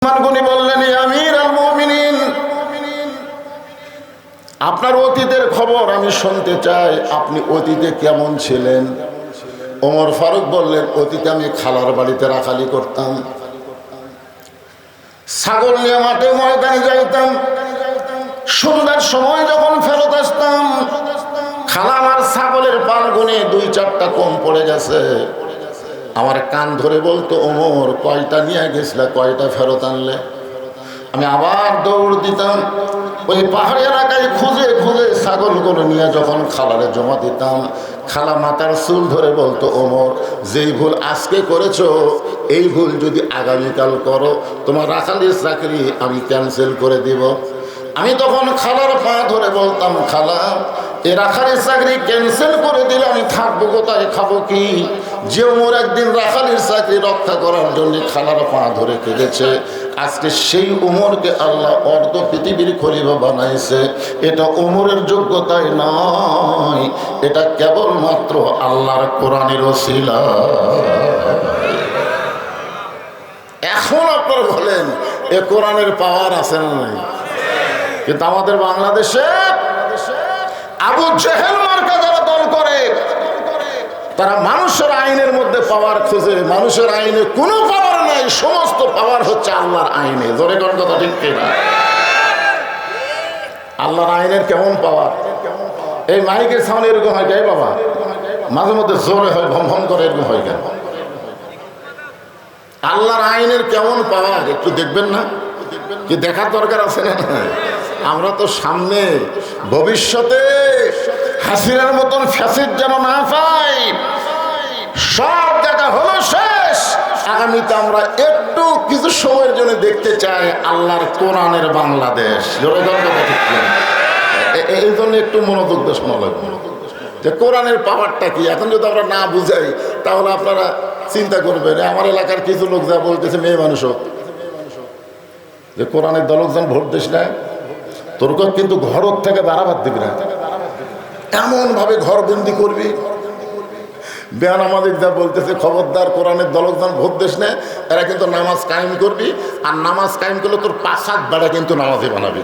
উনি বললেন, আমির আল মুমিনিন, আপনার অতীতের খবর আমি শুনতে চাই। আপনি অতীতে কেমন ছিলেন? ওমর ফারুক বললেন, অতীতে আমি খালার বাড়িতে রাখালি করতাম, ছাগল নিয়ে মাঠে ময়দানে যাইতাম, সন্ধ্যার সময় যখন ফেরত আসতাম খালা আমার ছাগলের পাল গুনে 2-4টা কম পড়ে গেছে। আমার কান ধরে বলতো, ওমর কয়টা নিয়ে গেছিলা, কয়টা ফেরত আনলে? আমি আবার দৌড় দিতাম, ওই পাহাড়ি এলাকায় খুঁজে খুঁজে ছাগলগুলো নিয়ে যখন খালারে জমা দিতাম, খালা মাথার চুল ধরে বলতো, ওমর যেই ভুল আজকে করেছো এই ভুল যদি আগামীকাল করো তোমার রাখালির চাকরি আমি ক্যান্সেল করে দিব। আমি তখন খালার পা ধরে বলতাম, খালা এ রাখালির চাকরি ক্যান্সেল করে দিলে আমি থাকবো কোথায়, খাবো কি? যে ওমর একদিন রাখালির চাকরি রক্ষা করার জন্য খালার পা ধরে কেঁদেছে, আজকে সেই ওমরকে আল্লাহ অর্ধ পৃথিবীর খলিফা বানাইছে। এটা ওমরের যোগ্যতায় নয়, এটা কেবলমাত্র আল্লাহর কোরআনের ওসিলা। এখন আপনারা বলেন, এ কোরআনের পাওয়ার আছে না নাই? কিন্তু আমাদের বাংলাদেশে আবু জেহেল মার্কা যারা দল করে, তারা মানুষের আইনের মধ্যে পাওয়ার খুঁজে। মানুষের আইনে কোনো পাওয়ার নাই, সমস্ত পাওয়ার হচ্ছে আল্লাহর আইনে। জোরে কোন কথা ঠিক কিনা? আল্লাহর আইনের কেমন পাওয়ার? এই মাইকের সাউন্ড এরকম হয় কেন বাবা? মাঝে মধ্যে জোরে হয়, ভম ভম করে, এরকম হয় কেন? আল্লাহর আইনের কেমন পাওয়ার একটু দেখবেন না? কি দেখার দরকার আছে না? আমরা তো সামনে ভবিষ্যতে হাসিনার মতন ফ্যাসিড যেন না পাই, সব জায়গা হলো শেষ। আগামীতে আমরা একটু কিছু সময়ের জন্য দেখতে চাই আল্লাহর কোরআনের বাংলাদেশ। এই জন্য একটু মনোযোগ দিয়ে শোনা লাগবে যে কোরআনের পাওয়ারটা কি। এখন যদি আমরা না বুঝাই তাহলে আপনারা চিন্তা করবেন, আমার এলাকার কিছু লোক যা বলতেছে, মেয়ে মানুষ হোক, যে কোরআনের দলকজন ভোট দিস না, তোর কিন্তু ঘর থেকে দাঁড়াবার দিবি না, এমন ভাবে ঘর বন্দি করবি। বেয়ান আমাদের যা বলতেছে, খবরদার কোরআনের দলকজন ভোট দিস না, এরা কিন্তু নামাজ কায়েম করবি, আর নামাজ কায়েম করলে তোর 5-7 বেড়া কিন্তু নামাজে বানাবি।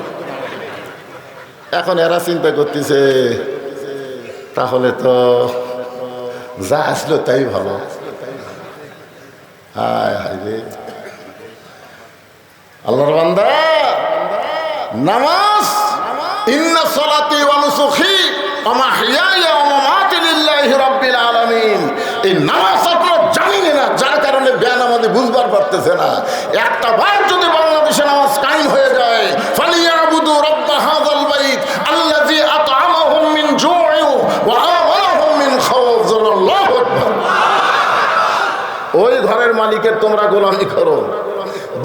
এখন এরা চিন্তা করতেছে, তাহলে তো যা আসলো তাই ভালো। হায় হায় রে আল্লাহর বান্দা, নামাজ, ইন্না সলাতি ওয়া নুসুকি ওয়া মাহইয়ায়া ওয়া মামাতি লিল্লাহি রাব্বিল আলামিন। এই নামাজ আপনারা জানেন না, যার কারণে বেনামাজি বুঝবার পারতেছে না। একটা বার যদি বাংলাদেশে নামাজ কায়েম হয়ে যায়, ফালিয়াবুদু রাব্ব হাযাল বাইত আল্লাযী আত'আমাহুম মিন জু'ইন ওয়া আমানাহুম মিন খাউফ। আল্লাহু আকবার। ওই ঘরের মালিকের তোমরা গোলামি করো।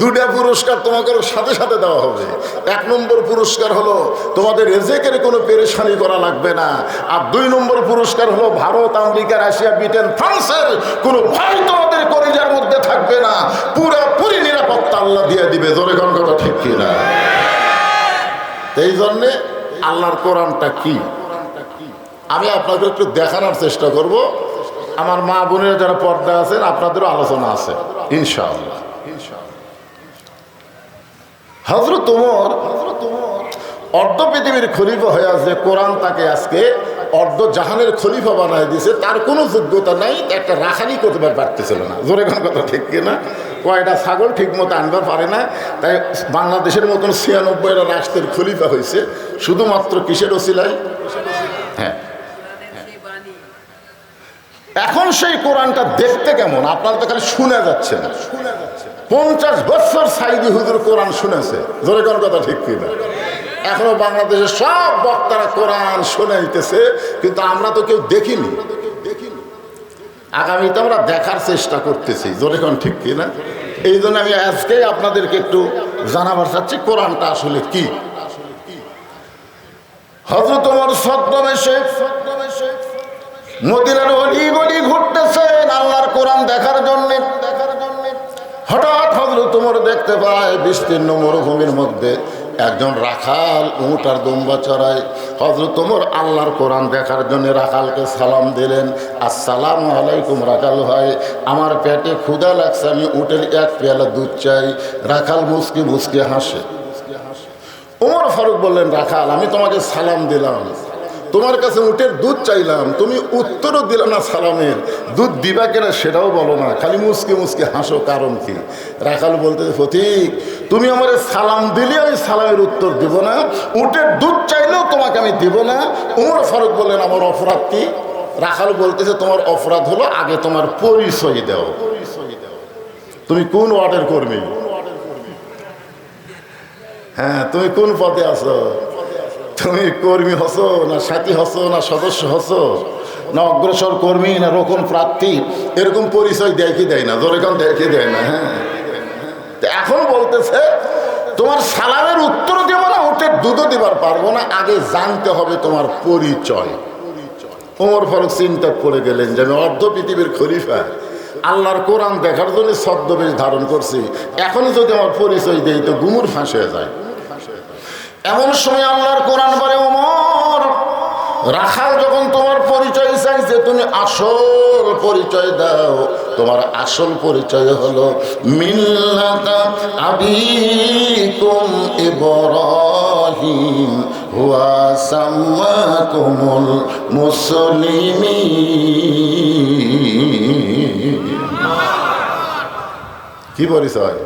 2টা পুরস্কার তোমাকে সাথে সাথে দেওয়া হবে। 1 নম্বর পুরস্কার হলো তোমাদের রেজেকের কোনো পেরেশানি করা লাগবে না, আর 2 নম্বর পুরস্কার হলো ভারত, আমেরিকা, রাশিয়া, ব্রিটেন, ফ্রান্সের কোনো ভয় তোমাদের কলিজার মধ্যে থাকবে না। পুরোপুরি নিরাপত্তা আল্লাহ দিয়ে দিবে। জোরে কোন কথা ঠিক কিনা? এই জন্যে আল্লাহর কোরআনটা কি আমি আপনাদের একটু দেখানোর চেষ্টা করব। আমার মা বোনেরা যারা পর্দা আছেন, আপনাদেরও আলোচনা আছে ইনশাআল্লাহ। হযরত ওমর অর্ধ পৃথিবীর খলিফা হয়ে আছে, কোরআন তাকে আজকে অর্ধ জাহানের খলিফা বানায় দিয়েছে। তার কোনো যোগ্যতা নাই, একটা রাখালি করতে পারতেছিল না। জোরে কোন কথা ঠিক কিনা? কয়টা ছাগল ঠিক মতো আনবার পারে না, তাই বাংলাদেশের মতন 96টা রাষ্ট্রের খলিফা হয়েছে শুধুমাত্র কিসের ওসিলায়? হ্যাঁ, এখন সেই কোরআনটা দেখতে কেমন আপনারা তো খালি শুনে যাচ্ছেন। 50 বছর সাইদি হুজুর কোরআন শুনেছে। জোরে কোন কথা ঠিক কিনা? এখনো বাংলাদেশের সব বক্তারা কোরআন শোনাইতেছে, কিন্তু আমরা তো কেউ দেখিনি। আগামীতে আমরা দেখার চেষ্টা করতেছি। জোরে কোন ঠিক কিনা? এই জন্য আমি আজকে আপনাদেরকে একটু জানাবার চাচ্ছি কোরআনটা আসলে কি। হযরত ওমর ছদ্মবেশে মদিনার অলি গলি ঘুরতেছেন আল্লাহর কোরআন দেখার জন্য। হঠাৎ হযরত ওমর দেখতে পায় বিস্তীর্ণ মরুভূমির মধ্যে একজন রাখাল উট আর দুম্বা চড়ায়। হযরত ওমর আল্লাহর কোরআন দেখার জন্য রাখালকে সালাম দিলেন, আসসালামু আলাইকুম রাখাল ভাই, আমার পেটে ক্ষুধা লাগছে, আমি উটের এক পেয়ালা দুধ চাই। রাখাল মুসকি মুসকি হাসে। ওমর ফারুক বললেন, রাখাল আমি তোমাকে সালাম দিলাম, তোমার কাছে উটের দুধ চাইলাম, তুমি উত্তরও দিলে না সালামের, দুধ দিবা কেনা সেটাও বলো না, খালি মুসকে মুসকে হাসো, কারণ কি? রাখাল বলতে, ফতিক তুমি আমার সালাম দিলে আমি সালামের উত্তর দিব না, উটের দুধ চাইলেও তোমাকে আমি দিব না। ওমর ফারুক বললেন, আমার অপরাধ কি? রাখাল বলতেছে, তোমার অপরাধ হলো আগে তোমার পরিচয় দাও, তুমি কোন ওয়ার্ডের কর্মী? হ্যাঁ, তুমি কোন পদে আছো? তুমি কর্মী হসো না সাথী হসো না সদস্য হসো না অগ্রসর কর্মী না রোকন প্রার্থী? এরকম পরিচয় দেয় কি দেয় না? দরেকান দেয় কি দেয় না? হ্যাঁ, এখন বলতেছে তোমার সালামের উত্তর দেবো না, উটের দুধও দিবার পারবো না, আগে জানতে হবে তোমার পরিচয়। ওমর ফারুক চিন্তা করে গেলেন যে আমি অর্ধ পৃথিবীর খলিফা, আল্লাহর কোরআন দেখার জন্য ছদ্মবেশ ধারণ করছি, এখন যদি আমার পরিচয় দেই তো গুমুর ফাঁস হয়ে যায়। এমন সময় আল্লাহর কোরআন বলে, ওমর রাখাল যখন তোমার পরিচয় চাইছে তুমি আসল পরিচয় দাও। তোমার আসল পরিচয় হলো মিল্লাতা আবিকুম ইব্রাহিম হুয়া সাম্মাকুমুল মুসলিমিন। কি পরিচয়?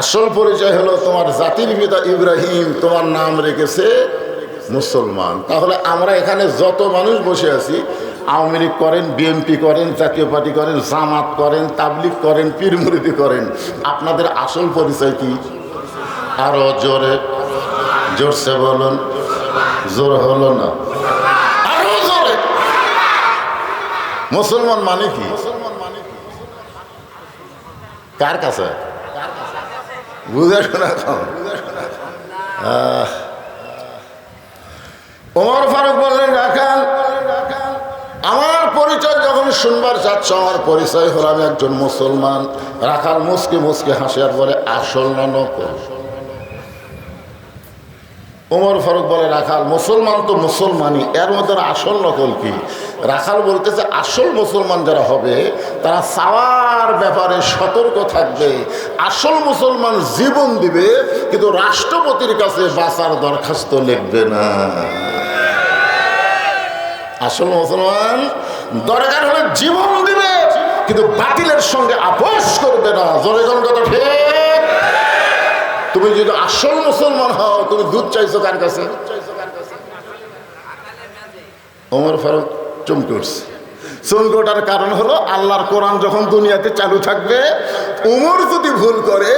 আসল পরিচয় হলো তোমার জাতির পিতা ইব্রাহিম তোমার নাম রেখেছে মুসলমান। তাহলে আমরা এখানে যত মানুষ বসে আছি, আওয়ামী লীগ করেন, বিএনপি করেন, জাতীয় পার্টি করেন, জামাত করেন, তাবলিগ করেন, পীর মুরিদি করেন, আপনাদের আসল পরিচয় কি? আরো জোরে, জোরসে বলুন, জোর হলো না, আরো জোরে। মুসলমান মানে কি? কার কাছে বুঝে শোনা কম। ওমর ফারুক বললেন, রাখাল আমার পরিচয় যখন শুনবার চাচ্ছ, আমার পরিচয় হলো আমি একজন মুসলমান। রাখাল মুসকে মুসকে হাসি আর বলে, আসল না নকল? ওমর ফারুক বলে, রাখাল মুসলমান তো মুসলমানই, এর মধ্যে আসল নকল কি? রাখাল বলতেছে, আসল মুসলমান যারা হবে তারা চাওয়ার ব্যাপারে সতর্ক থাকবে, আসল মুসলমান জীবন দিবে, কিন্তু রাষ্ট্রপতির কাছে বাঁচার দরখাস্ত লিখবে না। আসল মুসলমান দরকার হলে জীবন দিবে, কিন্তু বাতিলের সঙ্গে আপোষ করবে না। জোরে জন কথা ঠিক? তুমি যদি আসল মুসলমান হও, তুমি দুধ চাইছো কার কাছে? ওমর ফারুক চমকে উঠছে। চমকে ওঠার কারণ হলো, আল্লাহর কোরআন যখন দুনিয়াতে চালু থাকবে, ওমর যদি ভুল করে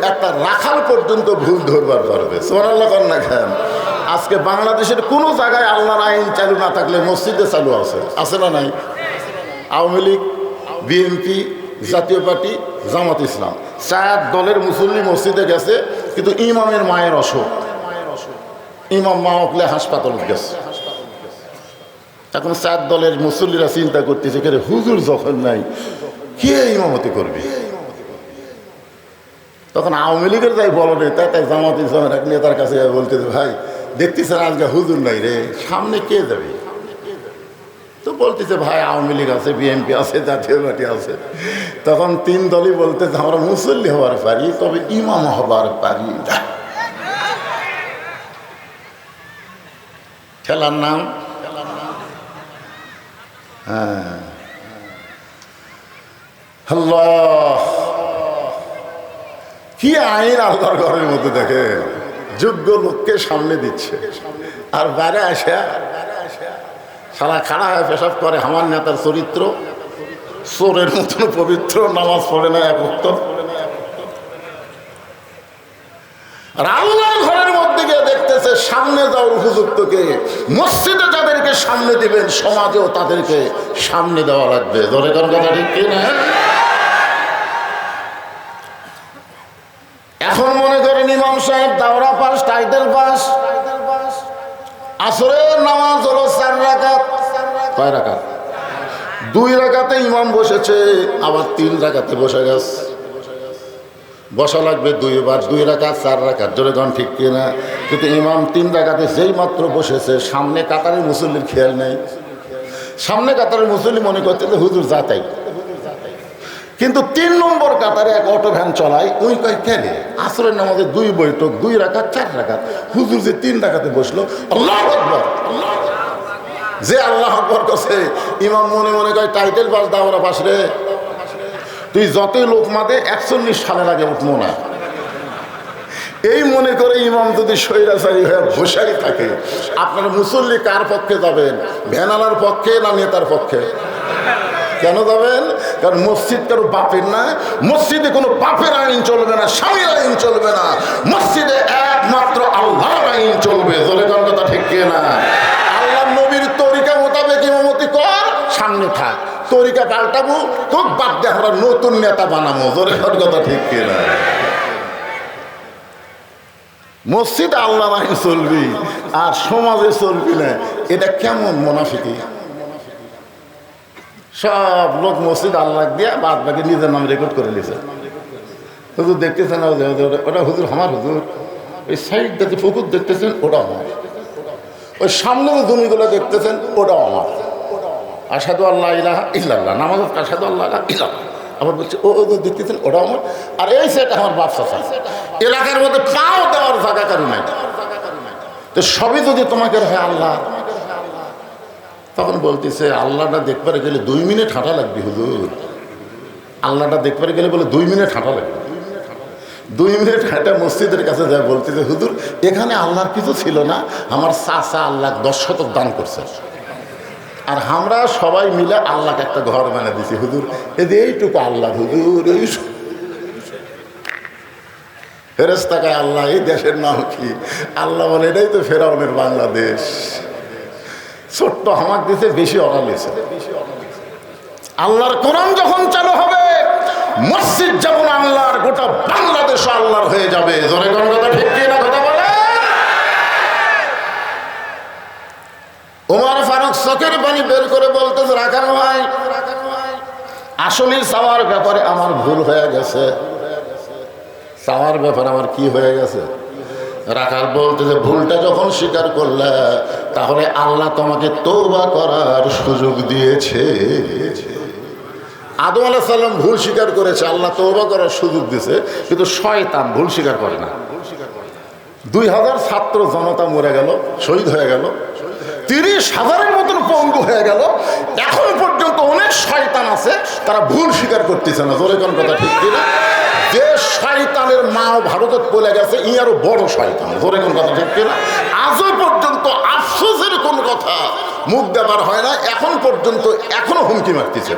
একটা রাখাল পর্যন্ত ভুল ধরবার পারবে। সুবহানাল্লাহ কন্যা খান। আজকে বাংলাদেশের কোনো জায়গায় আল্লাহর আইন চালু না থাকলে মসজিদে চালু আছে, আছে না নাই? আওয়ামী লীগ, বিএনপি, জাতীয় পার্টি, জামাত ইসলাম, 4 দলের মুসল্লি মসজিদে গেছে, কিন্তু ইমামের মায়ের অসুখ, ইমাম মা উঠলে হাসপাতাল গেছে। এখন 4 দলের মুসল্লিরা চিন্তা করতেছে, কে হুজুর যখন নাই কে ইমামতি করবে? তখন আওয়ামী লীগের যাই বলো রে, তাই জামাত ইসলামের এক নেতার কাছে বলতেছে, ভাই দেখতেছেন আজকে হুজুর নাই রে, সামনে কে যাবে? তো বলতেছে, ভাই আওয়ামী লীগ আছে, বিএনপি আছে, জাতীয় পার্টি আছে। তখন 3 দলই বলতেছে, আমরা মুসল্লি হবার পারি, তবে ইমাম হবার পারি না। খেলার নাম হ্যাঁ, আল্লাহ কি আইন আল্লাহর ঘরের মধ্যে দেখে, যোগ্য লোককে সামনে দিচ্ছে, আর বাইরে আসে সারা খাড়া হয়ে পেশাব করে। আমার নেতার চরিত্র চোরের মতন পবিত্র, নামাজ পড়ে না এক ওয়াক্ত। আর আল্লাহর ঘরের মধ্যে গিয়ে দেখতেছে সামনে যাওয়ার উপযুক্তকে, মসজিদে যাদেরকে সামনে দিবেন সমাজেও তাদেরকে সামনে দেওয়া লাগবে। ধরে কোন কথা ঠিক কিনা? এখন মনে করেন ইমাম সাহেব দাওরা পাস, টাইটেল পাস, আসরের নামাজ হলো 4 রাকাত। কয় রাকাত? 2 রাকাতে ইমাম বসেছে, আবার 3 রাকাতে বসে গেছে। বসা লাগবে 2 বার, 2 রাকাত 4 রাকাত, জোরে গান ঠিক কিনা? কিন্তু ইমাম 3 রাকাতে যেই মাত্র বসেছে, সামনে কাতারের মুসল্লির খেয়াল নেই। সামনে কাতারের মুসল্লি মনে করতে যে হুজুর যাতাই, কিন্তু 3 নম্বর কাতারে এক অটো ভ্যান চলায়, ওই কয় কেনে আসরের নামাজে 2 বৈঠক, 2 রাকাত 4 রাকাত, হুজুর যে 3 রাকাতে বসলো, আল্লাহু আকবার। যে আল্লাহু আকবার কাছে ইমাম মনে মনে কয় টাইটেল পাস দাওরা পাস রে, তুই যতই লোক মাদে 41 সালের আগে উঠবো না। এই মনে করে ইমাম যদি স্বৈরাচারী হয়ে বসাই থাকে, আপনার মুসল্লি কার পক্ষে যাবেন? ভ্যানালার পক্ষে না নেতার পক্ষে? কেন যাবেন? কারণ মসজিদ কারো বাপের না, মসজিদে কোনো বাপের আইন চলবে না, স্বামীর আইন চলবে না, মসজিদে একমাত্র আল্লাহর আইন চলবে। জোরে কোন কথা ঠিক না? আল্লাহ নবীর তরিকা মোতাবেক ইমামতি কর, সামনে থাক, তরিকা পাল্টাবো তো বাদ দিয়ে আমরা নতুন নেতা বানাবো। জোরে কোন কথা ঠিক না? মসজিদে আল্লাহর আইন চলবি আর সমাজে চলবি না, এটা কেমন মুনাফিকি? সব লোক মসজিদ আল্লাহ দিয়ে বাদ বাকি নিজের নাম রেকর্ড করে নিয়েছে। হুজুর দেখতেছেন ওটা হুজুর আমার, হুজুর ওই সাইডটা যে পুকুর দেখতেছেন ওটা আমার, ওই সামনে যে জমিগুলো দেখতেছেন ওটাও আমার। আশহাদু আল্লাহ ইলাহা ইল্লাল্লাহ, নামাজ আশহাদু আল্লাহ ইল্লাল্লাহ, আবার বলছে ও দেখতেছেন ওটাও আমার। আর এই সেটা আমার বাপ চাচা, এলাকার মধ্যে পাও দেওয়ার জায়গা কারো নাই। তো সবই যদি তোমাকে হয় আল্লাহ, তখন বলতেছে আল্লাহটা দেখবার গেলে 2 মিনিট হাঁটা লাগবে হুজুর। আল্লাহটা দেখবার গেলে বলে 2 মিনিট হাঁটা লাগবে। 2 মিনিট হাঁটা মসজিদের কাছে যায়, বলতেছে হুজুর এখানে আল্লাহর কিছু ছিল না, আমার চাচা আল্লাহ 10 শতক দান করছে, আর আমরা সবাই মিলে আল্লাহকে একটা ঘর বানিয়ে দিছি হুজুর, এইটুকু আল্লাহ হুজুর। এই ফেরেশতাকে আল্লাহ, এই দেশের নাম কি? আল্লাহ বলে এটাই তো ফেরাউনের বাংলাদেশ। ছোট্ট হামাক দিতে বেশি অরালেছে। আল্লাহর কোরআন যখন চালু হবে, মসজিদ যেমন আল্লাহর, গোটা বাংলাদেশ আল্লাহর হয়ে যাবে। জোরে কোন কথা ঠিক কি না? কথা বলে ওমর ফারুক চোখের পানি বের করে বলতেছে, রাখাল ভাই আসলে চাওয়ার ব্যাপারে আমার ভুল হয়ে গেছে। চাওয়ার ব্যাপারে আমার কি হয়ে গেছে? রাখাল বলতেছে ভুলটা যখন স্বীকার করলে, তাহলে আল্লাহ তোমাকে তওবা করার সুযোগ দিয়েছে। আদম আলাইহিস সালাম ভুল স্বীকার করেছে, আল্লাহ তওবা করার সুযোগ দিয়েছে, কিন্তু শয়তান ভুল স্বীকার করে না। 2000 ছাত্র জনতা মরে গেল, শহীদ হয়ে গেল, 30,000-এর মতন পঙ্গু হয়ে গেল। এখন পর্যন্ত অনেক শয়তান আছে, তারা ভুল স্বীকার করতেছে না। জোরে কোন কথা ঠিক কিনা? যে শয়তানের মাও ভারতত পড়ে গেছে, ই আরো বড় শয়তান। জোরে কোন কথা ঠিক কিনা? আজও পর্যন্ত আফসোসের কোন কথা মুখ দেবার হয় না, এখন পর্যন্ত এখনো হুমকি মারতেছে।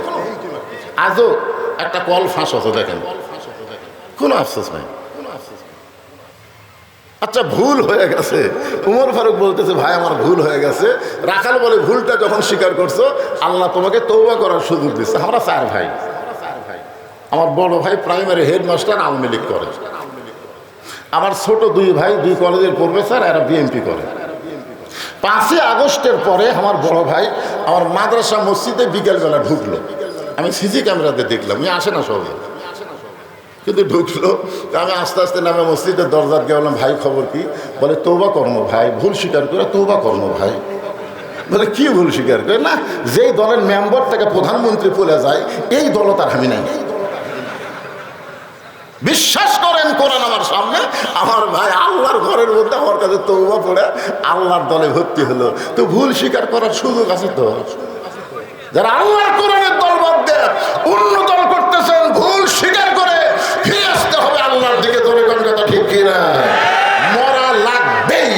আজও একটা কল ফাঁস হতো, দেখেন কোনো আফসোস নাই। আচ্ছা ভুল হয়ে গেছে, উমর ফারুক বলতেছে ভাই আমার ভুল হয়ে গেছে। রাখাল বলে ভুলটা যখন স্বীকার করছো, আল্লাহ তোমাকে তওবা করার সুযোগ দিচ্ছে। আমরা 4 ভাই, আমার বড় ভাই প্রাইমারি হেডমাস্টার, আওয়ামী লীগ করে। আমার ছোট 2 ভাই 2 কলেজের প্রফেসর, এরা বিএনপি করে। 5ই আগস্টের পরে আমার বড় ভাই আমার মাদ্রাসা মসজিদে বিকেলবেলা ঢুকলো, আমি সিসি ক্যামেরাতে দেখলাম, আসে না সব, কিন্তু ঢুকলো। আমি আস্তে আস্তে নামে মসজিদের দরজার গিয়ে বললাম ভাই খবর কি? বলে তওবা কর্ম ভাই, ভুল স্বীকার করে তওবা কর্ম ভাই। বলে কি ভুল স্বীকার করে? না, যেই দলের মেম্বার থেকে প্রধানমন্ত্রী বলে যায়, এই দল তার আমি নাই। বিশ্বাস করেন কোরআন আমার সামনে, আমার ভাই আল্লাহর ঘরের মধ্যে আমার কাছে তওবা পড়ে আল্লাহর দলে ভর্তি হলো। তো ভুল স্বীকার করার সুযোগ আছে তো। যারা আল্লাহর কোরআনের দল বাদ দেয় অন্য দল করতেছেন, ভুল স্বীকার করে ফিরে আসতে হবে আল্লাহর দিকে। ধরে কোন কথা ঠিক কিনা? মরা লাগবেই।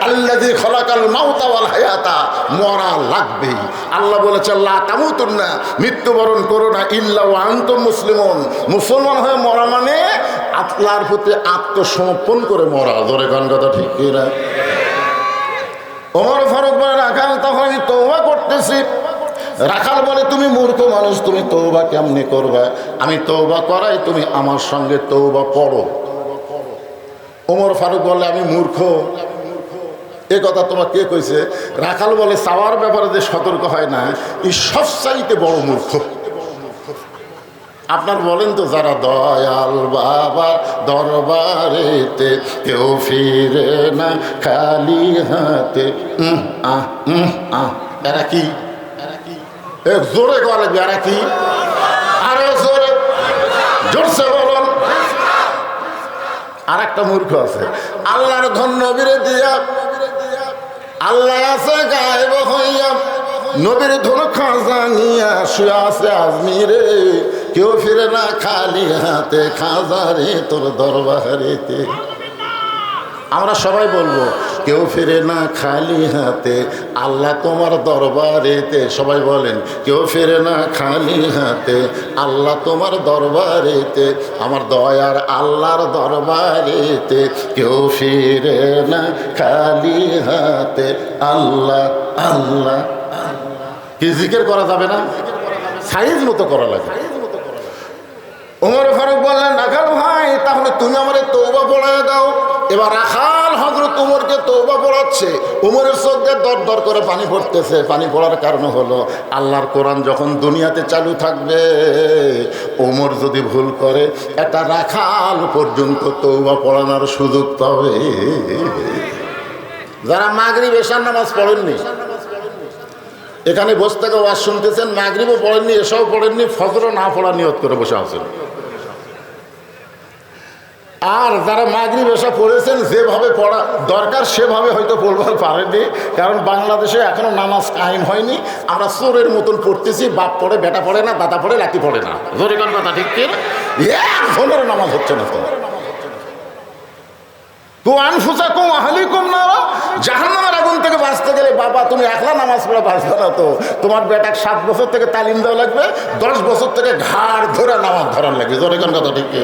আল্লাযী খালাকাল মাউতা ওয়াল হায়াতা, মরা লাগবেই। আল্লাহ বলেছেন লা তামুতুন্না, মৃত্যুবরণ করো না, ইল্লা ওয়া আনতুম মুসলিমুন। মুসলমান হয়ে মরা মানে আল্লাহর প্রতি আত্মসমর্পণ করে মরা। ধরে কোন কথা ঠিক কিনা? ওমর ফারুক বলে রাখাল তখন আমি তওবা করতেছি। রাখাল বলে তুমি মূর্খ মানুষ, তুমি তওবা কেমনে করবা? আমি তওবা করাই, তুমি আমার সঙ্গে তওবা পড়ো। ওমর ফারুক বলে আমি মূর্খ, এ কথা তোমার কে কইছে? রাখাল বলে চাওয়ার ব্যাপারে যে সতর্ক হয় না, এই সবচাইতে বড় মূর্খ। আপনার বলেন তো, যারা দয়াল বাবা দরবারেতে কেউ ফিরে না খালি হাতে, এরা কি? জোরে করে এরা কি? আরো জোরে, জোরসে বলুন। আর একটা মূর্খ আছে, আল্লাহর ধন নবীরে দিয়া, আল্লাহ আছে গায়েব হইয়া, নবীর ধন খাজা নিয়া শুয়ে আছে আজমিরে, কেউ ফিরে না খালি হাতে, খাজা রে তোর দরবারেতে। আমরা সবাই বলবো, কেউ ফিরে না খালি হাতে, আল্লাহ তোমার দরবারেতে। সবাই বলেন, কেউ ফিরে না খালি হাতে, আল্লাহ তোমার দরবারেতে, আমার দয়ার আল্লাহর দরবারেতে কেউ ফিরে না খালি হাতে, আল্লাহ আল্লাহ। কি জিকির করা যাবে না? সাইজ মতো করা লাগে। ওমর ফারুক বললেন, রাখাল ভাই, তাহলে তুমি আমার তওবা পড়ায় দাও। এবার রাখাল হযরত ওমরকে তওবা পড়াচ্ছে। ওমরের চোখ দিয়ে দর দর করে পানি পড়তেছে। পানি পড়ার কারণ হলো, আল্লাহর কোরআন যখন দুনিয়াতে চালু থাকবে, ওমর যদি ভুল করে একটা রাখাল পর্যন্ত তওবা পড়ানোর সুযোগ পাবে। যারা মাগরিব এশার নামাজ পড়েননি, এখানে বসে থেকে ওয়াজ শুনতেছেন, মাগরিবও পড়েননি, এসব পড়েননি, ফজরও না পড়ার নিয়ত করে বসে আছেন। আর যারা মাগরিব এসা পড়েছেন, যেভাবে পড়া দরকার সেভাবে হয়তো পড়বার পারেননি, কারণ বাংলাদেশে এখনো নামাজ কায়েম হয়নি। আমরা চোরের মতন পড়তেছি, বাপ পড়ে, বেটা পড়ে না, দাদা পড়ে, লাতি পড়ে না। জোরে কোন কথা ঠিক কি? একজনের নামাজ হচ্ছে না। তো আনফুসাকুম আহলিকুম নারা, জাহান্নামের আগুন থেকে বাঁচতে গেলে বাবা তুমি একলা নামাজ পড়ে বাঁচবে না তো, তোমার বেটাকে 7 বছর থেকে তালিম দেওয়া লাগবে, 10 বছর থেকে ঘাড় ধরে নামাজ ধরার লাগবে। জোরে কোন কথা ঠিক কি?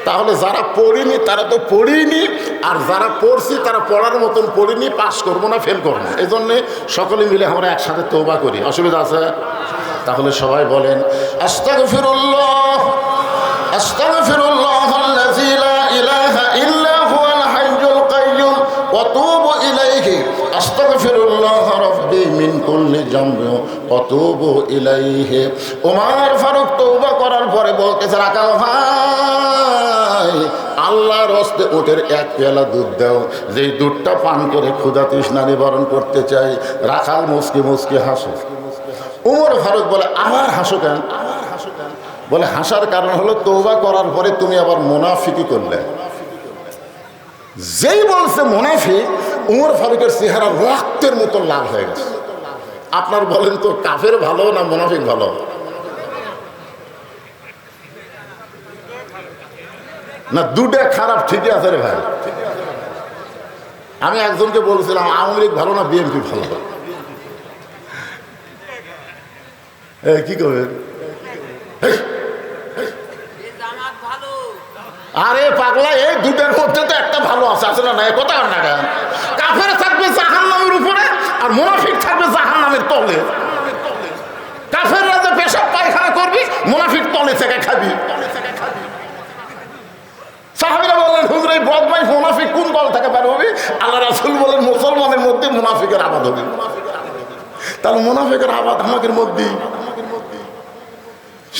তাহলে যারা পড়িনি তারা তো পড়িনি, আর যারা পড়ছি তারা পড়ার মতন পড়িনি, পাস করবো না, ফেল করবো। এই জন্যে সকলে মিলে আমরা একসাথে তওবা করি। অসুবিধা আছে? তাহলে সবাই বলেন, আস্তাগফিরুল্লাহ আস্তাগফিরুল্লাহাল্লাযী লা ইলাহা ইল্লা হুয়াল হাইয়্যুল কাইয়্যুম ওয়া তুবু ইলাইহি, আস্তাগফিরুল্লাহ রাব্বি মিন কুল্লি যামবি ওয়া তুবু ইলাইহি। ওমর ফারুক তওবা করার পরে বলতেছে, রাখাল ভাই, আল্লাহর হস্তে ওটের 1 পেয়ালা দুধ দাও, যেই দুধটা পান করে ক্ষুধা তৃষ্ণা নিবারণ করতে চাই। রাখাল মুসকি মুসকি হাসে। ওমর ফারুক বলে, আমার হাসো কেন? বলে, হাসার কারণ হলো তওবা করার পরে তুমি আবার মুনাফিকি করলে। যেই বলছে মুনাফিক, ওমর ফারুকের চেহারা রক্তের মতো লাল হয়ে গেছে। আপনার বলেন তো, কাফের ভালো না মুনাফিক ভালো? না দুটা খারাপ? ঠিকই আছে রে ভাই। আমি একজনকে বলছিলাম, আওয়ামী লীগ ভালো না বিএনপি ভালো? কি করবেন? আরে পাগলা, এই দুটার মধ্যে তো একটা ভালো আছে, আছে না? না কথা না, কাফের থাকবে জাহান্নামের উপরে আর মুনাফিক থাকবে জাহান্নামের তলে। কাফের রাজা পেশাব পায়খানা করবি, মুনাফিক তলে থেকে খাবি। সাহাবীরা বললেন, হুজুর এই বদমাইশ মুনাফিক কোন দল থেকে বের হবে? আল্লাহ রাসূল বলেন, মুসলমানের মধ্যে মুনাফিকের আবাদ হবে। তাহলে মুনাফিকের আবাদ আমাদের মধ্যেই।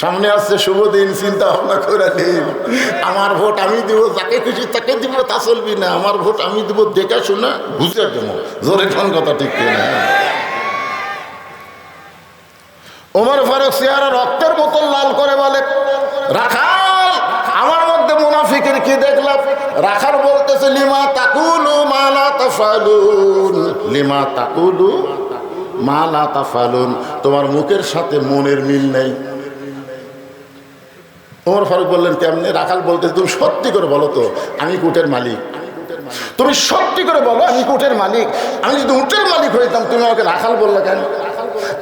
সামনে আসছে শুভ দিন, চিন্তা ভাবনা করে নিন। আমার ভোট আমি দিব, যাকে খুশি তাকে দিব, তা চলবি না। আমার ভোট আমি দিব দেখে শুনে বুঝে দেবো। জোরে কোন কথা ঠিক কিনা? ওমর ফারুক চেহারা রক্তের মতন লাল করে বলে, রাখাল, আমার মধ্যে মুনাফিকের কি দেখলাম? রাখাল বলতেছে, লিমা তাকুলু মা লা তাফালুন, লিমা তাকুলু মা লা তাফালুন, তোমার মুখের সাথে মনের মিল নেই। ওমর ফারুক বললেন, কেমনে? রাখাল বলতে, তুমি সত্যি করে বলো তো, আমি কোটের মালিক। তুমি সত্যি করে বলো, আমি কোটের মালিক। আমি যদি উটের মালিক হইতাম, তুমি আমাকে রাখাল বললে কেন?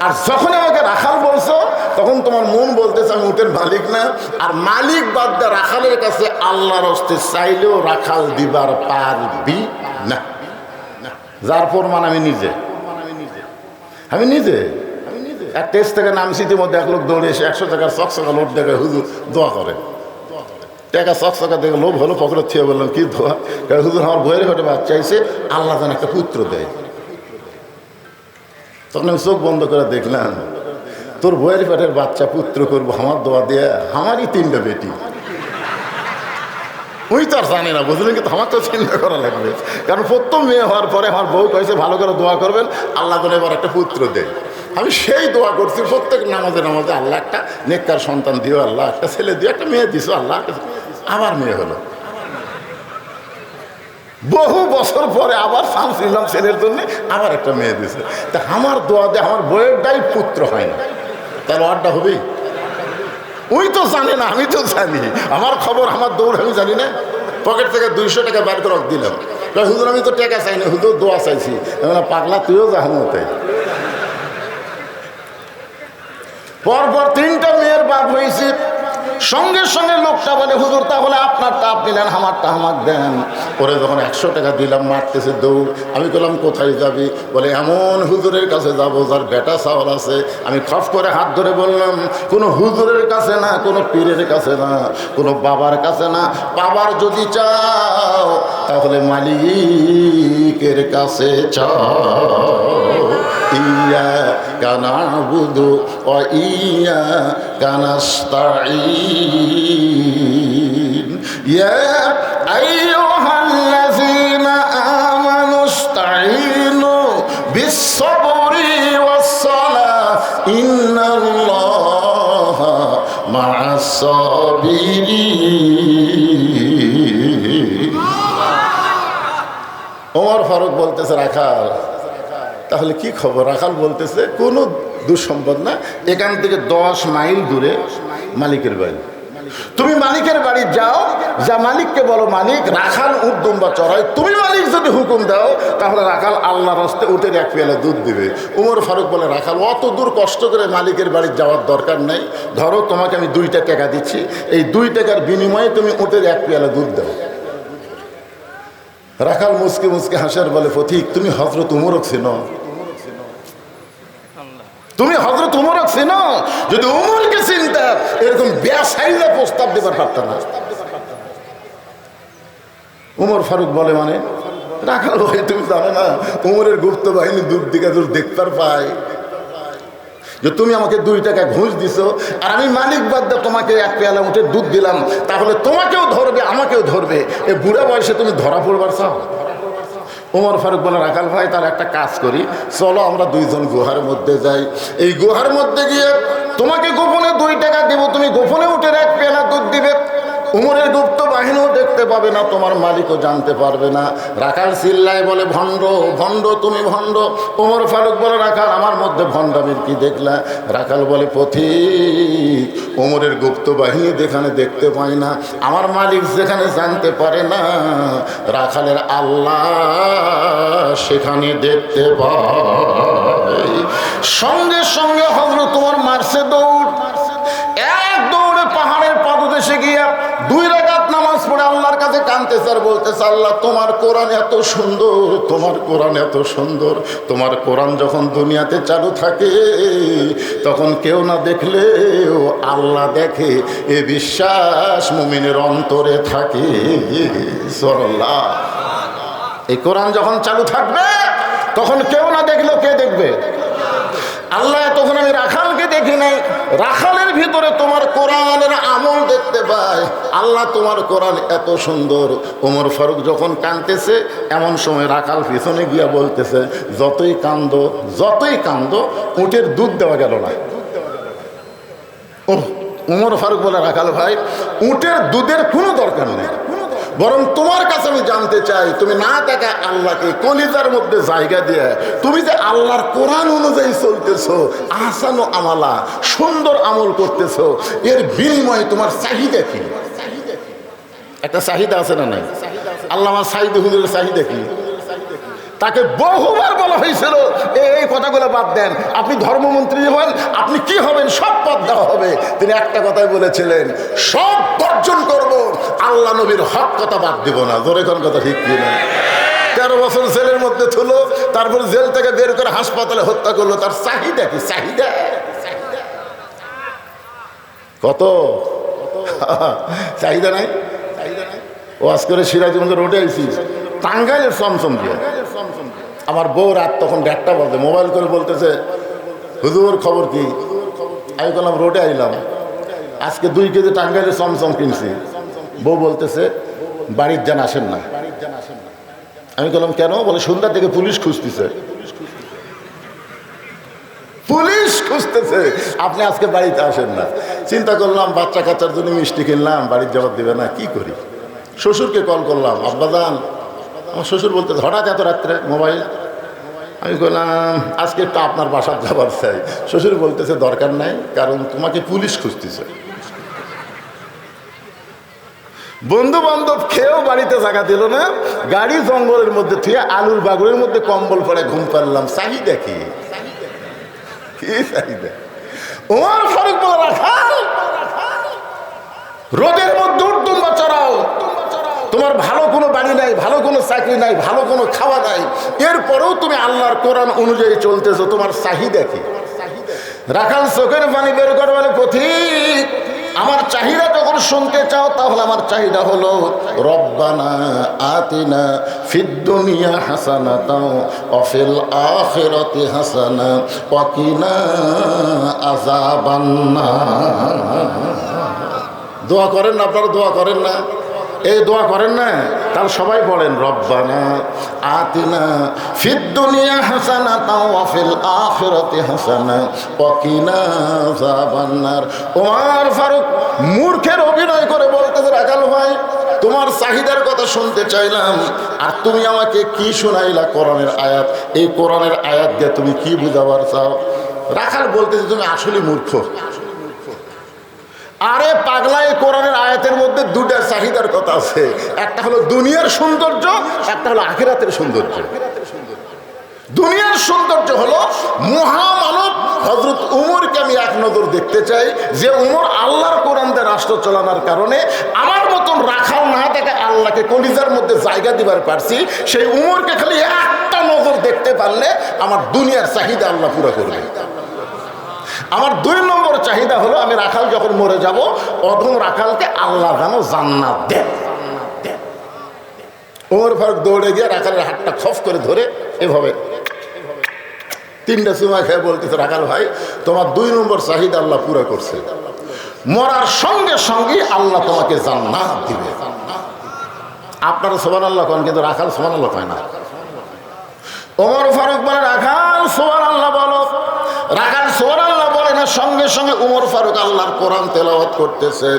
আর যখন আমাকে রাখাল বলছো, তখন তোমার মন বলতেছে আমি উটের মালিক না। আর মালিক বাদ দিয়ে রাখালের কাছে আল্লাহর হস্তে চাইলেও রাখাল দিবার পারবি না। যার প্রমাণ আমি নিজে। এক টেস্ট থেকে নামছি, ইতিমধ্যে এক লোক দৌড়ে এসে 100 টাকার চকচকা লোট দেখে হুজুর দোয়া করে। টাকা চকচকা দেখে লোভ হলো, পকেটে থিয়ে বললাম, কি দোয়া? হুজুর আমার বইয়ের ঘটে বাচ্চা চাইছে, আল্লাহ যেন একটা পুত্র দেয়। তখন আমি চোখ বন্ধ করে দেখলাম, তোর বইয়ের পেটের বাচ্চা পুত্র করবো আমার দোয়া দিয়ে, আমারই 3টা বেটি। ওই তো আর জানি না, বুঝলেন, কিন্তু আমার তো চিন্তা করা লাগবে, কারণ প্রথম মেয়ে হওয়ার পরে আমার বউ কয়েছে ভালো করে দোয়া করবেন, আল্লাহ করে এবার একটা পুত্র দেয়। আমি সেই দোয়া করছি প্রত্যেক নামাজে নামাজে, আল্লাহ একটা নেককার সন্তান দিও, আল্লাহ একটা ছেলে দিও, একটা মেয়ে দিছো আল্লাহ। আবার মেয়ে হলো, বহু বছর পরে আবার চান্স নিলাম ছেলের জন্য, আবার একটা মেয়ে দিছে। তা আমার দোয়া দিয়ে আমার বইয়েরটাই পুত্র হয় না, তাহলে ওরটা হবেই। ওই তো জানে না, আমি তো জানি, আমার খবর আমার দৌড় আমি জানি না। পকেট থেকে 200 টাকা বের করে দিলাম, হুজুর আমি তো টাকা চাই না, হুজুর দোয়া চাইছি। পাগলা তুইও জাহান্নাতে। পরপর 3টা মেয়ের বাপ হয়েছে। সঙ্গে সঙ্গে লোকটা বলে, হুজুর তাহলে আপনারটা আপনি নেন, আমারটা আমাকে দেন। পরে যখন 100 টাকা দিলাম, মারতেছে দৌড়। আমি বললাম কোথায় যাবি? বলে এমন হুজুরের কাছে যাবো যার বেটা চাওয়াল আছে। আমি খপ করে হাত ধরে বললাম, কোনো হুজুরের কাছে না, কোনো পীরের কাছে না, কোনো বাবার কাছে না। বাবার যদি চাও তাহলে মালিকের কাছে চাও। ইয়াকা না'বুদু ওয়া ইয়াকা নাস্তাঈন। ইয়া আইয়ুহাল্লাযীনা আমানু ইসতাঈনু বিস-সাবরি ওয়াস-সালাহ ইন্নাল্লাহা মা'আস-সাবিরিন। ওমর ফারুক বলতেছে, রাখাল তাহলে কি খবর? রাখাল বলতেছে, কোনো দুঃসম্পদ না, এখান থেকে 10 মাইল দূরে মালিকের বাড়ি। তুমি মালিকের বাড়ি যাও, যা মালিককে বলো, মালিক রাখাল উট দুম্বা চড়াই। তুমি মালিক যদি হুকুম দাও তাহলে রাখাল আল্লাহর রাস্তায় উটের 1 পেয়ালা দুধ দিবে। উমর ফারুক বলে, রাখাল অত দূর কষ্ট করে মালিকের বাড়ি যাওয়ার দরকার নেই। ধরো তোমাকে আমি 2টা টাকা দিচ্ছি, এই 2 টাকার বিনিময়ে তুমি উটের 1 পেয়ালা দুধ দাও। রাখাল মুসকে মুসকে হাসার বলে, পথিক তুমি হযরত উমরক চেনো? তুমি হযরত উমরক চেনো? যদি উমরকে চিন্তা এরকম বেসাইলা প্রস্তাব দেবার পারত না। উমর ফারুক বলে, মানে রাখাল ভাই তুমি জানো না উমরের গুপ্ত বাহিনী দূর দিকে দূর দেখতে পায়, যে তুমি আমাকে 2 টাকা ঘুষ দিছো আর আমি মালিক বাদ দিয়ে তোমাকে 1 পেয়ালা উঠে দুধ দিলাম, তাহলে তোমাকেও ধরবে আমাকেও ধরবে। এই বুড়া বয়সে তুমি ধরা পড়বার চাও? উমর ফারুক বলে, রাখাল ভাই তার একটা কাজ করি, চলো আমরা 2 জন গুহার মধ্যে যাই। এই গুহার মধ্যে গিয়ে তোমাকে গোপনে 2 টাকা দেব, তুমি গোপনে উঠে 1 পেয়ালা দুধ দিবে। উমরের গুপ্ত বাহিনীও দেখতে পাবে না, তোমার মালিকও জানতে পারবে না। রাখাল চিল্লায় বলে, ভণ্ড ভণ্ড তুমি ভণ্ড। উমর ফারুক বলে, রাখাল আমার মধ্যে ভণ্ডামির কি দেখলা? রাখাল বলে, পথিক উমরের গুপ্ত বাহিনী যেখানে দেখতে পায় না, আমার মালিক যেখানে জানতে পারে না, রাখালের আল্লাহ সেখানে দেখতে পায়। সঙ্গে সঙ্গে হযরত তোমার মারছে দৌড়, এক দৌড়ে পাহাড়ের পাদদেশে গিয়া 2 রাকাত নামাজ পড়ে আল্লাহর কাছে কাঁদতেছে আর বলতেছে, আল্লাহ তোমার কোরআন এত সুন্দর, তোমার কোরআন এত সুন্দর। তোমার কোরআন যখন দুনিয়াতে চালু থাকে তখন কেউ না দেখলেও আল্লাহ দেখে, এ বিশ্বাস মুমিনের অন্তরে থাকে। সুবহানাল্লাহ। এই কোরআন যখন চালু থাকবে তখন কেউ না দেখলেও কে দেখবে? আল্লাহ। তখন আমি রাখালকে দেখি নাই, রাখালের ভিতরে তোমার কোরআনের আমল দেখতে পাই। আল্লাহ তোমার কোরআন এত সুন্দর। ওমর ফারুক যখন কাঁদতেছে এমন সময় রাখাল পিছনে গিয়া বলতেছে, যতই কান্দো উটের দুধ দেওয়া গেল না। ওমর ফারুক বলে, রাখাল ভাই উটের দুধের কোনো দরকার নেই, বরং তোমার কাছে আমি জানতে চাই, তুমি না দেখা আল্লাহকে কলিজার মধ্যে জায়গা দিয়ে তুমি যে আল্লাহর কোরআন অনুযায়ী চলতেছো, আহসানু আমালা সুন্দর আমল করতেছো, এর বিনিময়ে তোমার চাহিদা কি? একটা চাহিদা আছে না নাই? আল্লামা সাঈদ হুজুরের চাহিদা কি? তাকে বহুবার বলা হয়েছিল, এই কথাগুলো বাদ দেন, আপনি ধর্মমন্ত্রী হবেন, আপনি কি হবেন, সব পদ দেওয়া হবে। তিনি একটা কথাই বলেছিলেন, সব বর্জন করব, আল্লাহ নবীর হক কথা বাদ দিব না। জোরে কোন কথা ঠিক কিনা? 13 বছর জেলের মধ্যে থুলো, তারপর জেল থেকে বের করে হাসপাতালে হত্যা করলো। তার চাহিদা কি? চাহিদা কত? চাহিদা নাই। ওয়াজ করে সিরাজগঞ্জ রোডে আইছি, টাঙ্গাইলের চমচম দিয়ে। আমার বউ রাত তখন 1:30 বাজে মোবাইল করে বলতেছে, হুজুর খবর কি? আমি বললাম রোডে আইলাম, আজকে 2 কেজি টাঙ্গাইলে চমচম কিনছি। বউ বলতেছে বাড়ির যান আসেন না। আমি বললাম কেন? বলে সন্ধ্যা থেকে পুলিশ খুঁজতেছে। পুলিশ খুঁজতেছে, আপনি আজকে বাড়িতে আসেন না। চিন্তা করলাম বাচ্চা কাচ্চার জন্য মিষ্টি কিনলাম, বাড়ির জবাব দেবে না, কি করি? শ্বশুরকে কল করলাম, আব্বাজান। আমার শ্বশুর বলতে হঠাৎ এত রাত্রে মোবাইল। আমি বললাম আজকে একটু আপনার বাসার যাবার চাই। শ্বশুর বলতেছে দরকার নাই, কারণ তোমাকে পুলিশ খুঁজতেছে। বন্ধু বান্ধব খেয়েও বাড়িতে জায়গা দিল না, গাড়ি জঙ্গলের মধ্যে থুয়ে আলুর বাগুড়ের মধ্যে কম্বল পরে ঘুম পারলাম। চাহিদা কি? চাহিদা? ওমর ফারুক বলে রাখাল, রোদের মধ্যে উঠতুম্বা চড়াও, তোমার ভালো কোনো বাড়ি নাই, ভালো কোনো চাকরি নাই, ভালো কোনো খাওয়া নাই, এরপরেও তুমি আল্লাহর কোরআন অনুযায়ী চলতেছো, তোমার চাহিদা কি? রাখাল চোখের পানি বের করে বলে পথিক, আমার চাহিদা যখন শুনতে চাও তাহলে আমার চাহিদা হলো রব্বানা আতিনা ফিদ দুনিয়া হাসানাতাও ওয়া ফিল আখিরাতি হাসানা ওয়া কিনা আযাবান্নার। দোয়া করেন না আপনারা? দোয়া করেন না? এই দোয়া করেন না? তাহলে সবাই বলেন রব্বানা আতিনা ফিদ দুনিয়া হাসানাতাও ওয়া ফিল আখিরাতি হাসানা ওয়া কিনা আযাবান্নার। ওমর ফারুক মূর্খের অভিনয় করে বলতেছে রাখাল ভাই, তোমার চাহিদার কথা শুনতে চাইলাম, আর তুমি আমাকে কি শোনাইলা? কোরআনের আয়াত। এই কোরআনের আয়াত দিয়ে তুমি কি বুঝাবার চাও? রাখাল বলতেছে তুমি আসলে মূর্খ। আরে পাগলা, এই কোরআনের আয়াতের মধ্যে 2টা চাহিদার কথা আছে, একটা হলো দুনিয়ার সৌন্দর্য, একটা হলো আখিরাতের সৌন্দর্য। দুনিয়ার সৌন্দর্য হলো মহামানব হযরত উমরকে আমি এক নজর দেখতে চাই, যে উমর আল্লাহর কোরআন দিয়ে রাষ্ট্র চালানোর কারণে আমার মতন রাখাল না থেকে আল্লাহকে কলিজার মধ্যে জায়গা দিবার পারছি। সেই উমরকে খালি একটা নজর দেখতে পারলে আমার দুনিয়ার চাহিদা আল্লাহ পুরো করবে। আমার 2 নম্বর চাহিদা হলো আমি রাখাল যখন মরে যাব, অধম রাখালকে আল্লাহ যেন জান্নাত দেন। ওমর ফারুক দৌড়ে গিয়ে রাখালের হাতটা খফ করে ধরে এভাবে 3টা চুমা খেয়ে বলতেছে রাখাল ভাই, তোমার 2 নম্বর চাহিদা আল্লাহ পুরো করছে, মরার সঙ্গে সঙ্গে আল্লাহ তোমাকে জান্নাত দিবে। আপনারা সুবহানাল্লাহ কোন, কিন্তু রাখাল সুবহানাল্লাহ কয় না। ওমর ফারুক বলে রাখাল সুবহানাল্লাহ বলো। রাখাল সুবহানাল্লাহ বলে না, সঙ্গে সঙ্গে ওমর ফারুক আল্লাহর কোরআন তেলাওয়াত করতেছে।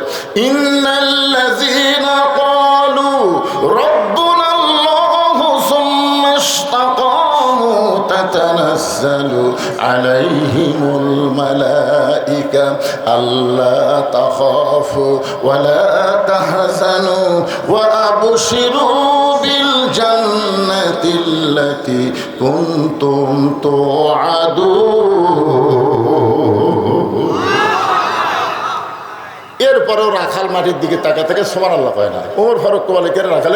ইন্নাল্লাযীনা ক্বালু রাব্বুনাল্লাহু সুম্মা ইসতাকামু তাতানাজ্জালু আলাইহিমুল মালাইকা আল্লা তাখাফু ওয়া লা তাহজানু ওয়া আবশিরু বিল জান্নাতিল্লাতী কুনতুম তুআদুন। এরপরেও রাখাল মাটির দিকে তাকা থেকে সুবহানাল্লাহ কয় না। ওমর ফারুক বলে কে রাখাল,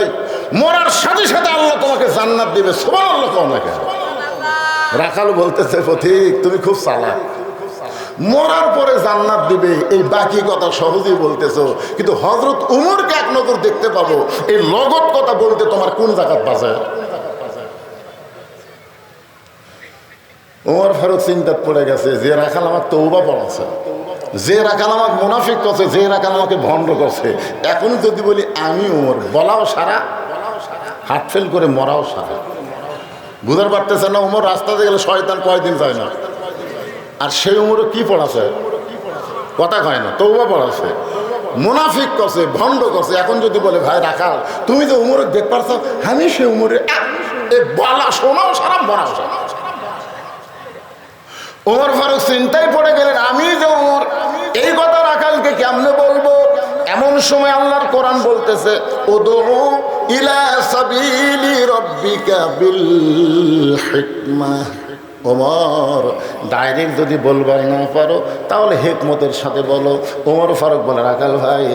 মরার সাথে সাথে আল্লাহ তোমাকে জান্নাত দিবে, সুবহানাল্লাহ কও না কেন? রাখাল বলতেছে পথিক তুমি খুব চালাক, মরার পরে জান্নাত দিবে এই বাকি কথা সহজেই বলতেছো, কিন্তু হযরত উমরকে এক নজর দেখতে পাবো, এই লগত কথা বলতে তোমার কোন জায়গাত বাজে? ওমর ফারুক চিন্তাত পড়ে গেছে, যে রাখাল আমার তওবা পড়াছে, যে রাখাল আমাকে মুনাফিক করছে, যে রাখাল আমাকে ভণ্ড করছে, এখন যদি বলি আমি ওমর, বলাও সারা, হাত ফেল করে মরাও সারা। বুঝতে পারতেছে না? ওমর রাস্তাতে গেলে শয়তান কয়দিন যায় না, আর সেই উমরও কি পড়াছে? কথা কয় না, তওবা পড়াছে, মুনাফিক করছে, ভণ্ড করছে। এখন যদি বলে ভাই রাখাল তুমি যে উমর দেখ পারছো, আমি সে উমরে বলা শোনাও সারা, মরাও সারা। ওমর ফারুক চিন্তায় পড়ে গেলেন, আমি যে উমর, এই কথা রাখালকে কেমনে বলবো? এমন সময় আল্লাহর কোরআন বলতেছে উদউ ইলা সাবিলি রাব্বিকা বিল হিকমাহ। ওমর ডাইরেক্ট যদি বলবার না পারো তাহলে হিকমতের সাথে বলো। ওমর ফারুক বলে রাখাল ভাই,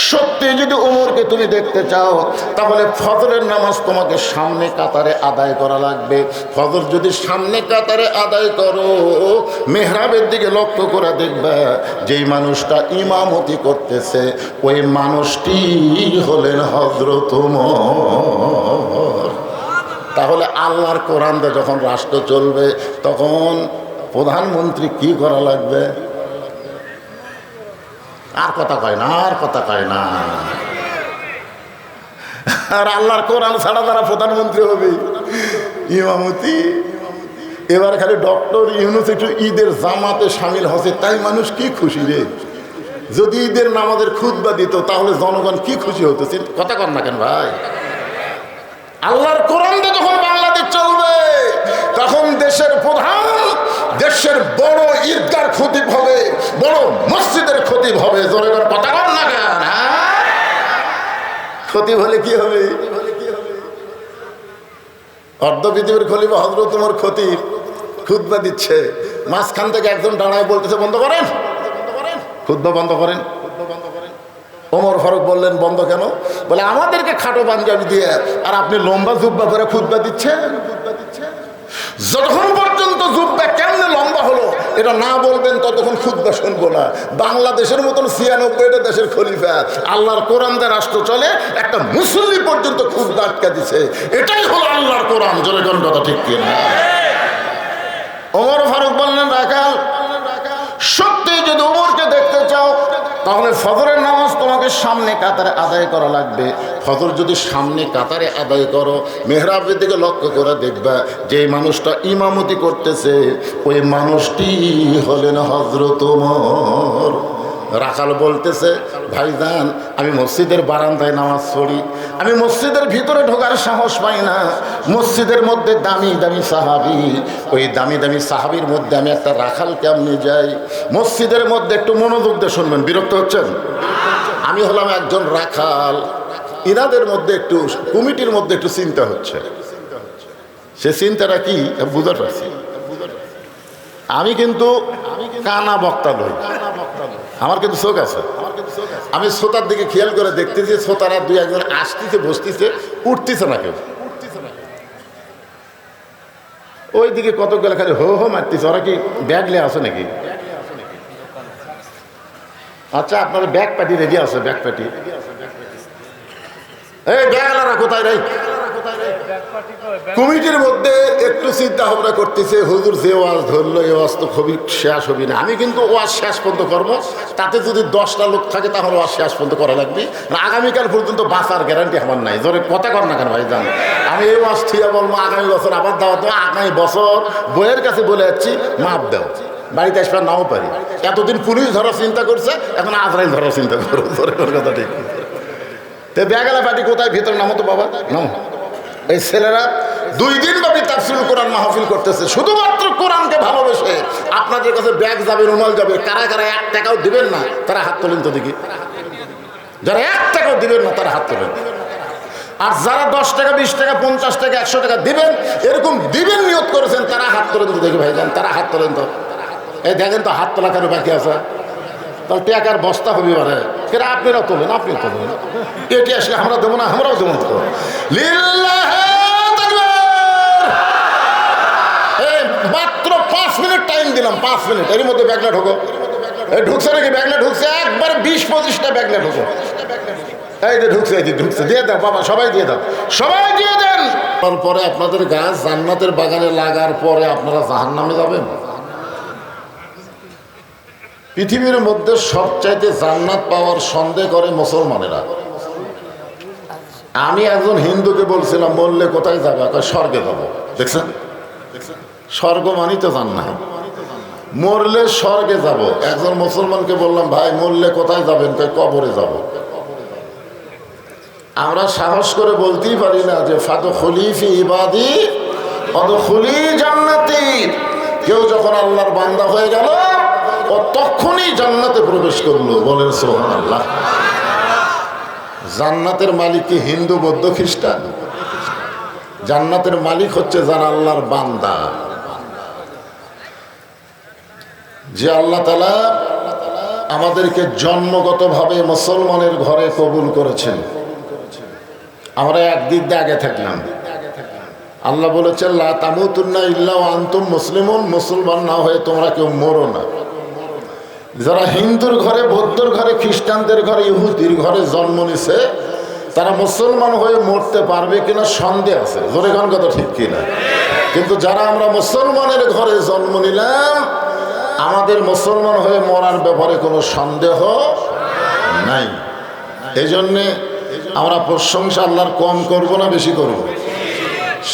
সত্যি যদি ওমরকে তুমি দেখতে চাও তাহলে ফজরের নামাজ তোমাকে সামনে কাতারে আদায় করা লাগবে। ফজর যদি সামনে কাতারে আদায় করো, মেহরাবের দিকে লক্ষ্য করে দেখবা যেই মানুষটা ইমামতি করতেছে ওই মানুষটি হলেন হযরত ওমর। তাহলে আল্লাহর কোরআন দিয়ে যখন রাষ্ট্র চলবে তখন প্রধানমন্ত্রী কি করা লাগবে? আর কথা কয় না, আর কথা কয় না। আর আল্লাহর কোরআন ছাড়া তারা প্রধানমন্ত্রী হবে, ইমামতি। এবার খালি ডক্টর ইউনূস একটু ঈদের জামাতে সামিল হচ্ছে, তাই মানুষ কি খুশি রে। যদি ঈদের নামাজের খুতবা দিত তাহলে জনগণ কি খুশি হতো। কথা কন না কেন ভাই? আল্লাহর কোরআন দিয়ে যখন বাংলাদেশ চলবে, তখন দেশের প্রধান, দেশের বড় ঈদগার খতিব হবে, বড় মসজিদের খতিব হবে। জোরে করে কথা কন না কেন? খতিব হলে কি হবে? অর্ধ পৃথিবীর খলিফা হযরত ওমর খতিব খুতবা দিচ্ছে, মাঝখান থেকে একজন দাঁড়ায় বলতেছে বন্ধ করেন, খুতবা বন্ধ করেন। ওমর ফারুক বললেন বন্ধ কেন? বলে আমাদেরকে খাটো পাঞ্জাবি দিয়ে আর আপনি লম্বা জুব্বা করে খুতবা দিচ্ছেন। যতক্ষণ পর্যন্ত জুব্বা কেমনে লম্বা হলো এটা না বলবেন ততক্ষণ খুতবা শুনবো না। বাংলাদেশের মতন ৯৬টা দেশের খলিফা, আল্লাহর কোরআন দিয়ে রাষ্ট্র চলে, একটা মুসল্লি পর্যন্ত খুতবা আটকা দিছে। এটাই হলো আল্লাহর কোরআন। জোরে কোন কথা ঠিক কিনা? ওমর ফারুক বললেন রাখাল, সত্যি যদি ওমরকে দেখতে চাও তাহলে ফজরের নামাজ তোমাকে সামনে কাতারে আদায় করা লাগবে। ফজর যদি সামনে কাতারে আদায় করো, মেহরাবের দিকে লক্ষ্য করে দেখবা যে মানুষটা ইমামতি করতেছে ওই মানুষটি হলেন হযরত ওমর। রাখাল বলতেছে ভাইজান, আমি মসজিদের বারান্দায় নামাজ পড়ি, আমি মসজিদের ভিতরে ঢোকার সাহস পাই না। মসজিদের মধ্যে দামি দামি সাহাবি, ওই দামি দামি সাহাবির মধ্যে আমি একটা রাখাল কেমনে যাই? মসজিদের মধ্যে একটু মনোযোগ দিয়ে শুনবেন, বিরক্ত হচ্ছেন? আমি হলাম একজন রাখাল, ইনাদের মধ্যে একটু, কমিটির মধ্যে একটু চিন্তা হচ্ছে। সে চিন্তাটা কি বুঝতে পারছি। আমি কিন্তু কানা বক্তা নই, আমার কিন্তু চোখ আছে। আমি শ্রোতার দিকে খেয়াল করে দেখতেছি, শ্রোতারা দুই একজন আসতেছে, বসতেছে, উঠতেছে না কেউ। ওই দিকে কতগুলো খালি হো হো মারতেছে। ওরা কি ব্যাগ নিয়ে আসে নাকি? আচ্ছা, আপনার ব্যাগ পার্টি রেডি আছে? ব্যাগ পার্টি, এই ব্যাগ আলারা কোথায় রে? কমিটির মধ্যে একটু চিন্তা ভাবনা করতেছে, হুজুর যে ওয়াজ ধরলো এই ওয়াজ তো খুবই শেষ হবি না। আমি কিন্তু ওয়াজ শেষ পর্যন্ত করবো, তাতে যদি 10টা লোক থাকে তাহলে ওয়াজ শেষ পর্যন্ত করা লাগবে। আগামীকাল পর্যন্ত বাঁচার গ্যারান্টি আমার নাই। জোরে কথা কর না কেন ভাই? জান, আমি এই ওয়াজ থিয়া বলবো আগামী বছর আবার দাওয়াত, আগামী বছর বইয়ের কাছে বলে যাচ্ছি মাপ দাও, বাড়িতে আসবার নাও পারি। এতদিন পুলিশ ধরার চিন্তা করছে, এখন আজরাইল ধরার চিন্তা করো। জোরে কথা ঠিক। তো ব্যাগালা পার্টি কোথায়? ভিতরে নামো তো বাবা, নামো। এই ছেলেরা 2 দিন ব্যাপী তাফসীরুল কোরআন মাহফিল করতেছে, শুধুমাত্র কোরআনকে ভালোবেসে। আপনাদের কাছে ব্যাগ যাবে, রুমাল যাবে, কারা কারা 1 টাকাও দিবেন না তারা হাত তোলেন তো দেখি। যারা 1 টাকাও দিবেন না তারা হাত তোলেন। আর যারা 10 টাকা, 20 টাকা, 50 টাকা, 100 টাকা দিবেন, এরকম দিবেন নিয়ত করেছেন, তারা হাত তোলেন তো দেখি ভাইজান, তারা হাত তোলেন তো। এই দেখেন তো হাত তোলা কেন বাকি আছে? তাহলে টাকার বস্তা হবে বারে, কেরা আপনারা তোলেন, আপনিও তোলেন। এটি আসলে আমরা দেবো না, আমরাও দেবো তো। মাত্র 5 মিনিট টাইম দিলাম, 5 মিনিট, এর মধ্যে ব্যাগলা ঢোকো। ঢুকছে নাকি? ব্যাগলা ঢুকছে, একবার 20-25টা ব্যাগলা ঢোকো। এই যে ঢুকছে, এই যে ঢুকছে, দিয়ে দাও বাবা, সবাই দিয়ে দাও, সবাই দিয়ে দেন। তারপরে আপনাদের গাছ জান্নাতের বাগানে লাগার পরে আপনারা জাহান্নামে যাবেন। পৃথিবীর মধ্যে সবচাইতে জান্নাত পাওয়ার সন্দেহ করে মুসলমানেরা। আমি একজন হিন্দুকে বলছিলাম মরলে কোথায় যাবে? স্বর্গে যাবো। দেখছেন, স্বর্গ মানি তো জান্নাত, মরলে স্বর্গে যাব। একজন মুসলমানকে বললাম ভাই মরলে কোথায় যাবেন? কবরে যাব। আমরা সাহস করে বলতেই পারি না যে ফাদখুলি ফি ইবাদি ওয়াদখুলি জান্নাতি। কেউ যখন আল্লাহর বান্দা হয়ে গেল ও তখনই জান্নাতে প্রবেশ করলো। বলেন সুবহানাল্লাহ। জান্নাতের মালিক কি হিন্দু, বৌদ্ধ, খ্রিস্টান? জান্নাতের মালিক হচ্ছে যারা আল্লাহর বান্দা, যে আল্লাহ তাআলা আমাদেরকে জন্মগতভাবে মুসলমানের ঘরে কবুল করেছেন। আমরা একদিক দিয়ে আগে থাকলাম। আল্লাহ বলেছেন লা তামুতুন্না ইল্লা ওয়া আনতুম মুসলিমুন, মুসলমান না হয়ে তোমরা কেউ মরো না। যারা হিন্দুর ঘরে, বৌদ্ধর ঘরে, খ্রিস্টানদের ঘরে, ইহুদির ঘরে জন্ম নিছে, তারা মুসলমান হয়ে মরতে পারবে কিনা সন্দেহ আছে। জোরে কোন কথা ঠিক কিনা? কিন্তু যারা আমরা মুসলমানের ঘরে জন্ম নিলাম, আমাদের মুসলমান হয়ে মরার ব্যাপারে কোনো সন্দেহ নাই। এই জন্যে আমরা প্রশংসা আল্লাহর কম করব না বেশি করব?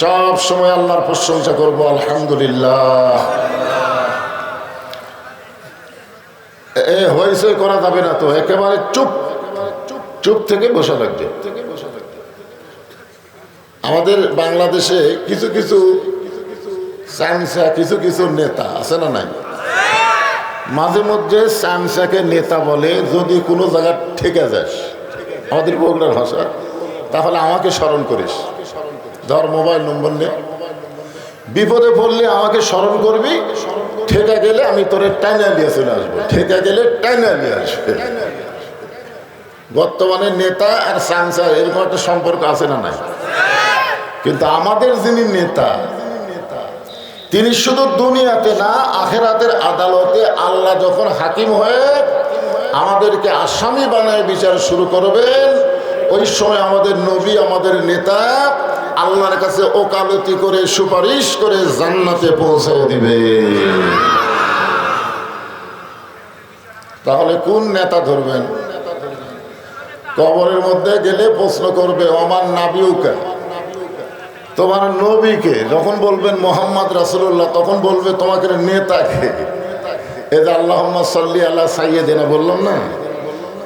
সব সময় আল্লাহর প্রশংসা করব, আলহামদুলিল্লাহ। হয়েছে করা যাবে না তো, একেবারে চুপ চুপ থেকে বসা লাগবে। আমাদের বাংলাদেশে কিছু কিছু চামচা, কিছু কিছু নেতা আছে না নাই? মাঝে মধ্যে চামচাকে নেতা বলে। যদি কোনো জায়গা ঠেকে যাস, আমাদের বগুড়ার ভাষা, তাহলে আমাকে স্মরণ করিস। ধর মোবাইল নম্বর নে, বিপদে পড়লে আমাকে স্মরণ করবি। ঠেকা গেলে আমি তোরে টাইনা নিয়ে চলে আসবো, ঠেকা গেলে টাইনা নিয়ে আসবে। বর্তমানে নেতা আর চামচা এরকম একটা সম্পর্ক আছে না নাই? কিন্তু আমাদের যিনি নেতা, তিনি শুধু দুনিয়াতে না, আখেরাতের আদালতে আল্লাহ যখন হাকিম হয়ে আমাদেরকে আসামি বানায় বিচার শুরু করবেন, ওই সময় আমাদের নবী, আমাদের নেতা আল্লাহর কাছে ওকালতি করে সুপারিশ করে জান্নাতে পৌঁছে দিবে। তাহলে কোন নেতা ধরবেন? কবরের মধ্যে গেলে প্রশ্ন করবে, আমার নাবিউকা, তোমার নবীকে। যখন বলবেন মোহাম্মদ রাসূলুল্লাহ, তখন বলবে তোমাকে নেতাকে। এই যে আল্লাহুম্মা সাল্লি আলা সাইয়্যিদিনা বললাম না,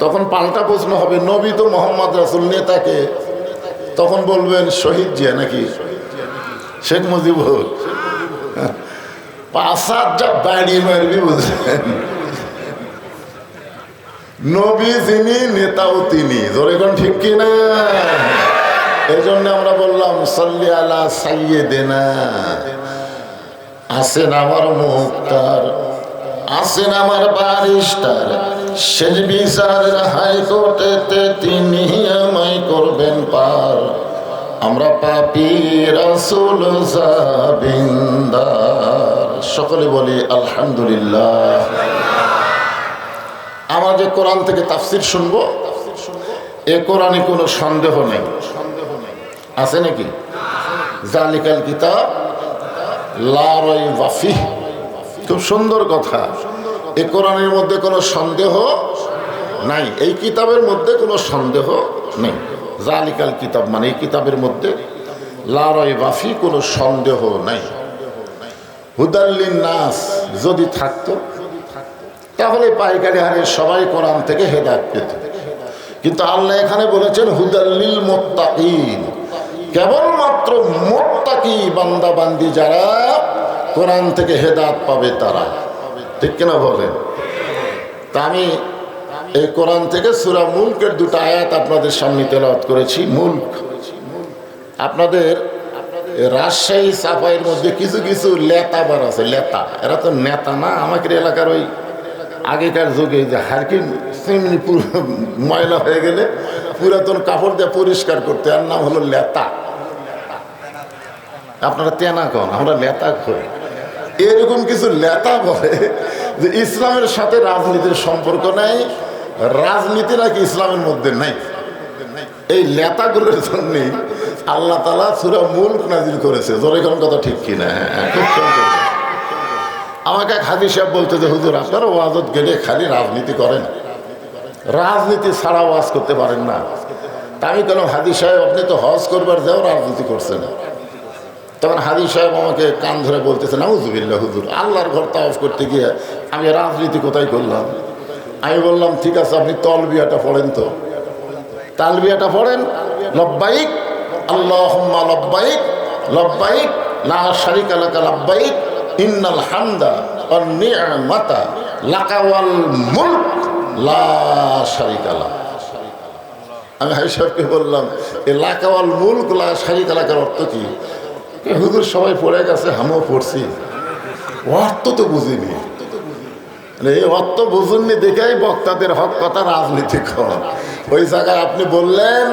তখন পাল্টা প্রশ্ন হবে, নবী তো মোহাম্মদ রাসূল, নেতাকে? তখন বলবেন শহীদ জিয়া নাকি শেখ মুজিবুর। 5-7 যা বাড়ি মারবি বুঝলেন। নবী যিনি, নেতাও তিনি। জোরে কোন ঠিক কিনা? এই জন্য আমরা বললাম সাল্লি আলা সাইয়্যিদিনা। আছেন আমার মুক্তার, আছেন আমার বারিস্টার, শেষ বিচারের হাইকোর্টেতে তিনি আমায় করবেন পার। আমরা পাপী রাসূল জাবিন্দার। সকলে বলি আলহামদুলিল্লাহ। আমরা যে কোরআন থেকে তাফসীর শুনবো, এ কোরআনে কোনো সন্দেহ নেই, আছে নাকি? জালিকাল কিতাব লা রাইবা ফিহ। খুব সুন্দর কথা। এ কোরআনের মধ্যে কোনো সন্দেহ নাই, এই কিতাবের মধ্যে কোনো সন্দেহ নেই। জালিকাল কিতাব মানে এই কিতাবের মধ্যে লা রাইবা ফিহ, কোনো সন্দেহ নাই। হুদাল লিন-নাস যদি থাকতো, তাহলে পাইকারি হারে সবাই কোরআন থেকে হেদায়েত পেত। কিন্তু আল্লাহ এখানে বলেছেন হুদাল লিল মুত্তাকিন, কেবলমাত্র মুত্তাকি বান্দা বান্দি যারা কোরআন থেকে হেদায়েত পাবে তারা। ঠিক কিনা বলেন? তা আমি এই কোরআন থেকে সূরা মুলকের 2টা আয়াত আপনাদের সামনে তেলাওয়াত করেছি। মুলক আপনাদের রাজশাহী চাপাইয়ের মধ্যে কিছু কিছু লেতাবার আছে। লেতা, এরা তো নেতা না। আমাদের এলাকার ওই আগেকার যুগে যে হারকিন সিমনি ময়লা হয়ে গেলে পুরাতন কাপড় দিয়ে পরিষ্কার করতে, আর নাম হলো লেতা। আপনারা তেনা কন, আমরা লেতা কই। এরকম কিছু লেতা বলে যে ইসলামের সাথে রাজনীতির সম্পর্ক নাই, রাজনীতি নাকি ইসলামের মধ্যে নাই। এই লেতাগুলোর জন্যই আল্লাহ তাআলা সূরা মুলক নাজিল করেছে। জোরে কোন কথা ঠিক কিনা? খুব সুন্দর। আমাকে এক হাজী সাহেব বলতে যে হুজুর, আপনারা ওয়াজত গেলে খালি রাজনীতি করেন, রাজনীতি ছাড়া ওয়াজ করতে পারেন না। তা আমি কেন, হাজী সাহেব আপনি তো হজ করবার যাও রাজনীতি করছেন। তখন হাজী সাহেব আমাকে কান ধরে বলতেছে, নাউজুবিল্লাহ হুজুর, আল্লাহর ঘর তাওয়াফ করতে গিয়ে আমি রাজনীতি কোথায় করলাম? আমি বললাম ঠিক আছে, আপনি তলবিয়াটা পড়েন তো। তালবিয়াটা পড়েন, লব্বাইক আল্লাহুম্মা লব্বাইক লব্বাইক লা শারীকা লাকা লব্বাইক ইন্নাল হামদা ওয়ান নি'মাতা লাকা ওয়াল মুলক লা শারীকা লাক। আমি হাজী সাহেবকে বললাম, এই লাকা ওয়াল মুলক লা শারীকা লাকার অর্থ কি? হুজুর সবাই পড়ে গেছে, আমিও পড়ছি, অর্থ তো বুঝিনি। এই অর্থ বুঝুননি দেখেই বক্তাদের হক কথা রাজনীতি কর। ওই জায়গায় আপনি বললেন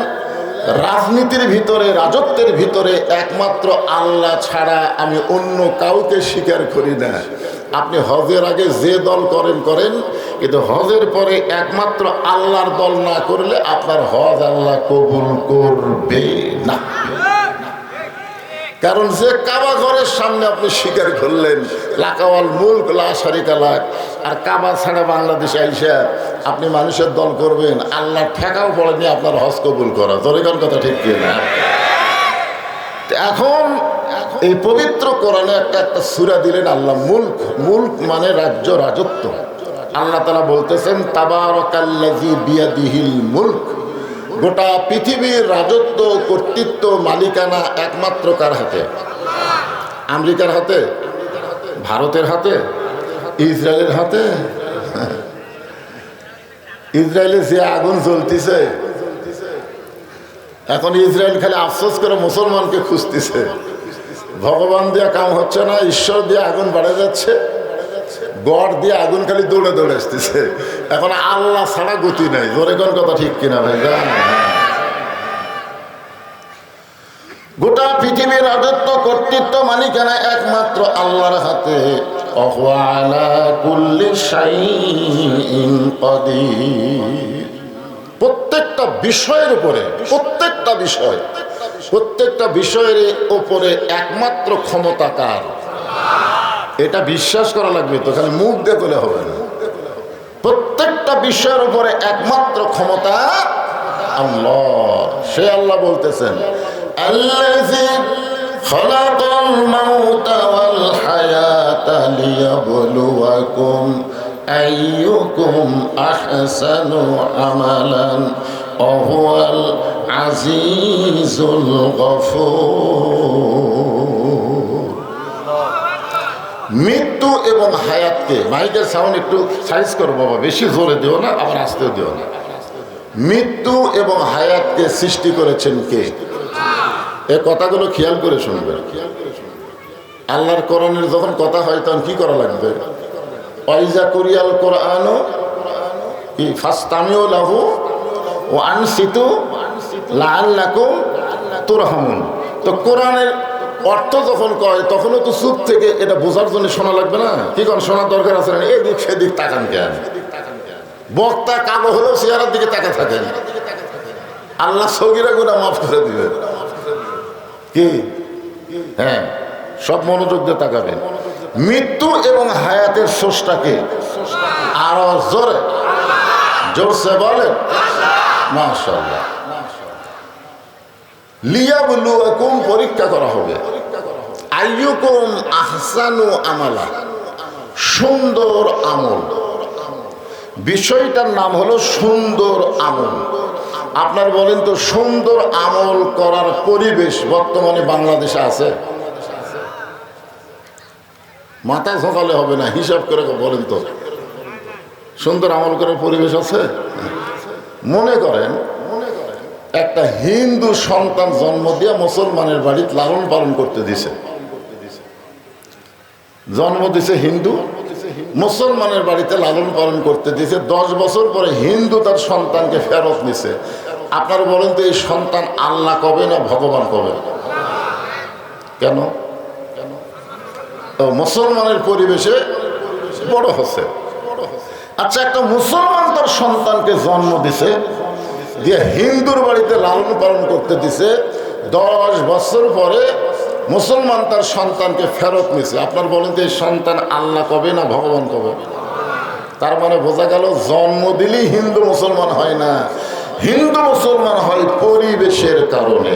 রাজনীতির ভিতরে, রাজত্বের ভিতরে একমাত্র আল্লাহ ছাড়া আমি অন্য কাউকে স্বীকার করি না। আপনি হজের আগে যে দল করেন করেন, কিন্তু হজের পরে একমাত্র আল্লাহর দল না করলে আপনার হজ আল্লাহ কবুল করবে না। কারণ যে কাবা ঘরের সামনে আপনি স্বীকার করলেন লাকাওয়াল মুলক লা শারিকা লাক, আর কাবা ছাড়া বাংলাদেশে আইসা আপনি মানুষের দল করবেন, আল্লাহ ঠেকাও পড়েনি আপনার হজ কবুল করা। তরিকার কথা ঠিক কি না? এখন এই পবিত্র কোরআনে একটা সূরা দিলেন আল্লাহ, মুলক। মুলক মানে রাজ্য, রাজত্ব। আল্লাহ তাআলা বলতেছেন তাবারাকাল্লাযী বিয়াদিহিল মুলক। গোটা পৃথিবীর রাজত্ব, কর্তৃত্ব, মালিকানা একমাত্র কার হাতে? আমেরিকার হাতে, ভারতের হাতে, ইসরায়েলের হাতে? ইসরায়েলে যে আগুন জ্বলতেছে, এখন ইসরায়েল খালি আফসোস করে মুসলমানকে খুঁজতেছে। ভগবান দিয়ে কাম হচ্ছে না, ঈশ্বর দিয়ে আগুন বাড়ে যাচ্ছে, গড় দিয়ে আগুন খালি দৌড়ে দৌড়ে আসতেছে। এখন আল্লাহ ছাড়া গতি নাই। জোরে কোন কথা ঠিক কিনা ভাই? গোটা পৃথিবীর রাজত্ব, কর্তৃত্ব, মালিকানা একমাত্র আল্লাহর হাতে। আলা কুল্লি শাইইন কাদির। প্রত্যেকটা বিষয়ের উপরে, প্রত্যেকটা বিষয়ের উপরে একমাত্র ক্ষমতা কার? এটা বিশ্বাস করা লাগবে তো, খালি মুখ দিয়ে বলে হবে না। প্রত্যেকটা বিষয়ের উপরে একমাত্র ক্ষমতা আল্লাহ। সে আল্লাহ বলতেছেন আল্লাযী খালাকাল মাউতা ওয়াল হায়াতা লিয়াবলুয়াকুম আইয়ুকুম আহসানু আমালান ওয়া হুয়াল আজিজুল গফুর। মৃত্যু এবং হায়াতকে, মাইকের সাউন্ড একটু সাইজ করো বাবা, বেশি জোরে দিও না, আবার আসতেও দিও না। মৃত্যু এবং হায়াতকে সৃষ্টি করেছেন কে? এই কথাগুলো খেয়াল করে শুনবেন। আল্লাহর কোরআনের যখন কথা হয় তখন কি করা লাগবে? ওয়াইজা কুরিয়াল কোরআনু কি ফাসতামিউ লাহু ওয়া আনসিতু লাআল্লাকুম তুরহামুন। তো কোরআনের অর্থ যখন কয় তখনও তো চুপ থেকে এটা বোঝার জন্য শোনা লাগবে না? কি কোন শোনার দরকার আছে না? এদিক সেদিক তাকান কেন? বক্তা কালো হলেও চেহারার দিকে তাকা থাকেন। আল্লাহ সগীরা গুনাহ মাফ করে দিবেন। কি? হ্যাঁ, সব মনোযোগ দিয়ে তাকাবেন। মৃত্যু এবং হায়াতের স্রষ্টাকে আরো জোরে জোরসে বলেন মাশাআল্লাহ। লিয়াবলুয়াকুম, পরীক্ষা করা হবে। আইয়ুকুম আহসানু আমালা, সুন্দর আমল। বিষয়টার নাম হলো সুন্দর আমল। আপনার বলেন তো, সুন্দর আমল করার পরিবেশ বর্তমানে বাংলাদেশে আছে? মাথা ঝোঁকালে হবে না, হিসাব করে বলেন তো, সুন্দর আমল করার পরিবেশ আছে? মনে করেন একটা হিন্দু সন্তান জন্ম দিয়ে মুসলমানের বাড়িতে লালন পালন করতে দিছে। জন্ম দিছে হিন্দু, মুসলমানের বাড়িতে লালন পালন করতে দিছে। 10 বছর পরে হিন্দু তার সন্তানকে ফেরত নিছে। আপনারা বলেন তো, এই সন্তান আল্লাহ কবে না ভগবান কবে? কেন? মুসলমানের পরিবেশে বড় হচ্ছে। আচ্ছা, একটা মুসলমান তার সন্তানকে জন্ম দিছে, দিয়ে হিন্দুর বাড়িতে লালন পালন করতে দিছে। 10 বছর পরে মুসলমান তার সন্তানকে ফেরত নিছে। আপনার বলেন তো, এই সন্তান আল্লাহ কবে না ভগবান কবে? তার মানে বোঝা গেল, জন্ম দিলেই হিন্দু মুসলমান হয় না, হিন্দু মুসলমান হয় পরিবেশের কারণে।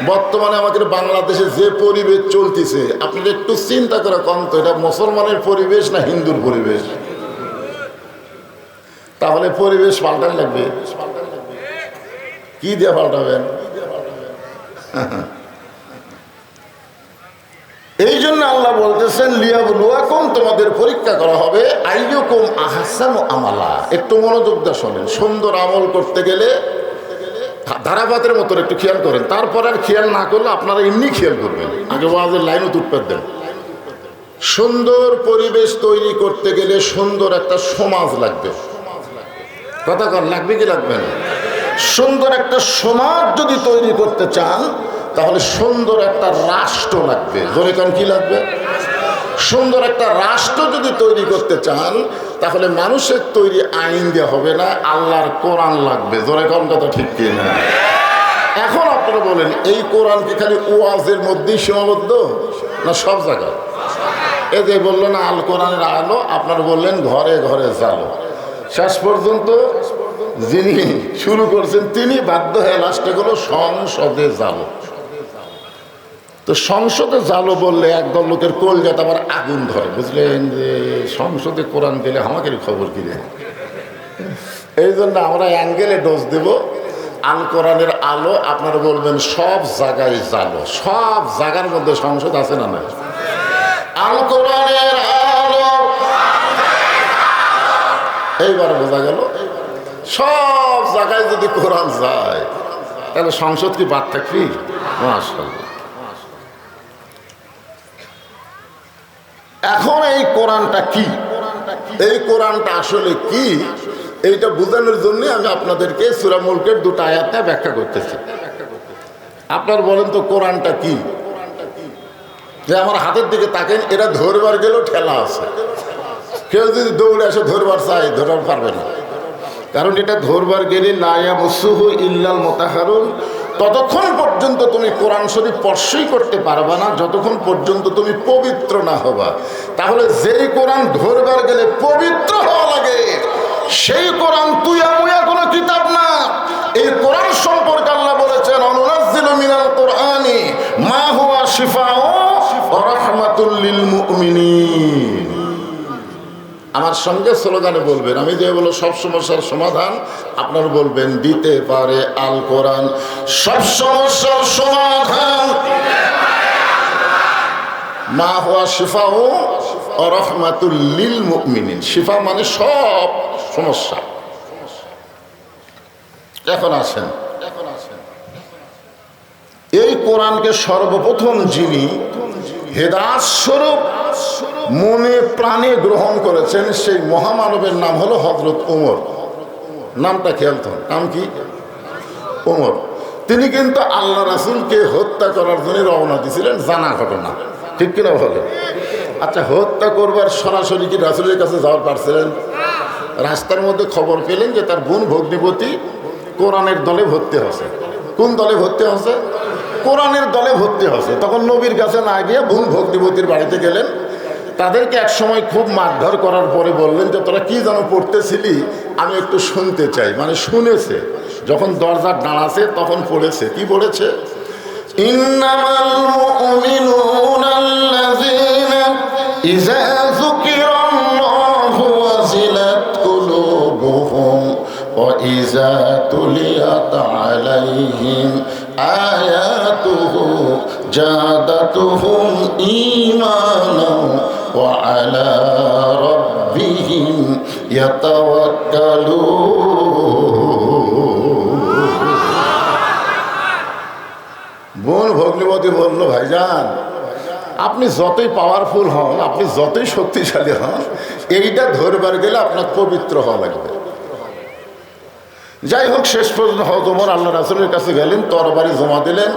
বর্তমানে আমাদের বাংলাদেশে যে পরিবেশ চলতেছে, আপনি একটু চিন্তা করে কম তো, এটা মুসলমানের পরিবেশ না হিন্দুর পরিবেশ? তাহলে পরিবেশ পাল্টান লাগবে। কি দিয়ে পাল্টাবেন? এই জন্য আল্লাহ বলতেছেন লিয়াবলুয়াকুম, তোমাদের পরীক্ষা করা হবে। আইয়ুকুম আহসানু আমালা। একটু মনোযোগ দিয়ে শোনেন। সুন্দর আমল করতে গেলে ধারাবাতের মতো একটু খেয়াল করেন, তারপর আর খেয়াল না করলে আপনারা এমনি খেয়াল করবেন। আগে ওয়াজের লাইনও তুটপাত দেন। সুন্দর পরিবেশ তৈরি করতে গেলে সুন্দর একটা সমাজ লাগবে। কথা কর, লাগবে কি লাগবে না? সুন্দর একটা সমাজ যদি তৈরি করতে চান তাহলে সুন্দর একটা রাষ্ট্র লাগবে। জোরে কান, কি লাগবে? সুন্দর একটা রাষ্ট্র যদি তৈরি করতে চান তাহলে মানুষের তৈরি আইন দেওয়া হবে না, আল্লাহর কোরআন লাগবে। জোরে কান কথা ঠিক কি না? এখন আপনারা বলেন এই কোরআন কি খালি ওয়াজের মধ্যেই সীমাবদ্ধ না সব জায়গায়? এই যে বললো না আল কোরআনের আলো, আপনারা বললেন ঘরে ঘরে জালো। শেষ পর্যন্ত যিনি শুরু করছেন তিনি বাধ্য হয়ে লাস্টে গেল সংসদে জালো। তো সংসদে জালো বললে একদল লোকের কলজাতে আবার আগুন ধরে, বুঝলেন যে সংসদে কোরআন দিলে আমাকে খবর কি দেয়। এই জন্য আমরা অ্যাঙ্গেলে ডোজ দেব আল কোরআনের আলো, আপনারা বলবেন সব জায়গায় জালো। সব জায়গার মধ্যে সংসদ আছে না না? আল কোরআনের আলো, এইবার বোঝা গেল সব জায়গায় যদি কোরআন যায় তাহলে সংসদ কি বাদ থাকবি? মাশাআল্লাহ। এখন এই কোরআনটা কি, এই কোরআনটা আসলে কি, এইটা বোঝানোর জন্য আমি আপনাদেরকে সূরা মুলকের দুটো আয়াতে ব্যাখ্যা করতেছি। আপনার বলেন তো কোরআনটা কি? যে আমার হাতের দিকে তাকেন, এটা ধরবার গেলেও ঠেলা আছে। কেউ যদি দৌড়ে আসে ধরবার চায় ধরবার পারবে না, কারণ এটা ধরবার গেলে লা ইয়ামাসসুহু ইল্লাল মুতাহহারুন। ততক্ষণ পর্যন্ত তুমি কোরআন শরীফ স্পর্শই করতে পারবা না যতক্ষণ পর্যন্ত তুমি পবিত্র না হবা। তাহলে যেই কোরআন ধরবার গেলে পবিত্র হওয়া লাগে, সেই কোরআন তুইয়া মুয়া কোনো কিতাব না। এই কোরআন সম্পর্কে আল্লাহ বলেছেন অনুনাজ্জিলু মিনাল কোরআনি মা হুয়া শিফাউ ওয়া রাহমাতুল লিল মুমিনিন। আমার সঙ্গে স্লোগানে বলবেন, আমি যে বলো সব সমস্যার সমাধান, আপনারা বলবেন দিতে পারে আল কোরআন সব সমস্যার সমাধান। মা হুয়া শিফাউ ওয়া রাহমাতুল লিল মুমিনিন। শিফা মানে সব সমস্যা। এখন আসেন, এই কোরআনকে সর্বপ্রথম যিনি হেদায়েত স্বরূপ মনে প্রাণে গ্রহণ করেছেন সেই মহামানবের নাম হলো হযরত ওমর। নামটা খেয়াল তো, নাম কি? ওমর। তিনি কিন্তু আল্লাহ রাসূলকে হত্যা করার জন্য রওনা দিয়েছিলেন, জানা ঘটনা, ঠিক কিনা বলে? আচ্ছা, হত্যা করবার সরাসরি কি রাসূলের কাছে যাওয়ার পারছিলেন? রাস্তার মধ্যে খবর পেলেন যে তার বোন ভগ্নিপতি কোরআনের দলে ভর্তি হচ্ছে। কোন দলে ভর্তি হচ্ছে? কোরআনের দলে ভর্তি হচ্ছে। তখন নবীর কাছে না গিয়ে বোন ভগ্নিপতির বাড়িতে গেলেন। তাদেরকে এক সময় খুব মারধর করার পরে বললেন যে তোরা কি যেন পড়তেছিলি, আমি একটু শুনতে চাই। মানে শুনেছে, যখন দরজার দাঁড়াছে তখন পড়েছে। কি পড়েছে? ইন্নামাল মুমিনুনা আল্লাযীনা ইযা যুকিরাল্লাহু ওয়াজিলাত কুলুবুহুম ওয়া ইযা তুলিয়াত আলাইহিম আয়াতুহু জাদাতুহুম ঈমানান ওয়া আলা রাব্বিহিম ইয়াতাওয়াক্কালুন। বোন ভগ্নিপতি বলল, ভাইজান আপনি যতই পাওয়ারফুল হন, আপনি যতই শক্তিশালী হন, এইটা ধরবার গেলে আপনার পবিত্র হওয়া লাগবে। যাই হোক, শেষ পর্যন্ত হযরত ওমর আল্লাহ রাসূলের কাছে গেলেন, তরবারি জমা দিলেন,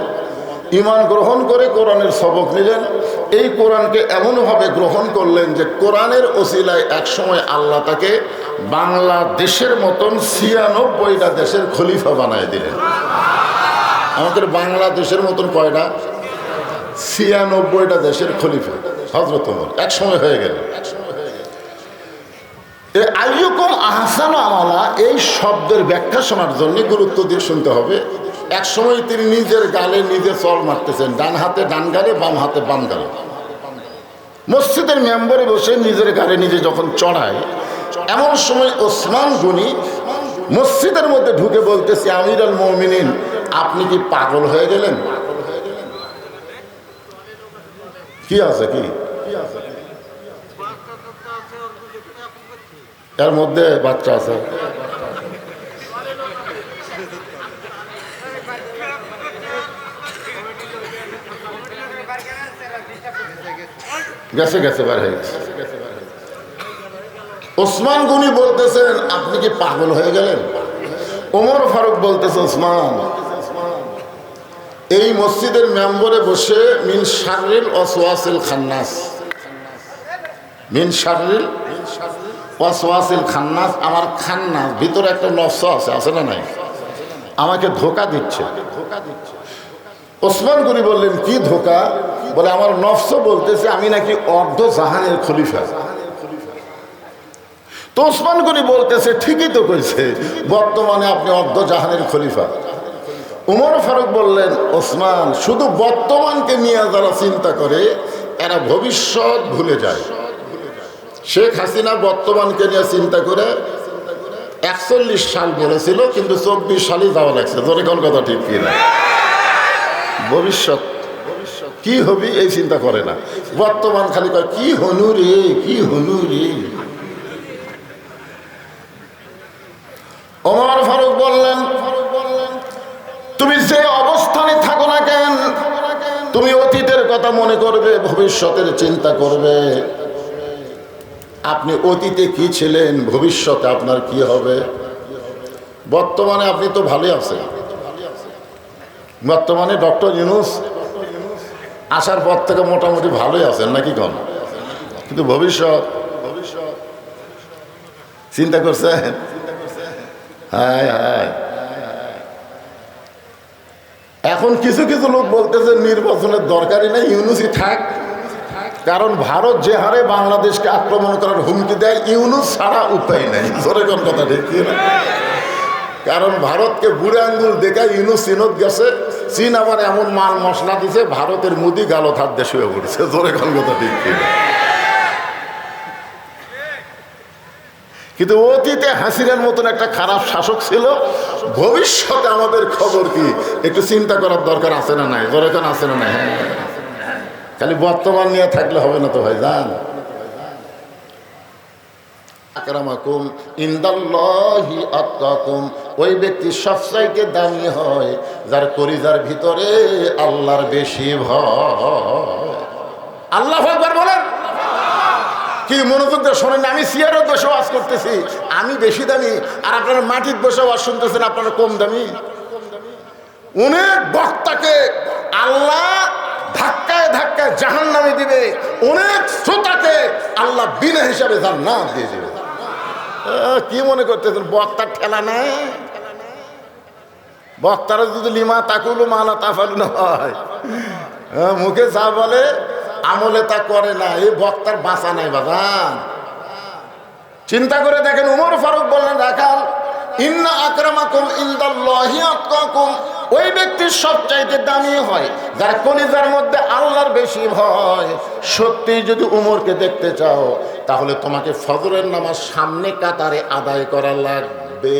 ঈমান গ্রহণ করে কোরআনের সবক নিলেন। এই কোরআনকে এমনভাবে গ্রহণ করলেন যে কোরআনের ওসিলায় একসময় আল্লাহ তাকে বাংলাদেশের মতন ৯৬টা দেশের খলিফা বানায় দিলেন। আমাদের বাংলাদেশের মতন কয়টা? ৯৬টা দেশের খলিফা হযরত ওমর একসময় হয়ে গেল। আইয়ুকুম আহসানু আমালা, এই শব্দের ব্যাখ্যা শোনার জন্য গুরুত্ব দিয়ে শুনতে হবে। এক সময় তিনি নিজের গালে নিজে চড় মারতেছেন, ডান হাতে ডান গালে, বাম হাতে বাম গালে। মসজিদের মেম্বারে বসে নিজের গালে নিজে যখন চড়ায়, এমন সময় ওসমান গনি মসজিদের মধ্যে ঢুকে বলতেছে, আমিরুল মুমিনিন আপনি কি পাগল হয়ে গেলেন? কি আছে? কি এর মধ্যে বাচ্চা আছে? গেছে গেছে বার হয়ে গেছে। ওসমান গনি বলতেছেন আপনি কি পাগল হয়ে গেলেন? ওমর ফারুক বলতেছে, ওসমান এই মসজিদের মেম্বরে বসে মিন শাররিল ওয়াসওয়াসিল খান্নাস, মিন শাররিল ওয়াসওয়াসিল খান্নাস, আমার খান্নাস ভিতরে একটা নফস আছে, আছে না নাই? আমাকে ধোকা দিচ্ছে। ওসমান গনি বললেন, কি ধোকা? বলে, আমার নফস বলতেছে আমি নাকি অর্ধ জাহানের খলিফা। তো ওসমান গনি বলতেছে, ঠিকই তো কইছে, বর্তমানে আপনি অর্ধ জাহানের খলিফা। উমর ফারুক বললেন, ওসমান, শুধু বর্তমানকে নিয়ে যারা চিন্তা করে এরা ভবিষ্যৎ ভুলে যায়। শেখ হাসিনা বর্তমানকে নিয়ে চিন্তা করে 41 সাল বলেছিল, কিন্তু 24 সালই যাওয়া লাগছে। ধরে কোন কথা ঠিক কি না? ভবিষ্যৎ কি হবি এই চিন্তা করে না, বর্তমান খালি কয় কি হনু রে, কি হনু রে। ওমর ফারুক বললেন, তুমি যে অবস্থানে থাকো না কেন, তুমি অতীতের কথা মনে করবে, ভবিষ্যতের চিন্তা করবে। আপনি অতীতে কি ছিলেন, ভবিষ্যতে আপনার কি হবে। বর্তমানে আপনি তো ভালোই আছেন, বর্তমানে ডক্টর ইউনূস আসার পর থেকে মোটামুটি ভালোই আছেন নাকি কোন, কিন্তু ভবিষ্যৎ চিন্তা করছেন? হায় হায়। এখন কিছু কিছু লোক বলতেছে নির্বাচনের দরকারই নেই, ইউনূসই থাক। কারণ ভারত যে হারে বাংলাদেশকে আক্রমণ করার হুমকি দেয়, ইউনূস ছাড়া উপায় নেই। জোরে কোন কথা ঠিক না? কারণ ভারতকে বুড়ে আঙ্গুল দেখা ইউনূস চীনত গেছে, চীন আবার এমন মাল মশলা দিছে, ভারতের মুদি গালত হাত দিয়ে শুয়ে পড়ছে। জোরে কোন কথা ঠিক না? কিন্তু অতীতে হাসিনার মতন একটা খারাপ শাসক ছিল, ভবিষ্যতে আমাদের খবর কি একটু চিন্তা করার দরকার আছে না নাই? জোরে কোন আছে না নাই? খালি বর্তমান নিয়ে থাকলে হবে না তো ভাই, জান। আকরামাকুম ইনদাল্লাহি আতকাকুম, ওই ব্যক্তি সবচাইতে দামি হয় যার কলিজার ভিতরে আল্লাহর বেশি ভয়। আল্লাহু আকবার বলেন। কি মনোযোগ দিয়ে শোনেন, আমি চেয়ারের বসে ওয়াজ করতেছি, আমি বেশি দামি, আর আপনারা মাটির বসে ওয়াজ শুনতেছেন, আপনারা কম দামি। অনেক বক্তাকে আল্লাহ ধাক্কায় ধাক্কায় জাহান্নামে দিবে, অনেক শ্রোতাকে আল্লাহ বিনা হিসাবে জান্নাত দিয়ে দিবে। কি মনে করতেছেন বক্তার ঠেলা নাই? বক্তারা যদি লিমা তাকুলু মালা তাফালু না হয়, মুখে যা বলে আমলে তা করে না, এই বক্তার বাঁচা নাই বাজান। চিন্তা করে দেখেন, উমর ফারুক বললেন, রাখাল, ইন্না আকরামাকুম ইনদাল্লাহি আতকাকুম, ওই ব্যক্তির সবচাইতে দামি হয় যার কলিজার মধ্যে আল্লাহর বেশি ভয়। সত্যি যদি উমরকে দেখতে চাও, তাহলে তোমাকে ফজরের নামাজ সামনে কাতারে আদায় করা লাগবে।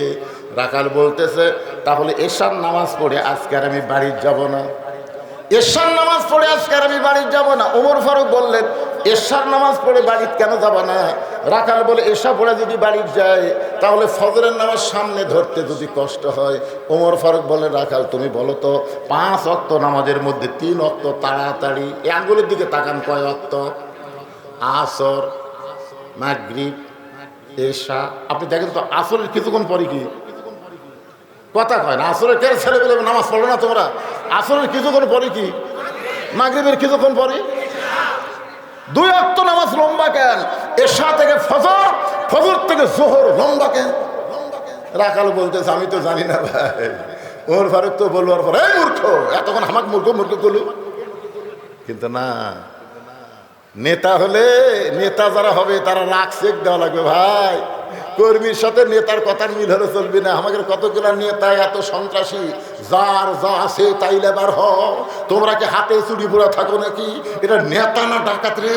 রাখাল বলতেছে, তাহলে এশার নামাজ পড়ে আজকে আর আমি বাড়ি যাব না। এশার নামাজ পড়ে আজকে আর আমি বাড়ি যাব না। ওমর ফারুক বললেন, এশার নামাজ পড়ে বাড়ি কেন যাব না? রাখাল বলে, এশা পড়ে যদি বাড়ি যায় তাহলে ফজরের নামাজ সামনে ধরতে যদি কষ্ট হয়। ওমর ফারুক বলে, রাখাল তুমি বলো তো, 5 ওয়াক্ত নামাজের মধ্যে 3 ওয়াক্ত তাড়াতাড়ি, এই আঙ্গুলের দিকে তাকান, কয় ওয়াক্ত? আসর, মাগরিব, এশা। আপনি দেখেন তো আসরের কিছুক্ষণ পরে কি কথা কয় না? আসরের কে ছেলেবেলে নামাজ পড়ো না তোমরা? আসরের কিছুক্ষণ পরে কি? মাগরিবের কিছুক্ষণ পরে। 2 ওয়াক্ত নামাজ লম্বা কেন? এশা থেকে ফজর, ফজর থেকে জোহর লম্বা কেন? রাখাল বলতেছে, আমি তো জানি না ভাই। ওমর ফারুক তো বলবার পর, এই মূর্খ, এতক্ষণ আমাকে মূর্খ মূর্খ করলু। কিন্তু না, নেতা হলে, নেতা যারা হবে তারা রাগ চেক দেওয়া লাগবে ভাই। কর্মীর সাথে নেতার কথার মিল হলে চলবে না। আমাদের কতগুলো নেতা এত সন্ত্রাসী, যার যা আছে তাই লেবার হ। তোমরা কি হাতে চুরি পড়া থাকো নাকি? এটা নেতা না ডাকাত রে?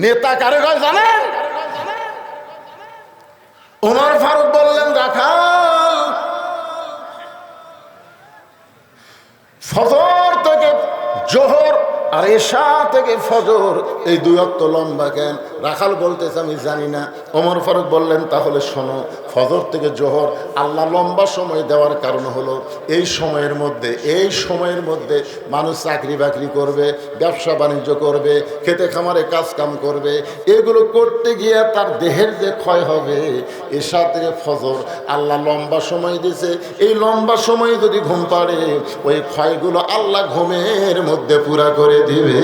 নেতা কারে কয় জানেন? ওমর ফারুক বললেন, রাখাল, ফজর থেকে জোহর আর এশা থেকে ফজর, এই 2 ওয়াক্ত লম্বা কেন? রাখাল বলতেছে, আমি জানি না। ওমর ফারুক বললেন, তাহলে শোনো, ফজর থেকে জোহর আল্লাহ লম্বা সময় দেওয়ার কারণ হলো এই সময়ের মধ্যে মানুষ চাকরি বাকরি করবে, ব্যবসা বাণিজ্য করবে, খেতে খামারে কাজ কাম করবে। এগুলো করতে গিয়ে তার দেহের যে ক্ষয় হবে, এশা থেকে ফজর আল্লাহ লম্বা সময় দিয়েছে। এই লম্বা সময় যদি ঘুম পাড়ে, ওই ক্ষয়গুলো আল্লাহ ঘুমের মধ্যে পুরা করে দিবে।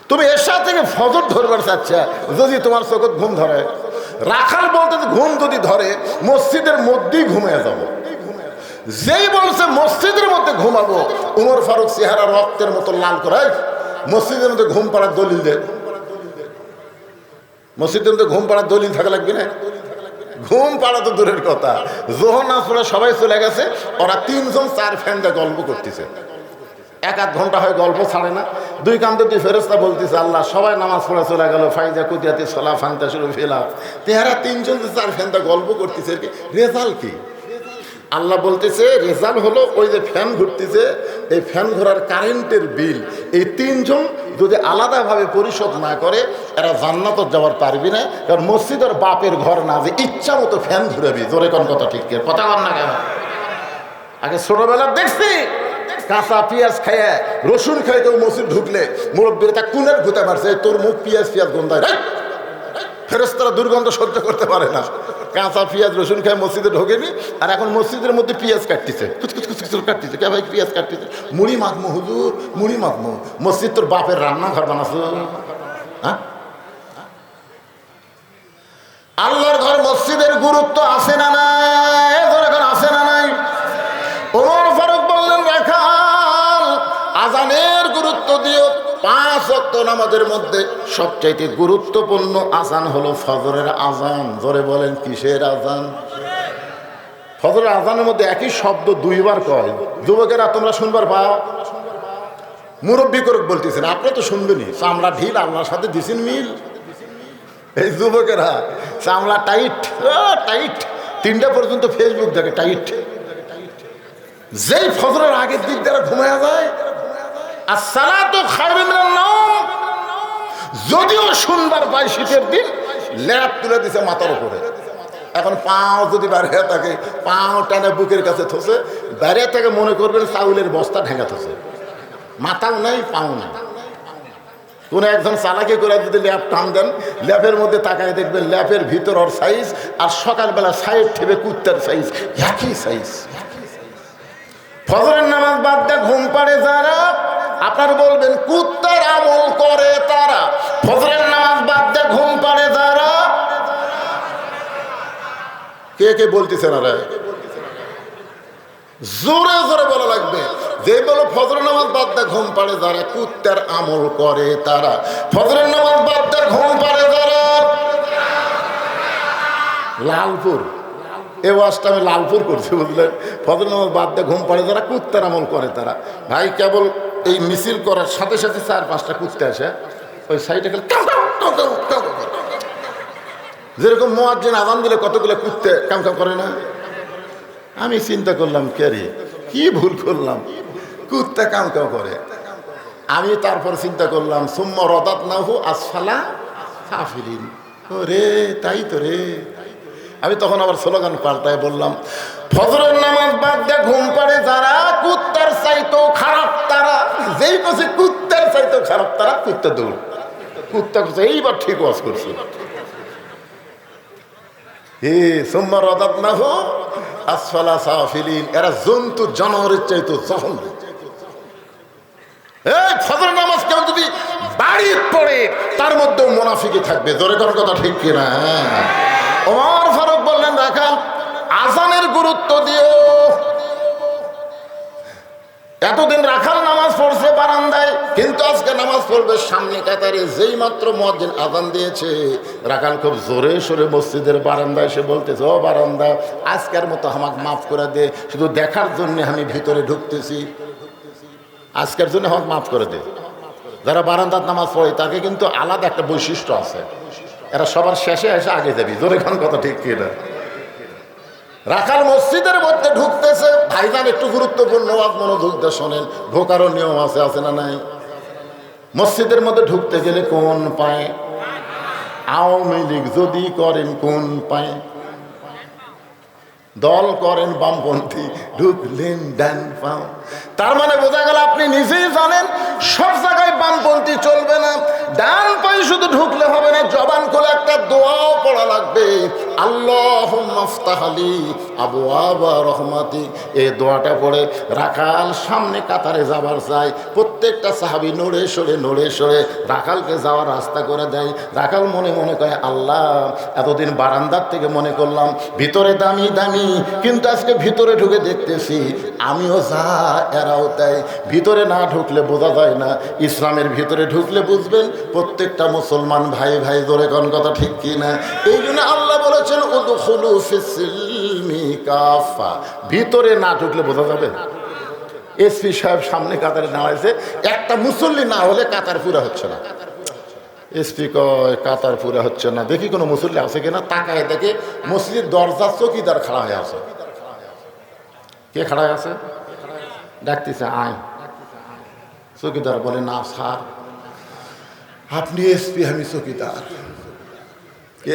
তুমি এশা থেকে ফজর ধরবার চাচ্ছা, যদি তোমার চোখে ঘুম ধরে, রাখাল বলতে ঘুম যদি ধরে মসজিদের মধ্যেই ঘুমিয়ে যাব। যেই বলছে মসজিদের মধ্যে ঘুমাবো, উমর ফারুক চেহারা রক্তের মতো লাল করে, মসজিদের মধ্যে ঘুম পাড়ার দলিল দে। মসজিদের মধ্যে ঘুম পাড়ার দলিল থাকা লাগবে না? ঘুম পাড়া তো দূরের কথা, যোহর নামাজ পড়ে সবাই চলে গেছে, ওরা তিনজন চার ফ্যানটা গল্প করতেছে, 1-1 ঘন্টা হয় গল্প ছাড়ে না। দুই কান্দে দুই ফেরেশতা বলতেছে আল্লাহ সবাই নামাজ পড়ে চলে গেল, ফাইজা কুদিয়াতে সলা ফান্তা শুরু ফেলা, তেহারা তিনজন চার ফ্যানটা গল্প করতেছে, রেজাল্ট কি? আল্লাহ বলতেছে রেজাল্ট হলো ওই যে ফ্যান ঘুরতেছে, এই ফ্যান ঘোরার কারেন্টের বিল এই তিনজন যদি আলাদাভাবে পরিশোধ না করে এরা জান্নাত যাওয়ার পারবি না, কারণ মসজিদের বাপের ঘর না যে ইচ্ছা মতো ফ্যান ঘুরাবি। জোরে কোন কথা ঠিক কথা বল না কেন? আগে ছোটবেলা দেখছি কাঁচা পেঁয়াজ খাইয়া রসুন খাই কেউ মসজিদ ঢুকলে মুরব্বীর তা কুনের ঘুতে মারছে, তোর মুখ পেঁয়াজ গন্ধায়, ফেরেশতারা দুর্গন্ধ সহ্য করতে পারে না। কাঁচা পেঁয়াজ রসুন খায় মসজিদে ঢোকেনি, আর এখন মসজিদের মধ্যে পেঁয়াজ কাটতেছে, কাটতেছে, কে ভাই পেঁয়াজ কাটতেছে? মুড়ি মাখমো হুজুর, মুড়ি মাখমো। মসজিদ তোর বাপের রান্নাঘর বানাছো? হ্যাঁ, আল্লাহর ঘর মসজিদের গুরুত্ব আছে না নাই? এখন আছে না নাই? ওমর ফারুক বললেন রাখাল আজানের গুরুত্ব দিও। 5 ওয়াক্ত নামাজের মধ্যে সবচাইতে গুরুত্বপূর্ণ আজান হলো ফজরের আজান। জোরে বলেন কিসের আজান? ফজরের আজানের মধ্যে একই শব্দ 2 বার কয়। যুবকেরা তোমরা শুনবার পাও? মুরব্বী করে বলতেছেন, আপনি তো শুনবেনই, চামড়া ঢিল আল্লাহর সাথে দিছেন মিল। এই যুবকেরা চামড়া টাইট টাইট, 3টা পর্যন্ত ফেসবুক দেখে টাইট। যেই ফজরের আগের দিক দ্বারা ঘুমায়া যায়, আসসালাতু খায়রুম মিনান নাওম, যদিও শুনবার পাই শীতের দিন, ল্যাপ তুলে দিছে মাথার উপরে। এখন পাও যদি বাইরে থাকে, পাও টানে বুকের কাছে থসে, বাইরে থেকে মনে করবেন চাউলের বস্তা ঢেঙ্গা থসে, মাথাও নাই পাও নাই। কোন একজন চালাকি করে যদি ল্যাপ টান দেন, ল্যাপের মধ্যে তাকায় দেখবেন ল্যাপের ভিতর ওর সাইজ আর সকালবেলা সাইড থেকে কুত্তার সাইজ একই সাইজ। ফজরের নামাজ বাদ দিয়ে ঘুম পাড়ে যারা, আপনার বলবেন কুত্তার আমল করে তারা। ফজরের নামাজ বাদ দিয়ে ঘুম পাড়ে যারা, কে কে বলতেছেন? আরে জোরে জোরে বলা লাগবে। যে বলো ফজরের নামাজ বাদ দিয়ে ঘুম পাড়ে যারা, কুত্তার আমল করে তারা। ফজরের নামাজ বাদ দিয়ে ঘুম পাড়ে যারা, লালপুর এ ওয়াজটা আমি লালপুর করছি, বুঝলেন? ফজর নামাজ বাদ দিয়ে ঘুম পাড়ে যারা, কুত্তার আমল করে তারা। ভাই কেবল এই মিছিল করার সাথে সাথে 4-5টা কুত্তে আসে ওই সাইডে গেলে, যেরকম মুয়াজ্জিন আযান দিলে কতগুলো কুত্তে কাম কাম করে না। আমি চিন্তা করলাম কে রে, কি ভুল করলাম, কুত্তে কাম কাম করে। আমি তারপর চিন্তা করলাম সুম্মা রাদাদনাহু আসফালা সাফিলিন। ও রে, তাই তো রে। আমি তখন আবার স্লোগান পাল্টায় বললাম, ফজরের নামাজ বাদ দিয়ে ঘুম পাড়ে যারা, কুত্তার চাইতেও খারাপ তারা। যেই কাছে কুত্তার চাইতেও খারাপ তারা, কুত্তা দৌড়, কুত্তা করছে। এইবার ঠিক ওয়াজ করছে। হে সুম্মা রাদাদনাহু আসফালা সাফিলিন, এরা জন্তু জানোয়ারের চাইতেও জঘন্য। এই ফজরের নামাজ কেউ যদি বাড়ি পড়ে, তার মধ্যেও মুনাফিকি থাকবে। জোরে করার কথা ঠিক কিনা? ওমর ফারুক বললেন রাখাল আজানের গুরুত্ব দিও। এতদিন রাখাল নামাজ পড়ছে বারান্দায়, কিন্তু আজকে নামাজ পড়বে সামনে কাতারে। যেই মাত্র মুয়াজ্জিন আজান দিয়েছে, রাখাল খুব জোরে সোরে মসজিদের বারান্দায় এসে বলতেছে, ও বারান্দা, আজকের মতো আমাকে মাফ করে দে, শুধু দেখার জন্য আমি ভিতরে ঢুকতেছি, আজকের জন্য আমাকে মাফ করে দে। যারা বারান্দার নামাজ পড়ে তাকে কিন্তু আলাদা একটা বৈশিষ্ট্য আছে, এরা সবার শেষে এসে আগে যাবি। জোরে খান কথা ঠিক কিনা? রাখাল মসজিদের মধ্যে ঢুকতেছে। ভাইজান একটু গুরুত্বপূর্ণ ওয়াজ মনোযোগ দিয়ে শোনেন, ঢোকারও নিয়ম আছে না নাই? মসজিদের মধ্যে ঢুকতে গেলে কোন পায়ে? আওয়ামী লীগ যদি করেন কোন পায়ে? দল করেন বামপন্থী, ঢুকলেন ডান পাও। তার মানে বোঝা গেল আপনি নিজেই জানেন সব জায়গায় বামপন্থী চলবে না, ডান পায়ে শুধু ঢুকলে হবে না, জবান খুলে একটা দোয়াও পড়া লাগবে, আল্লাহুম্মা আফতাহ লি আবওয়াবা রহমাতিক। এই দোয়াটা পড়ে রাখাল সামনে কাতারে যাবার চাই। প্রত্যেকটা সাহাবী নড়ে সরে রাখালকে যাওয়ার রাস্তা করে দেয়। রাখাল মনে মনে কয়, আল্লাহ এতদিন বারান্দার থেকে মনে করলাম ভিতরে দামি দামি, কিন্তু আজকে ভিতরে ঢুকে দেখতেছি আমিও যা এরাও তাই। ভিতরে না ঢুকলে বোঝা যায় না, ইসলামের ভিতরে ঢুকলে বুঝবেন প্রত্যেকটা মুসলমান ভাই ভাই। ধরে কোন কথা ঠিক কি না? এই জন্য আল্লাহ বলেছেন উদখুলু ফিস-সিলমি কাফা। ভিতরে না ঢুকলে বোঝা যাবে। এসপি সাহেব সামনে কাতারে দাঁড়াইছে, একটা মুসল্লি না হলে কাতার পুরা হচ্ছে না। এসপি কয় কাতার পুরা হচ্ছে না, দেখি কোনো মুসল্লি আছে কিনা। তাকায় দেখে মসজিদের দরজা চৌকিদার খাড়া হয়ে আছে। কে খাড়া হয়ে আছে? ডাকতেছে, আয়। চৌকিদার বলে, না স্যার আপনি এসপি, আমি চৌকিদার।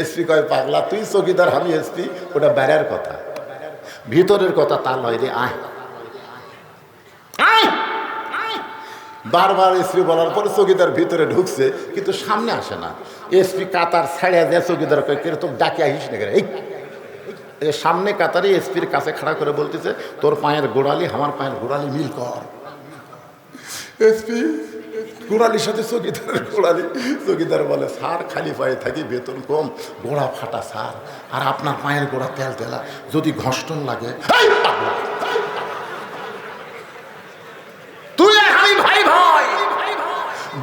এসপি কয়, পাগলা তুই চৌকিদার আমি এসপি, ওটা বাইরের কথা, ভিতরের কথা তা লয় রে, আয়। বারবার এসপি বলার পরে চৌকিদার ভিতরে ঢুকছে, কিন্তু সামনে আসে না। এসপি কাতার ছাড়িয়ে দেয়, চৌকিদার কয় কে তোর ডাকে আহিস না কেন? এই সামনে কাতারে এসপির কাছে খাড়া করে বলতেছে, তোর পায়ের গোড়ালি আমার পায়ের গোড়ালি মিল কর। এসপি গোড়ালির সাথে চৌকিদারের গোড়ালি। চৌকিদার বলে, স্যার খালি পায়ে থাকি, বেতন কম, গোড়া ফাটা স্যার, আর আপনার পায়ের গোড়া তেল তেলা, যদি ঘষ্টন লাগে। তুই আমি ভাই ভাই,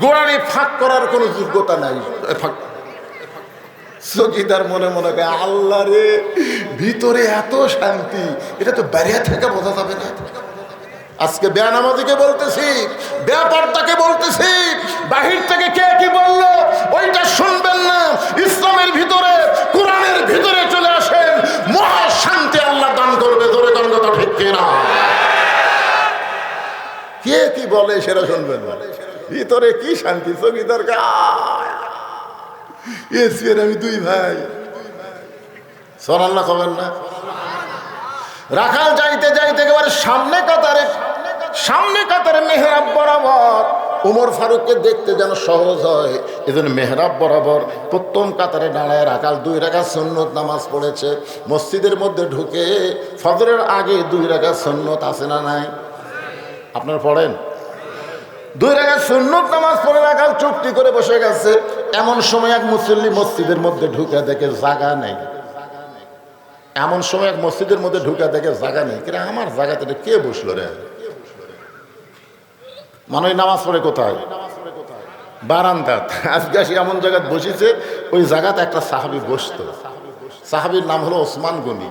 গোড়ালি ফাঁক করার কোনো যোগ্যতা নাই। চৌকিদার মনে মনে করে, আল্লাহ রে ভিতরে এত শান্তি, এটা তো বাইরে থেকে বোঝা যাবে না। আজকে বেয়ানামাজিকে বলতেছি, বেয়াপর্দাকে বলতেছি, বাহির থেকে কে কি বললো ওইটা শুনবেন না। ইসলামের ভিতরে, কোরআনের ভিতরে চলে আসেন, মহা শান্তি আল্লাহ দান করবে। ধরে কোন কথা ঠিক কিনা? কে কি বলে সেটা শুনবেন না, ভিতরে কি শান্তি। চৌকিদার এসপির আমি দুই ভাই, সোনাল্লাহ খবর না। রাখাল যাইতে যাইতে একেবারে সামনে কাতারে মেহরাব বরাবর। উমর ফারুককে দেখতে যেন সহজ হয়, এজন্য মেহরাব বরাবর প্রথম কাতারে দাঁড়ায় রাখাল 2 রাকাত সুন্নত নামাজ পড়েছে। মসজিদের মধ্যে ঢুকে ফজরের আগে 2 রাকাত সুন্নত আছে না নাই? আপনারা পড়েন? 2 রাকাত সুন্নত নামাজ পড়ে রাখাল চুপটি করে বসে গেছে। এমন সময় এক মুসল্লি মসজিদের মধ্যে ঢুকে দেখে জায়গা নেই। এমন সময় এক মসজিদের মধ্যে ঢুকে দেখে জায়গা নেই। কিরে আমার জায়গাতে কে বসলো রে? মানে নামাজ পড়ে কোথায়? বারান্দাত। আজকে আসি এমন জায়গায় বসেছে, ওই জায়গাতে একটা সাহাবী বসতো। সাহাবীর নাম হলো ওসমান গনি।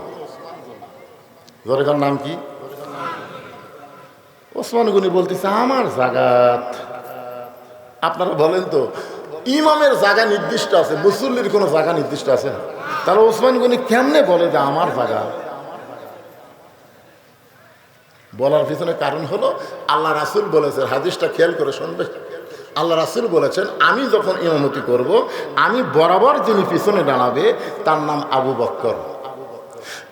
জরেকার নাম কি? ওসমান গনি বলতেছে, আমার জায়গাত। আপনারা বলেন তো, ইমামের জায়গা নির্দিষ্ট আছে, মুসল্লির কোনো জায়গা নির্দিষ্ট আছে? তাহলে ওসমান গনি কেমনে বলে যে আমার জায়গা? বলার পিছনে কারণ হলো আল্লাহ রাসূল বলেছেন, হাদিসটা খেয়াল করে শুনবে। আল্লাহ রাসূল বলেছেন, আমি যখন ইমামতি করব, আমি বরাবর যিনি পিছনে দাঁড়াবে তার নাম আবু বকর।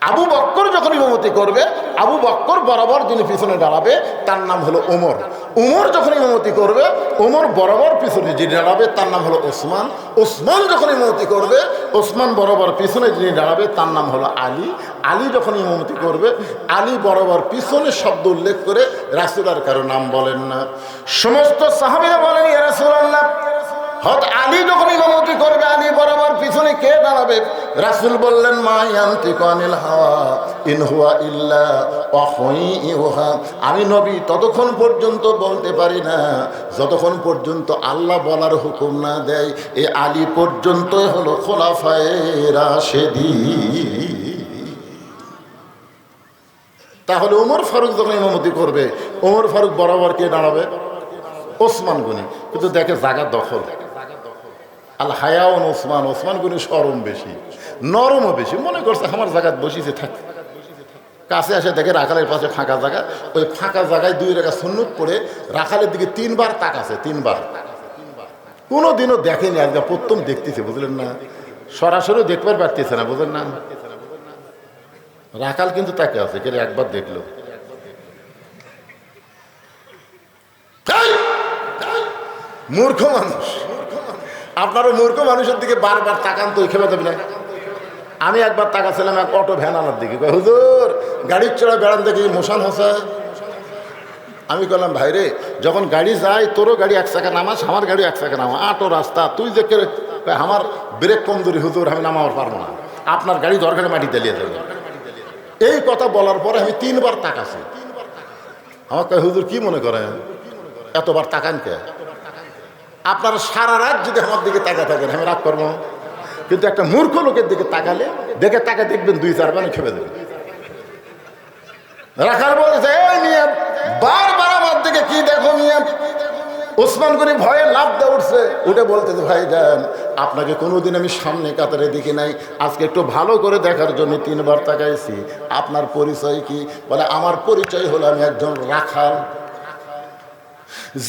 আবু বকর যখন ইমামতি করবে, আবু বকর বরাবর যিনি পিছনে দাঁড়াবে তার নাম হলো ওমর। ওমর যখন ইমামতি করবে, ওমর বরাবর পিছনে যিনি দাঁড়াবে তার নাম হলো ওসমান। ওসমান যখন ইমামতি করবে, ওসমান বরাবর পিছনে যিনি দাঁড়াবে তার নাম হলো আলী। আলী যখন ইমামতি করবে, আলী বরাবর পিছনে শব্দ উল্লেখ করে রাসূল আর কারো নাম বলেন না। সমস্ত সাহাবীরা বলেন, ইয়া রাসূলুল্লাহ, হযরত আলী যখন ইমামতি করবে, আলী বরাবর পিছনে কে দাঁড়াবে? রাসূল বললেন, মা ইয়ানতিকু আনিল হাওয়া ইন হুয়া ইল্লা ওয়াহয়ুন ইউহা। আমি নবী ততক্ষণ পর্যন্ত বলতে পারি না যতক্ষণ পর্যন্ত আল্লাহ বলার হুকুম না দেয়। এই আলী পর্যন্তই হলো খোলাফায়ে রাশেদিন। তাহলে ওমর ফারুক যখন ইমামতি করবে, ওমর ফারুক বরাবর কে দাঁড়াবে? ওসমান গনি। কিন্তু দেখে জায়গা দখল। আল হায়াউন ওসমান, ওসমান গনি শরম বেশি, নরমও বেশি। মনে করছে আমার জায়গায় বসিছে থাক। কাছে আসে দেখে রাখালের পাশে ফাঁকা জায়গা, ওই ফাঁকা জায়গায় 2 রাকাত সুন্নত পড়ে রাখালের দিকে 3 বার তাকাছে। 3 বার। কোনোদিনও দেখেনি, আজকে প্রথম দেখতেছে, বুঝলেন না? সরাসরি দেখবার পারতেছে না, বুঝলেন না? রাখাল কিন্তু তাকে আছে কে একবার দেখলো, মূর্খ মানুষ। আপনারও মূর্খ মানুষের দিকে বারবার তাকান তো খেপে দেবে না। আমি একবার তাকাছিলাম এক অটো ভ্যান আনার দিকে, হুজুর গাড়ির চড়া বেড়ান দেখি মোশান হোসে। আমি বললাম ভাই রে, যখন গাড়ি যায় তোরও গাড়ি এক চাকা নামাস, আমার গাড়ি এক চাকা নামা, আটো রাস্তা তুই যে আমার ব্রেক কমজোরি হুজুর, আমি নামাবার পারবো না, আপনার গাড়ি দরকারে মাটি তেলিয়ে যাবে। এই কথা বলার পরে আমি 3 বার তাকাছি। আমার কয় হুজুর কি মনে করেন এতবার তাকান কে? আপনারা সারা রাত যদি আমার দিকে তাকা থাকেন আমি রাগ করবো, কিন্তু একটা মূর্খ লোকের দিকে তাকালে দেখে তাকে দেখবেন 2-4 বার খেপে দেবেন। রাখার বলেছে এই মিয়া বারবার আমার দিকে কি দেখো মিয়া। ওসমান গনি ভয়ে লাফ দিয়ে উঠছে, উঠে বলতেছে ভাই যান আপনাকে কোনোদিন আমি সামনে কাতারে দেখি নাই, আজকে একটু ভালো করে দেখার জন্য 3 বার তাকাইছি। আপনার পরিচয় কি? বলে আমার পরিচয় হলো আমি একজন রাখাল।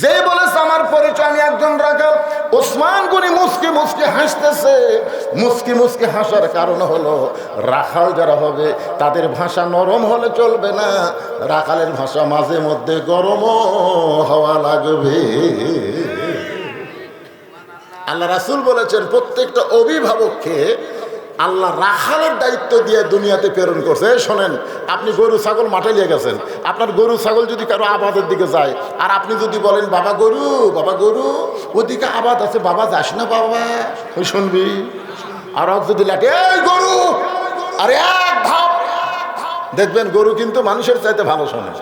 যে বলেছে আমার পরিচয় আমি একজন রাখাল, ওসমান গনি মুসকি মুসকি হাসতেছে। মুসকি মুসকি হাসার কারণ হলো রাখাল যারা হবে তাদের ভাষা নরম হলে চলবে না, রাখালের ভাষা মাঝে মধ্যে গরমও হওয়া লাগবে। আল্লাহ রাসূল বলেছেন প্রত্যেকটা অভিভাবককে আল্লাহ রাখালের দায়িত্ব দিয়ে দুনিয়াতে প্রেরণ করছে। শোনেন, আপনি গরু ছাগল মাঠে নিয়ে গেছেন, আপনার গরু ছাগল যদি কারো আবাদের দিকে যায় আর আপনি যদি বলেন বাবা গরু ওদিকে আবাদ আছে, বাবা যাস না বাবা, ওই শুনবি। আর যদি লাটে এই গরু, আরে এক ধাপ, দেখবেন গরু কিন্তু মানুষের চাইতে ভালো শোনে।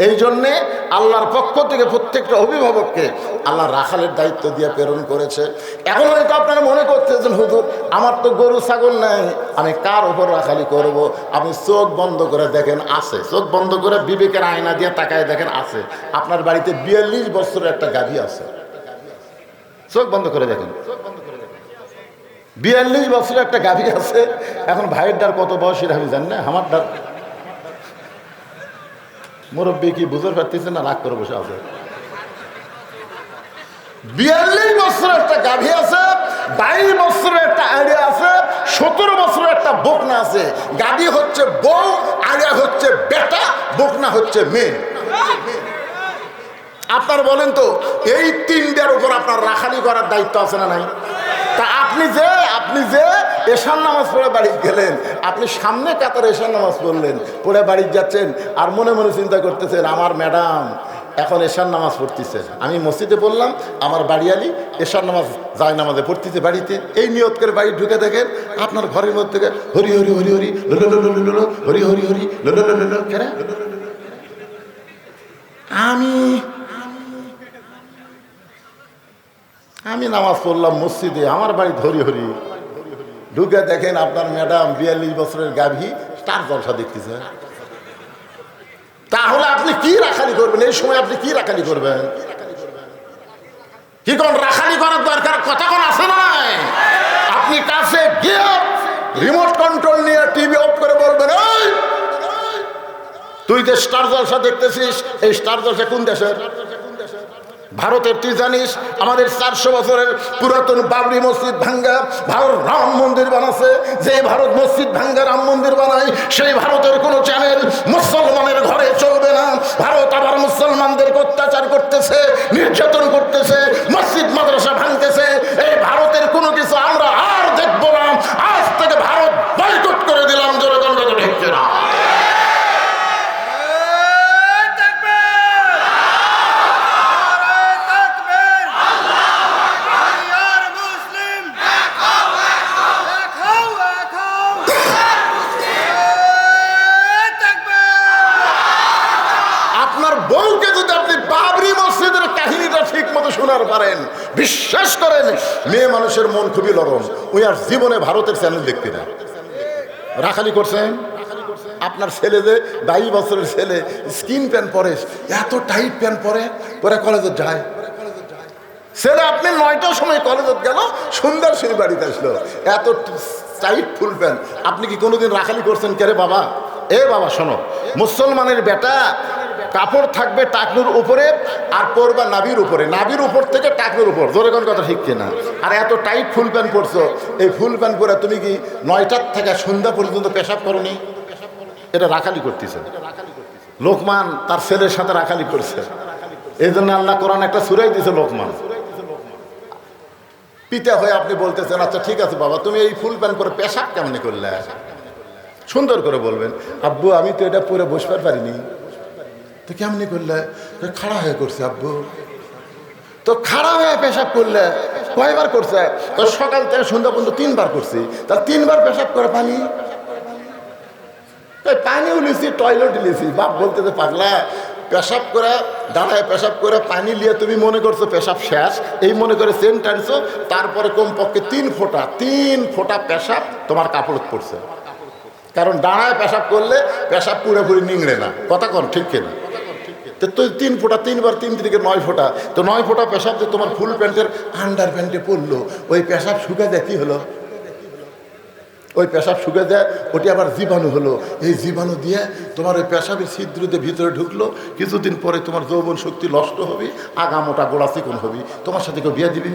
এই জন্যে আল্লাহর পক্ষ থেকে প্রত্যেকটা অভিভাবককে আল্লাহ রাখালের দায়িত্ব দিয়ে প্রেরণ করেছে। এখন হয়তো আপনারা মনে করতেছেন হুজুর আমার তো গরু ছাগল নাই, আমি কার ওপর রাখালি করব? আপনি চোখ বন্ধ করে দেখেন আছে, চোখ বন্ধ করে বিবেকের আয়না দিয়ে তাকায় দেখেন আছে। আপনার বাড়িতে 42 বছরের একটা গাভী আছে, চোখ বন্ধ করে দেখেন 42 বছরের একটা গাভী আছে। এখন ভাইয়ের ডার কত বয়সের আমি জানি না, আমার ডার মুরব্বী কি বুঝতে পারতেছে না, রাগ করে বসে আছে। 42 বছরের একটা গাভী আছে, 22 বছরের একটা আইডিয়া আছে, 17 বছরের একটা বকনা আছে। গাভী হচ্ছে বউ, আইডিয়া হচ্ছে বেটা, বকনা হচ্ছে মেয়ে। আপনার বলেন তো এই 3টার উপর আপনার রাখালি করার দায়িত্ব আছে না নাই? তা আপনি যে এশার নামাজ পড়ে বাড়ি গেলেন, আপনি সামনে কাতারে এশার নামাজ পড়লেন, পড়ে বাড়ি যাচ্ছেন আর মনে মনে চিন্তা করতেছেন আমার ম্যাডাম এখন এশার নামাজ পড়তেছে, আমি মসজিদে বললাম আমার বাড়িয়ালি এশার নামাজ যায় নামাজে পড়তেছে বাড়িতে। এই নিয়ত করে বাড়ি ঢুকে দেখেন আপনার ঘরের মধ্যে হরি হরি হরি হরি হরি হরি হরি কেন আমি নামাজ পড়লাম মসজিদে, আমার বাড়ি হরি হরি, ঢুকে দেখেন আপনার ম্যাডাম 42 বছরের গাভী তার জলসা দেখতেছে। তাহলে আপনি কি রাখালি করবেন? এই সময় আপনি কি রাখালি করবেন? কি কোন রাখালি করার দরকার কথা কোন আছে না? আপনি কাছে গিয়ে রিমোট কন্ট্রোল নিয়ে টিভি অফ করে বলবেন এই তুই যে স্টার জলসা দেখতেছিস, এই স্টার জলসা কোন দেশের? ভারতের। তুই জানিস আমাদের 400 বছরের পুরাতন বাবরি মসজিদ ভাঙ্গা ভারত রাম মন্দির বানাচ্ছে। যে ভারত মসজিদ ভাঙ্গা রাম মন্দির বানায় সেই ভারতের কোনো চ্যানেল মুসলমানের ঘরে চলবে না। ভারত আবার মুসলমানদেরকে অত্যাচার করতেছে, নির্যাতন করতেছে, মসজিদ মাদ্রাসা ভাঙতেছে। এই ভারতের কোনো কিছু আমরা আর দেখবো না। আজ থেকে ভারত বয়কট করে দিলাম। জোরে গঙ্গা ঢেকছে না। শোনার পারেন বিশ্বাস করেন মেয়ে মানুষের মন খুবই নরম, ওই আর জীবনে ভারতের চ্যানেল দেখতে না। রাখালি করছেন আপনার ছেলে যে 22 বছরের ছেলে স্কিন প্যান্ট পরে, এত টাইট প্যান্ট পরে পরে কলেজে যায়। ছেলে আপনি 9টার সময় কলেজে গেল, সুন্দর সেই বাড়িতে আসলো, এত টাইট ফুল প্যান্ট। আপনি কি কোনোদিন রাখালি করছেন? কে রে বাবা? এ বাবা শোনো, মুসলমানের বেটা কাপড় থাকবে টাকনুর উপরে আর পরবা নাভির উপরে, নাভির উপর থেকে টাকনুর উপর। জোরে কোন কথা ঠিক কিনা? আর এত টাইট ফুল প্যান্ট পরছো, এই ফুল প্যান্ট পরে তুমি কি 9টার থেকে সন্ধ্যা পর্যন্ত পেশাব করনি? এটা রাখালি করতেছে। লোকমান তার ছেলের সাথে রাখালি করছে, এই জন্য আল্লাহ কোরআন একটা সূরাই দিয়েছে লোকমান। পিতা হয়ে আপনি বলতেছেন, আচ্ছা ঠিক আছে বাবা, তুমি এই ফুল প্যান্ট করে পেশাব কেমনি করলে? সুন্দর করে বলবেন, আব্বু আমি তো এটা পরে বসতে পারিনি। তো কেমনি করলে? খাড়া হয়ে করছে আব্বু। তো খাড়া হয়ে পেশাব করলে কয়বার করছে? তো সকাল থেকে সন্ধ্যা পর্যন্ত 3 বার করছি। তার 3 বার পেশাব করে পানি পানিও লিছি, টয়লেট লিছি। বাপ বলতেছে, পাগলা, পেশাব করে দাঁড়ায় পেশাব করে পানি নিয়ে তুমি মনে করছো পেশাব শেষ, এই মনে করে চেন টানছো, তারপরে কমপক্ষে 3 ফোঁটা পেশাব তোমার কাপড় পড়ছে। কারণ দাঁড়ায় পেশাব করলে পেশাব পুরোপুরি নিংড়ে না, কথা কন ঠিক কিনা? তো তুই 3 ফোঁটা, 3 বার 3 থেকে 9 ফোঁটা, তো 9 ফোঁটা পেশাব যে তোমার ফুল প্যান্টের আন্ডার প্যান্টে পড়লো, ওই পেশাব শুকা যায় কি হলো? ওই পেশাব শুকে যায়, ওটি আবার জীবাণু হলো। এই জীবাণু দিয়ে তোমার ওই পেশাবের ছিদ্রতে ভিতরে ঢুকলো, কিছুদিন পরে তোমার যৌবন শক্তি নষ্ট হবে, আগা মোটা গোড়া চিকন হবি, তোমার সাথে কেউ বিয়ে দিবি?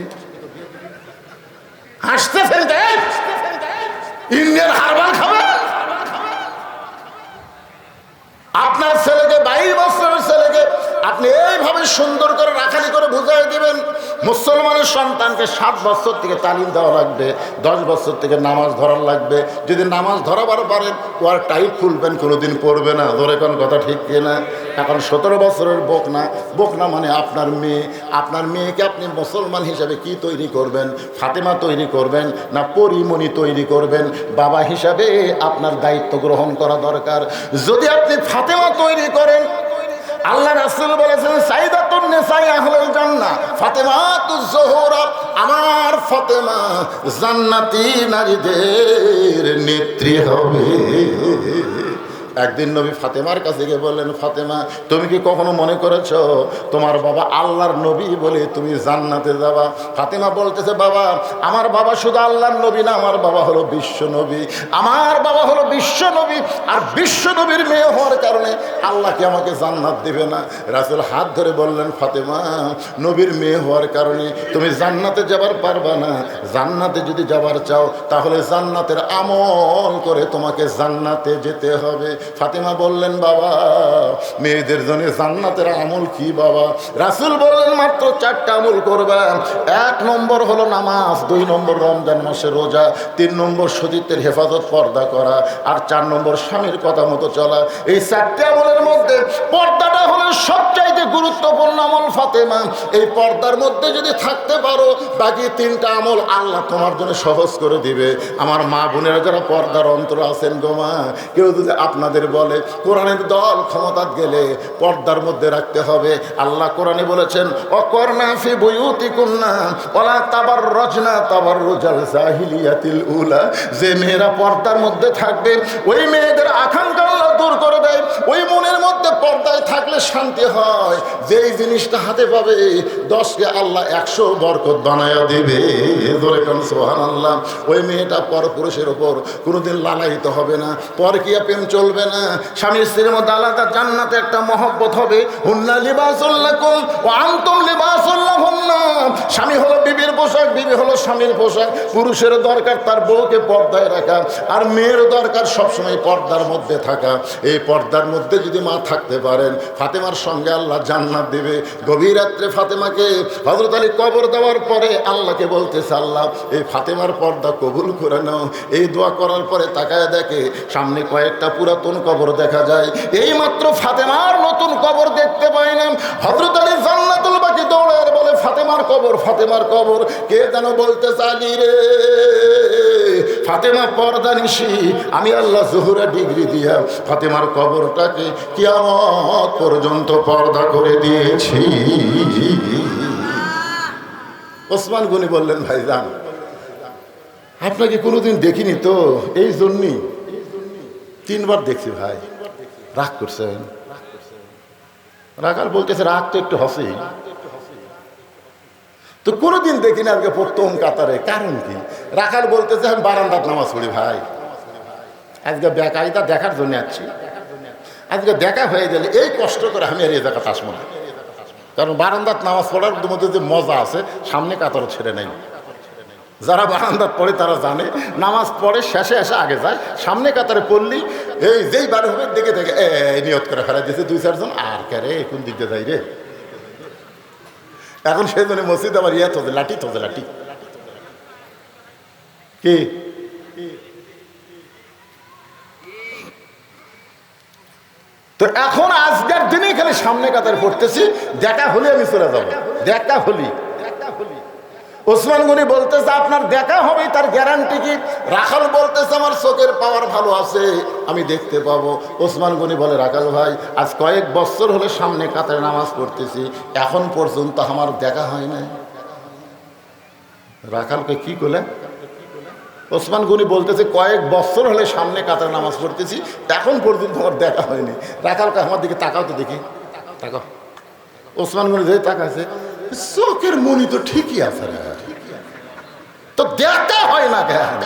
আসতেছেন ইন্ডিয়ান হারবাল খাবে? আপনার ছেলেকে 22 বছরের ছেলেকে আপনি এইভাবে সুন্দর করে রাখালি করে বুঝাই দিবেন। মুসলমানের সন্তানকে 7 বছর থেকে তালিম দেওয়া লাগবে, 10 বছর থেকে নামাজ ধরার লাগবে। যদি নামাজ ধরাবার পারেন, ও আর টাইট খুলবেন কোনোদিন পড়বে না। ধরে কোন কথা ঠিক কিনা? এখন 17 বছরের বোকনা মানে আপনার মেয়ে। আপনার মেয়েকে আপনি মুসলমান হিসাবে কি তৈরি করবেন? ফাতেমা তৈরি করবেন না পরিমণি তৈরি করবেন? বাবা হিসাবে আপনার দায়িত্ব গ্রহণ করা দরকার। যদি আপনি ফাতেমা তৈরি করেন, আল্লাহ রাসূল বলেছেন, সাইদাতুন নিসাই আহলুল জান্নাহ ফাতেমাতুজ জোহরা, আমার ফাতেমা জান্নাতি নারীদের নেত্রী হবে। একদিন নবী ফাতেমার কাছে গিয়ে বললেন, ফাতেমা তুমি কি কখনো মনে করেছো তোমার বাবা আল্লাহর নবী বলে তুমি জান্নাতে যাবা? ফাতেমা বলতেছে, বাবা আমার বাবা শুধু আল্লাহর নবী না, আমার বাবা হলো বিশ্ব নবী। আমার বাবা হলো বিশ্ব নবী, আর বিশ্ব নবীর মেয়ে হওয়ার কারণে আল্লাহ কি আমাকে জান্নাত দেবে না? রাসূল হাত ধরে বললেন, ফাতেমা নবীর মেয়ে হওয়ার কারণে তুমি জান্নাতে যাবার পারবা না। জান্নাতে যদি যাবার চাও তাহলে জান্নাতের আমল করে তোমাকে জান্নাতে যেতে হবে। ফাতেমা বললেন, বাবা মেয়েদের জন্য জান্নাতের আমল কি বাবা? রাসূল বললেন, মাত্র 4টা আমল করবে। 1 নম্বর হলো নামাজ, 2 নম্বর রমজান মাসে রোজা, 3 নম্বর সতীত্বের হেফাজত পর্দা করা, আর 4 নম্বর স্বামীর কথা মতো চলা। এই 4টে আমলের মধ্যে পর্দাটা হলো সবচাইতে গুরুত্বপূর্ণ আমল ফাতেমা। এই পর্দার মধ্যে যদি থাকতে পারো, বাকি 3টা আমল আল্লাহ তোমার জন্য সহজ করে দিবে। আমার মা বোনেরা যারা পর্দার অন্তর আছেন গো মা, কেউ যদি আপনাদের বলে কোরআনের দল ক্ষমতাত গেলে পর্দার মধ্যে রাখতে হবে, আল্লাহ কোরআনে বলেছেন, অকরনা ফি বুয়ুতিকুন্না ওয়ালা তাবাররাজনা তাবাররুজাল জাহিলিয়াতিল উলা। যে মেয়েরা পর্দার মধ্যে থাকবে, ওই মেয়েদের আকাঙ্ক্ষা আল্লাহ দূর করে দেয়। ওই মনের মধ্যে পর্দায় থাকলে শান্তি হয়, যেই জিনিসটা হাতে পাবে 10কে আল্লাহ 100 বরকত বানায়া দেবে। ধরে কোন সুবহানাল্লাহ। ওই মেয়েটা পরপুরুষের উপর কোনোদিন লালায়িত হবে না, পরকীয়া প্রেম চলবে না। স্বামী স্ত্রীর মধ্যে আলাদা জান্নাতে একটা মহব্বত হবে। হুন্না লিবাসুল লাকুম ওয়া আনতুম লিবাসুল লাহুন্না। স্বামী হলো বিবির পোশাক, বিবি হলো স্বামীর পোশাক। পুরুষের দরকার তার বউকে পর্দায় রাখা, আর মেয়ের দরকার সবসময় পর্দার মধ্যে থাকা। এই পর্দার মধ্যে যদি মা থাকতে পারেন, ফাতেমার সঙ্গে আল্লাহ জান্নাত দেবে। গভীর রাত্রে ফাতেমাকে হযরত আলী কবর দেওয়ার পরে আল্লাহকে বলতেছে, আল্লাহ এই ফাতেমার পর্দা কবুল করে নাও। এই দোয়া করার পরে তাকায় দেখে সামনে কয়েকটা পুরাতন কবর দেখা যায়। এই মাত্র ফাতেমার নতুন কবর দেখতে পাইলাম। হযরত আলী জান্নাতুল বাকি দৌড়ায় বলে, ফাতেমার কবর, ফাতেমার কবর। কে যেন বলতে চালি রে, ফাতেমা পর্দা নিশি, আমি আল্লাহ জোহরা ডিগ্রি দিয়া ফাতেমার কবরটাকে কিয়ামত পর্যন্ত পর্দা করে দিয়েছি। ওসমান গনি বললেন, ভাইজান আপনাকে কোনোদিন দেখিনি তো, এই জন্যই 3 বার দেখছি ভাই। রাগ করছেন? রাগাল বলতেছে, রাগ তো একটু হসি, তো কোনোদিন দেখিনি আজকে প্রথম কাতারে। কারণ কি? রাখাল বলতেছে, আমি বারান্দাত নামাজ পড়ি ভাই, আজকে বেকায়দা দেখার জন্য আসছি। আজকে দেখা হয়ে গেলে এই কষ্ট করে আমি আর এই জায়গাতে আসবো না। কারণ বারান্দাত নামাজ পড়ার মধ্যে যে মজা আছে, সামনে কাতারও ছেড়ে নেই। যারা বারান্দার পড়ে তারা জানে, নামাজ পড়ে শেষে এসে আগে যায়, সামনে কাতারে পড়লি এই যেই বার হবে দেখে দেখে নিয়ত করে ফেলা দিয়েছে 2-4 জন, আর কে রে কোন দিক দিয়ে যাই রে। এখন সেই জন্য মসজিদ আবার ইয়ে তোদের লাঠি কি তো এখন আজকের দিনে এখানে সামনে কাতারে পড়তেছি, দেখা হলে আমি চলে যাবো, দেখা হলি। ওসমান গনি বলতেছে আপনার দেখা হবে, তার গ্যারান্টি কি? রাখাল বলতেছে আমার চোখের পাওয়ার ভালো আছে, আমি দেখতে পাবো। ওসমান গনি বলে রাখাল ভাই আজ কয়েক বছর হলে সামনে কাতারে নামাজ পড়তেছি, এখন পর্যন্ত আমার দেখা হয় না। রাখালকে কি করলে? ওসমান গনি বলতেছে কয়েক বছর হলে সামনে কাতারে নামাজ পড়তেছি, এখন পর্যন্ত আমার দেখা হয়নি। রাখালকে আমার দিকে তাকাও তো দেখি, তাকাও। ওসমান গনি ধরে তাকাছে, চোখের মনি তো ঠিকই আছে, তো দেখা হয় না কেন?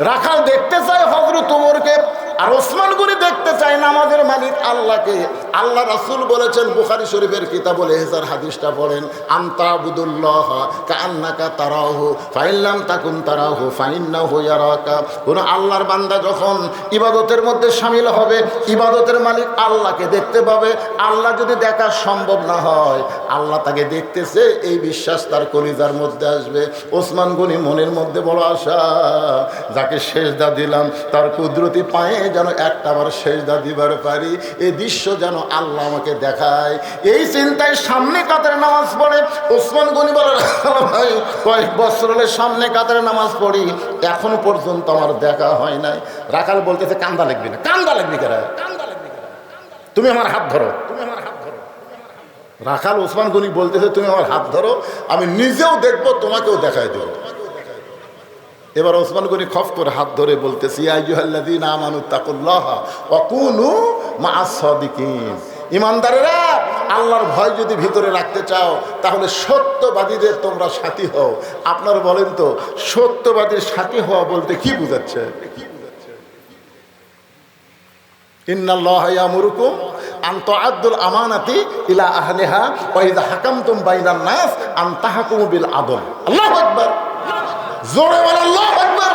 রাখাল দেখতে চায় হযরত ওমরকে, আর ওসমান গনি দেখতে চায় নামাজের মালিক আল্লাহকে। আল্লাহ রাসূল বলেছেন বুখারী শরীফের কিতাবুল ইহসান হাদিসটা পড়েন, আনতাবুদুল্লাহ কাআন্নাকা তারাহু ফাইন লাম তাকুন তারাহু ফাইন্নাহু ইয়ারাকা। কোন আল্লাহর বান্দা যখন ইবাদতের মধ্যে শামিল হবে, ইবাদতের মালিক আল্লাহকে দেখতে পাবে। আল্লাহ যদি দেখা সম্ভব না হয়, আল্লাহ তাকে দেখতেছে, এই বিশ্বাস তার কলিজার মধ্যে আসবে। ওসমান গনি মনের মধ্যে বড় আশা, যাকে সেজদা দিলাম তার কুদরতি পায়ে যেন একটাবার সেজদা দিবার পারি, এই দৃশ্য যেন আল্লাহ আমাকে দেখায়। এই চিন্তায় সামনে কাতারে নামাজ পড়ে। ওসমান গনি বলে ভাই কয়েক বছর হলে সামনে কাতারে নামাজ পড়ি, এখনো পর্যন্ত আমার দেখা হয় নাই। রাখাল বলতেছে কান্দা লাগবি না। কান্দা লাগবি কেরা? তুমি আমার হাত ধরো, তুমি আমার হাত ধরো। রাখাল ওসমান গনি বলতেছে তুমি আমার হাত ধরো, আমি নিজেও দেখবো, তোমাকেও দেখায় দেবো। এবার ওসমান গনি খফ করে হাত ধরে বলতেছি ইয়া আইয়ুহাল্লাযীনা আমানু তাকুল্লাহা ওয়া কুনু মা'আস সাদিকিন। ইমানদারেরা, আল্লাহর ভয় যদি ভিতরে রাখতে চাও তাহলে সত্যবাদীদের তোমরা সাথী হও। আপনারা বলেন তো সত্যবাদীর সাথী হওয়া বলতে কি বোঝাচ্ছে? ইন্নাল্লাহা ইয়ামুরুকুম আন তুআদ্দুল আমানাতি ইলা আহলিহা ওয়া ইযা হাকামতুম বাইনান নাস আন তাহকুমু বিল আদল। আল্লাহু আকবার, জোরে বলেন আল্লাহু আকবার।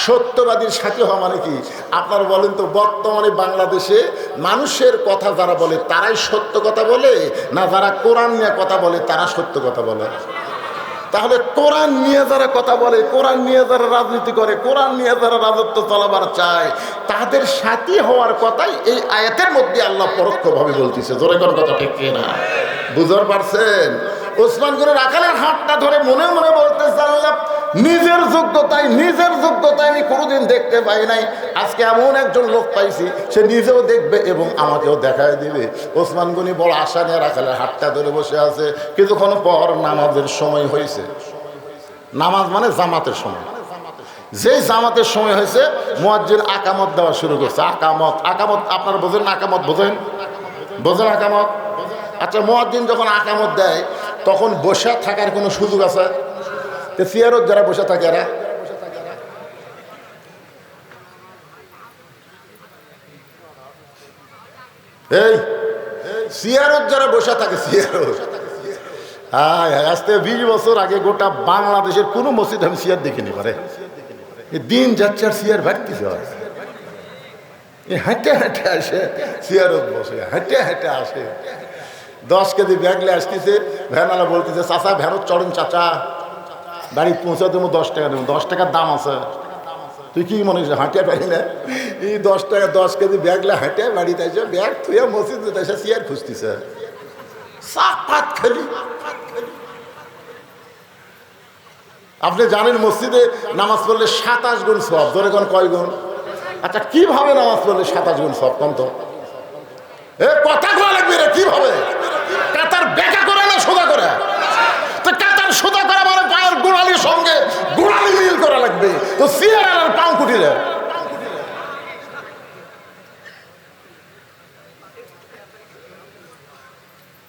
সত্যবাদীর সাথী হওয়া মানে কি? আপনারা বলেন তো বর্তমানে বাংলাদেশে মানুষের কথা যারা বলে তারাই সত্য কথা বলে, না যারা কোরআন নিয়ে কথা বলে তারা সত্য কথা বলে? তাহলে কোরআন নিয়ে যারা কথা বলে, কোরআন নিয়ে যারা রাজনীতি করে, কোরআন নিয়ে যারা রাজত্ব চালাবার চায়, তাদের সাথী হওয়ার কথাই এই আয়াতের মধ্যে আল্লাহ পরোক্ষভাবে বলতেছে। জোরে কোন কথা ঠিক না? বুঝতে পারছেন? ওসমান গনি রাখালের হাতটা ধরে মনে মনে বলতেছে আল্লাহ নিজের যোগ্যতায় আমি কোনোদিন দেখতে পাই নাই, আজকে এমন একজন লোক পাইছি সে নিজেও দেখবে এবং আমাকেও দেখায় দিবে। ওসমান গনি বড় আশা নিয়ে রাখালের হাতটা ধরে বসে আছে। কিছুক্ষণ পর নামাজের সময় হয়েছে। নামাজ মানে জামাতের সময়। যেই জামাতের সময় হয়েছে মুয়াজ্জিন আকামত দেওয়া শুরু করছে। আকামত আপনারা বোঝেন না? আকামত বোঝেন আকামত? আচ্ছা, মুয়াজ্জিন যখন আকামত দেয় তখন বসে থাকার কোনো সুযোগ আছে? চেয়ারত যারা বসে থাকে এরা এই চেয়ারত যারা বসে থাকে, আজ থেকে 20 বছর আগে গোটা বাংলাদেশের কোনো মসজিদ আমি চেয়ার দেখিনি পারে। দিন যাচ্ছে আর চেয়ার ভাটতেছে, হেঁটে হেঁটে আসে চেয়ারত বসে, হেঁটে হেঁটে আসে। 10 কেজি ব্যাগলে আসতেছে, ভ্যানওয়ালা বলতেছে চাচা ভ্যানত চড়েন চাচা, বাড়ি পৌঁছে দেবো 10 টাকা দেবো। 10 টাকার দাম আছে, তুই কি মনে হচ্ছে হাঁটিয়ে পারি না? এই 10 টাকা 10 কেজি ব্যাগলে হাঁটে বাড়িতে আসে, ব্যাগ থুয়ে মসজিদ এসে চেয়ার খুঁজতেছে। সাত খালি আপনি জানেন মসজিদে নামাজ পড়লে 27 গুণ সওয়াব। ধরে কোন কয় গুণ? আচ্ছা, কিভাবে নামাজ পড়লে 27 গুণ সওয়াব কোন তো? কথা করা লাগবে রে, কিভাবে? কাতার ব্যাকা করে না সোজা করে? তো কাতার সোজা করা মানে পায়ের গোড়ালির সঙ্গে গোড়ালি মিল করা লাগবে। তো চেয়ার আর পাও কুটিরে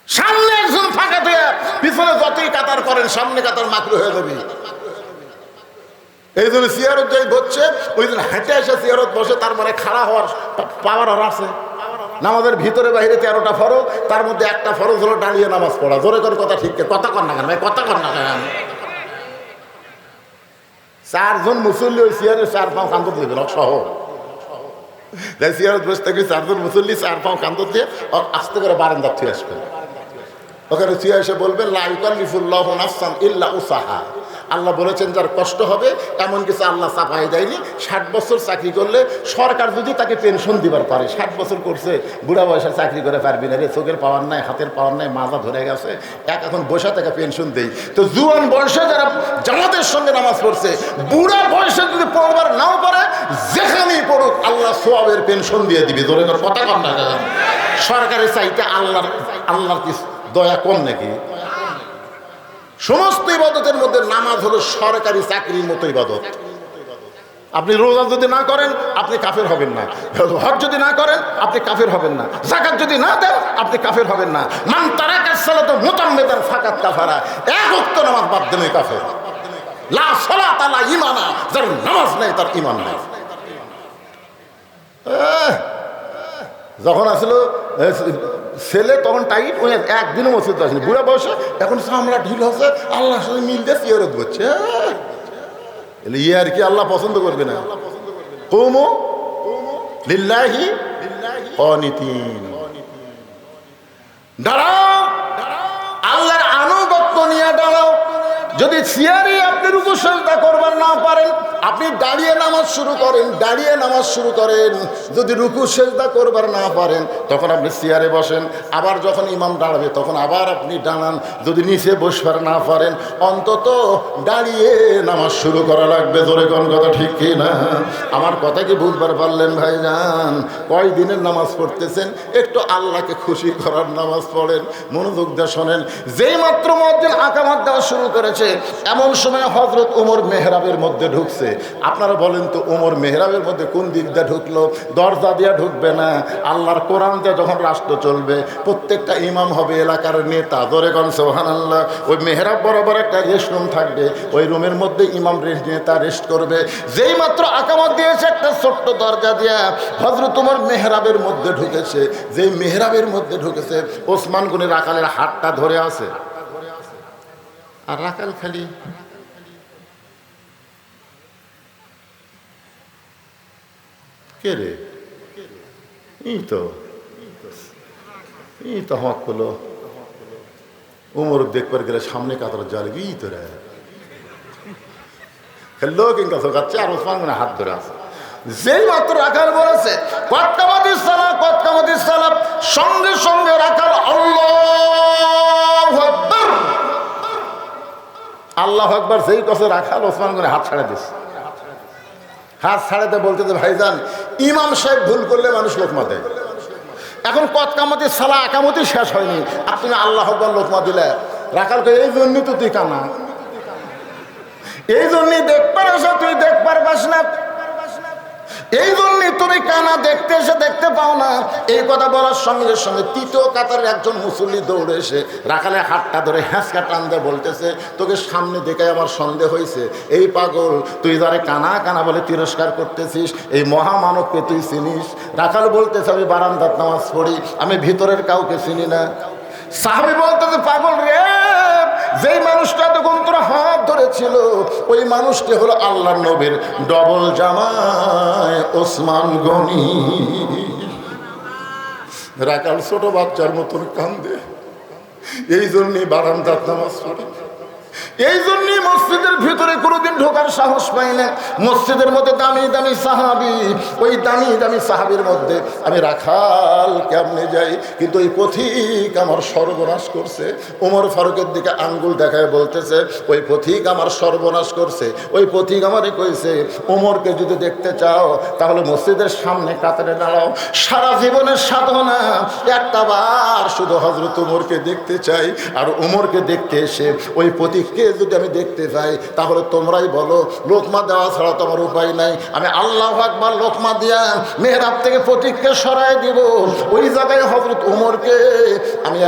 সামনে একজন ফাঁকা দিয়ে পিছনে যতই কাতার করেন সামনে কাতার মাকরু হয়ে যাবে। এই জন্য চেয়ারত যাই বসছে, ওই জন্য হেঁটে এসে চেয়ারত বসে, তার মানে খাড়া হওয়ার পাওয়ার আর আছে। নামাজের ভিতরে বাইরে 13টা ফরজ, তার মধ্যে একটা ফরজ হলো দাঁড়িয়ে নামাজ পড়া। জোরে করে কথা ঠিক, কথা কর না কেন ভাই, কথা কর না কেন? চারজন মুসল্লি ওই চেয়ারে 4 পাও কান্দত দেবেন সহ চেয়ারত বসে থাকবে, 4 জন মুসল্লি 4 পাও কান্দত দিয়ে আস্তে করে বারান্দা থুয়ে আসবেন। ওখানে থুয়ে এসে বলবেন লা ইউকাল্লিফুল্লাহু নাফসান ইল্লা উসাহা। আল্লাহ বলেছেন যার কষ্ট হবে এমন কিছু আল্লাহ চাপাই দেয়নি। 60 বছর চাকরি করলে সরকার যদি তাকে পেনশন দিবার পারে, 60 বছর করছে, বুড়া বয়সে চাকরি করে পারবি না রে, চোখের পাওয়ার নাই, হাতের পাওয়ার নাই, মাজা ধরে গেছে, এখন বসে থেকে পেনশন দেই। তো জুয়ান বয়সে যারা জামাতের সঙ্গে নামাজ পড়ছে, বুড়া বয়সে যদি পড়বার নাও পারে, যেখানেই পড়ুক আল্লাহ সোয়াবের পেনশন দিয়ে দিবে। ধরে কথা কম না, সরকারের চাইতে আল্লাহর কি দয়া কম নাকি? সমস্ত ইবাদতের মধ্যে নামাজ হলো সরকারি চাকরির মতো ইবাদত। আপনি রোজা যদি না করেন আপনি কাফের হবেন না, হজ যদি না করেন আপনি কাফের হবেন না, যাকাত যদি না দেন আপনি কাফের হবেন না। মান তারাকা সালাতা মুতাম্মিদান ফাকাত কাফারা, এক ওয়াক্ত নামাজ বাদ দিলে কাফের। লা সালাতা লা ঈমানা, যার নামাজ নাই তার ঈমান নাই। যখন আসলো ছেলে তখন টাইট, ওই একদিনও মসজিদে আসেনি, বুড়া বয়সে এখন চামড়া ঢিল হচ্ছে, আল্লাহর সাথে মিল দিয়ে সিয়ারত করছে। ইয়ে আর কি আল্লাহ পছন্দ করবে না? কুমু লিল্লাহি কানিতিন, দাঁড়াও আল্লাহর আনুগত্য নিয়ে দাঁড়াও। যদি সিয়ারি আপনি রুকু সিজদা করবার না পারেন, আপনি দাঁড়িয়ে নামাজ শুরু করেন, দাঁড়িয়ে নামাজ শুরু করেন। যদি রুকু সিজদা করবার না পারেন তখন আপনি সিয়ারে বসেন, আবার যখন ইমাম দাঁড়াবে তখন আবার আপনি দাঁড়ান। যদি নিচে বসবার না পারেন অন্তত দাঁড়িয়ে নামাজ শুরু করা লাগবে। জোরে কোন কথা ঠিক কি না? আমার কথা কি বুঝবার পারলেন ভাইজান? কয় দিনের নামাজ পড়তেছেন, একটু আল্লাহকে খুশি করার নামাজ পড়েন, মনোযোগ দিয়ে শোনেন। যেই মাত্র মুয়াজ্জিন আকামত দেওয়া শুরু করেছে এমন সময় হযরত ওমর মেহরাবের মধ্যে ঢুকছে। আপনারা বলেন তো ওমর মেহরাবের মধ্যে কোন দিক দিয়ে ঢুকলো? দরজা দিয়ে ঢুকবে না, আল্লাহর কোরআন দিয়ে যখন রাষ্ট্র চলবে, প্রত্যেকটা ইমাম হবে এলাকার নেতা। জোরে কোন সুবহানাল্লাহ। ওই মেহরাব বরাবর একটা রেস্ট রুম থাকবে, ওই রুমের মধ্যে ইমাম নেতা রেস্ট করবে। যেই মাত্র আকামত দিয়েছে একটা ছোট্ট দরজা দিয়া হযরত ওমর মেহরাবের মধ্যে ঢুকেছে। যেই মেহরাবের মধ্যে ঢুকেছে ওসমান গনি রাখালের হাতটা ধরে আছে, আর রাখাল খালি কে রে? এই তো হক হলো উমর দেখবার গেলে সামনে কাতার জালে ই তো রে খেললো কিংবা শোকাচ্ছে, আর ওসমান মানে হাত ধরে আছে। যেই মাত্র রাখাল বলেছে কতকামাতি সালাম, কতকামাতি সালাম, সঙ্গে সঙ্গে রাখাল আল্লাহু আকবার, আল্লাহু আকবার যেই কথা রাখাল ওসমান করে হাত ছাড়া দিচ্ছে। হাত ছাড়াতে বলতে যে ভাইজান ইমাম সাহেব ভুল করলে মানুষ লোকমা দেয়। এখন কতকামাতি সালা আকামতি শেষ হয়নি, আপনি আল্লাহু আকবার লোকমা দিলে। রাখালকে এই জন্যই তো তুই কানা, এই জন্যই দেখবার আসা তুই দেখবার পাস না, এই জন্যই তুমি কানা, দেখতে এসে দেখতে পাও না। এই কথা বলার সঙ্গে সঙ্গে তৃতীয় কাতারের একজন মুসল্লি দৌড়ে এসে রাখালে হাতটা ধরে হ্যাঁচকা টান দিয়ে বলতেছে তোকে সামনে দেখে আমার সন্দেহ হয়েছে, এই পাগল তুই যারে কানা কানা বলে তিরস্কার করতেছিস, এই মহামানবকে তুই চিনিস? রাখাল বলতেছে আমি বারান্দার নামাজ পড়ি, আমি ভিতরের কাউকে চিনি না। সাহাবী বলতেছে পাগল রে, যেই মানুষটা তখন তোর হাত ধরেছিল ওই মানুষটি হলো আল্লাহর নবীর ডবল জামাই ওসমান গনি। রাখাল ছোট বাচ্চার মতন কান্দে। এই জন্যই বারান্দার নামাজ পড়ি, এই জন্যই মসজিদের ভিতরে কোনোদিন ঢোকার সাহস পাই না। মসজিদের মধ্যে দামি দামি সাহাবি, ওই দামি দামি সাহাবির মধ্যে আমি রাখাল কেমনে যাই? কিন্তু ওই পথিক আমার সর্বনাশ করছে। ওমর ফারুকের দিকে আঙ্গুল দেখায় বলতেছে ওই পথিক আমার সর্বনাশ করছে, ওই পথিক আমারে কইছে ওমরকে যদি দেখতে চাও তাহলে মসজিদের সামনে কাতারে দাঁড়াও। সারা জীবনের সাধনা একটা বার শুধু হযরত ওমরকে দেখতে চাই, আর ওমরকে দেখতে এসে ওই পথিককে যদি আমি দেখতে চাই তাহলে তোমরাই বলো লোকমা দেওয়া ছাড়া তো আমার উপায় নাই। আমি আল্লাহু আকবার লোকমা দিয়া মেহরাব থেকে পথিককে সরাই দিব, ওই জায়গায় হযরত ওমরকে আমি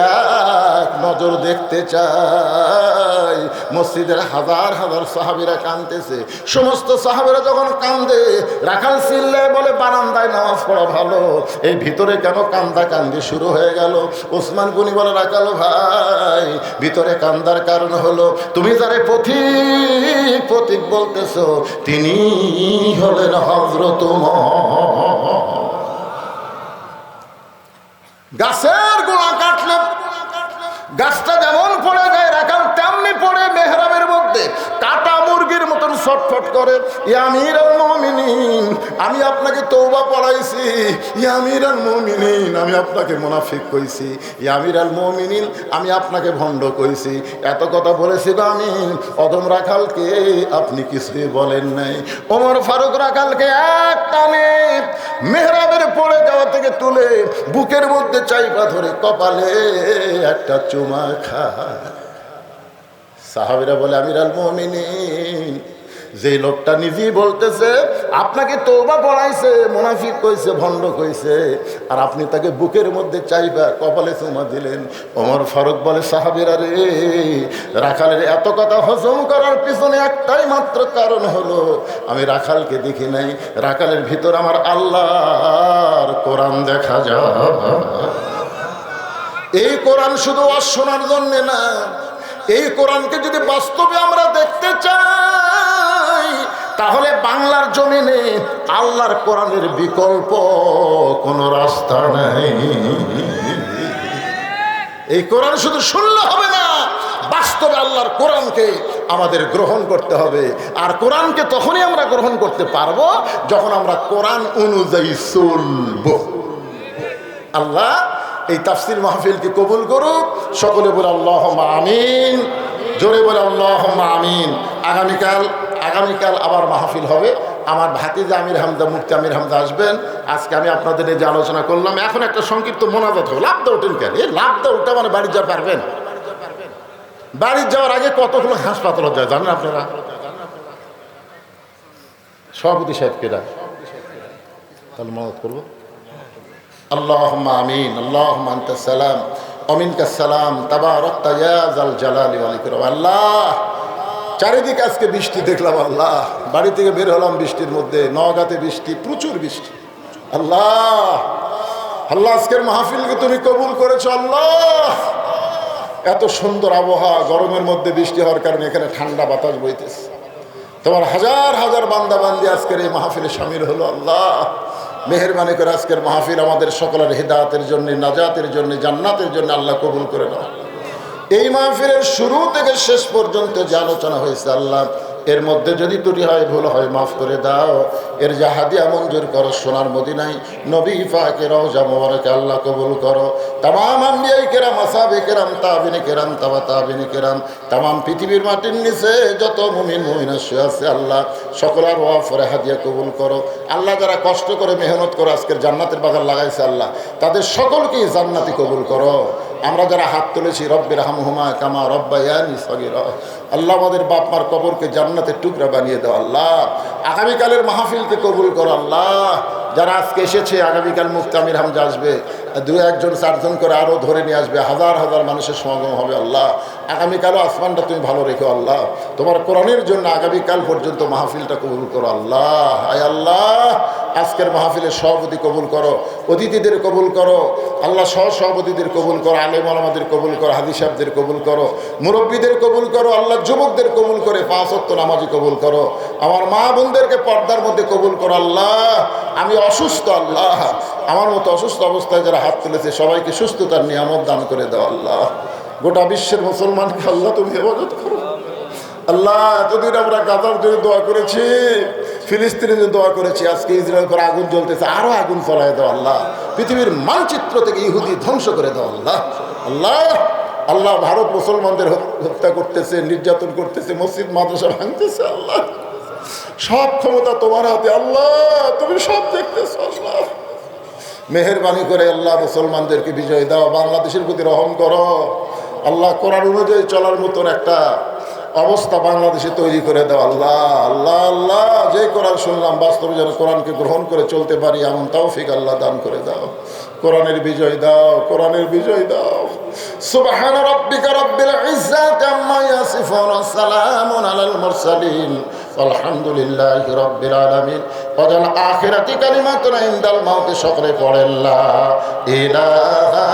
এক নজর দেখতে চাই। মসজিদের হাজার হাজার সাহাবীরা কাঁদতেছে। সমস্ত সাহাবীরা যখন কান্দে রাখাল চিল্লায় বলে বারান্দায় নামাজ পড়া ভালো, এই ভিতরে কেন কান্দা কান্দি শুরু হয়ে গেল? ওসমান গনি বলে রাখাল ভাই ভিতরে কান্দার কারণ হলো তুমি যারে পথিক পথিক বলতেছ তিনি হলেন হযরত মুহাম্মদ। গাছের গোড়া কাটলে গাছটা যেমন পড়ে যায় রাখাল তেমনি পড়ে মেহরাবের মধ্যে কাটা মুরগির মতন ছটফট করে। ইয়া আমিরুল মুমিনিন, আমি আপনাকে তওবা পড়াইছি। ইয়া আমিরুল মুমিনিন, আমি আপনাকে মুনাফিক কইছি। ইয়া আমিরুল মুমিনিন, আমি আপনাকে ভণ্ড কইছি। এত কথা বলেছি গো আমি। অদম রাখালকে আপনি কিছুই বলেন নাই। ওমর ফারুক রাখালকে এক টানে মেহরাবের পড়ে যাওয়া থেকে তুলে বুকের মধ্যে চাইপা ধরে কপালে একটা চুমা খায়। সাহাবীরা বলে আমিরুল মুমিনিন, যে লোকটা নিজেই বলতেছে আপনাকে তওবা পড়াইছে, মুনাফিক কইছে, ভণ্ড কইছে, আর আপনি তাকে বুকের মধ্যে চাইবা কপালে চুমা দিলেন। ওমর ফারুক বলে সাহাবীরা রে, রাখালের এত কথা হজম করার পিছনে একটাই মাত্র কারণ হলো আমি রাখালকে দেখি নাই, রাখালের ভিতর আমার আল্লাহর কোরআন দেখা যায়। এই কোরআন শুধু শোনার জন্যে না, এই কোরআনকে যদি বাস্তবে আমরা দেখতে চাই তাহলে বাংলার জমিনে আল্লাহর কোরআনের বিকল্প কোনো রাস্তা নাই। এই কোরআন শুধু শুনলে হবে না, বাস্তবে আল্লাহর কোরআনকে আমাদের গ্রহণ করতে হবে। আর কোরআনকে তখনই আমরা গ্রহণ করতে পারবো যখন আমরা কোরআন অনুযায়ী চলব। আল্লাহ এই তাফসীর মাহফিলকে কবুল করুক। সকলে বলে আল্লাহুম্মা আমিন, জোরে বলে আল্লাহুম্মা আমিন। আগামীকাল আবার মাহফিল হবে। আমার ভাতিজা আমির হামজা, মুফতি আমির হামজা আসবেন। আজকে আমি আপনাদের এই যে আলোচনা করলাম, এখন একটা সংক্ষিপ্ত মোনাজাত হবে। লাভ দাও উঠেন কেন? এই লাভ দাও উঠা মানে বাড়ি যাওয়া পারবেন? বাড়ি যাওয়ার আগে কতগুলো হাসপাতাল যায় জানেন আপনারা? সভাপতি সাহেবকে ডাক, তাহলে মোনাজাত করবো। আল্লাহুম্মা আমিন। আল্লাহুম্মা আনতাস সালাম ওয়া মিনকাস সালাম তাবারাকতা ইয়া যাল জালালি ওয়াল ইকরাম। আল্লাহ, চারিদিকে আজকে বৃষ্টি দেখলাম। আল্লাহ, বাড়ি থেকে বের হলাম বৃষ্টির মধ্যে, নওগাঁতে বৃষ্টি, প্রচুর বৃষ্টি। আল্লাহ, আল্লাহ আজকের মাহফিলকে তুমি কবুল করেছো। আল্লাহ, এত সুন্দর আবহাওয়া, গরমের মধ্যে বৃষ্টি হওয়ার কারণে এখানে ঠান্ডা বাতাস বইতেছে। তোমার হাজার হাজার বান্দা বান্দি আজকের এই মাহফিলে শামিল হলো। আল্লাহ, মেহেরবানি করে আজকের মাহফিল আমাদের সকলের হিদায়াতের জন্য, নাজাতের জন্য, জান্নাতের জন্য আল্লাহ কবুল করে নাও। এই মাহফিলের শুরু থেকে শেষ পর্যন্ত যে আলোচনা হয়েছে আল্লাহ, এর মধ্যে যদি ত্রুটি হয়, ভুল হয়, মাফ করে দাও। এর যা হাদিয়া মঞ্জুর করো সোনার মদিনায় নবী পাকের রওজা মোবারকে আল্লাহ কবুল করো। তামাম আম্বিয়ায়ে কেরাম, আসহাবে কেরাম, তাবিনে কেরাম, তাবিনে কেরাম, তামাম পৃথিবীর মাটির নিচে যত মুমিন মুমিনা শুয়ে আছে আল্লাহ, সকলের ওয়াফরে হাদিয়া কবুল করো। আল্লাহ, যারা কষ্ট করে মেহনত করে আজকের জান্নাতের বাগান লাগাইছে আল্লাহ, তাদের সকলকেই জান্নাতি কবুল করো। আমরা যারা হাত তুলেছি, রব্বির হামহুমা কামা রব্বায়ানি সগীরা, আল্লাহ আমাদের বাপ মার কবরকে জান্নাতের টুকরা বানিয়ে দাও। আল্লাহ, আগামীকালের মাহফিলকে কবুল করো। আল্লাহ, যারা আজকে এসেছে, আগামীকাল মুফতি আমির হামজা আসবে, 2-1 4জন করে আরও ধরে নিয়ে আসবে, হাজার হাজার মানুষের সমাগম হবে। আল্লাহ, আগামীকালও আসমানটা তুমি ভালো রেখো। আল্লাহ, তোমার কোরআনের জন্য আগামীকাল পর্যন্ত মাহফিলটা কবুল করো। আল্লাহ, আয় আল্লাহ, আজকের মাহফিলের সভাপতি কবুল করো, অতিথিদের কবুল করো। আল্লাহ, সহসভাপতিদের কবুল করো, আলেম ওলামাদের কবুল করো, হাদিস সাহেবদের কবুল করো, মুরব্বীদের কবুল করো। আল্লাহ, যুবকদের কবুল করে 5 ওয়াক্ত নামাজি কবুল করো। আমার মা বোনদেরকে পর্দার মধ্যে কবুল করো। আল্লাহ, আমি অসুস্থ, আল্লাহ আমার মতো অসুস্থ অবস্থায় যারা হাত তুলেছে সবাইকে সুস্থতার নিয়ামত দান করে দাও। আল্লাহ, গোটা বিশ্বের মুসলমানকে আল্লাহ তুমি হেফাজত করো। আল্লাহ, এতদিন আমরা গাজার জন্য দোয়া করেছি, ফিলিস্তিনের জন্য দোয়া করেছি, আজকে ইসরায়েল করে আগুন জ্বলতেছে, আরো আগুন ফলায় দাও। আল্লাহ, পৃথিবীর মানচিত্র থেকে ইহুদি ধ্বংস করে দাও। আল্লাহ, আল্লাহ, আল্লাহ, ভারত মুসলমানদের হত্যা করতেছে, নির্যাতন করতেছে, মসজিদ মাদ্রাসা ভাঙতেছে। আল্লাহ, সব ক্ষমতা তোমার হাতে। আল্লাহ, তুমি সব দেখতেছো। আল্লাহ, মেহেরবানি করে আল্লাহ মুসলমানদেরকে বিজয় দাও, বাংলাদেশের প্রতি রহম করো। আল্লাহ, কোরআন অনুযায়ী চলার মতন একটা অবস্থা বাংলাদেশে তৈরি করে দাও। আল্লাহ, আল্লাহ, আল্লাহ, যে কোরআন শুনলাম বাস্তবে যেন কোরআনকে গ্রহণ করে চলতে পারি এমন তৌফিক আল্লাহ দান করে দাও। কোরআনের বিজয় দাও, কোরআনের বিজয় দাও। সুবহান রাব্বিকা রাব্বিল ইজ্জাতি আম্মা ইয়াসিফুন ওয়া সালামুন আলাল মুরসালিন আলহামদুলিল্লাহি রাব্বিল আলামিন। ওয়াল আখিরাতি কালিমাতুন ইনদাল মাউতি, সকলে পড়েন লা ইলাহা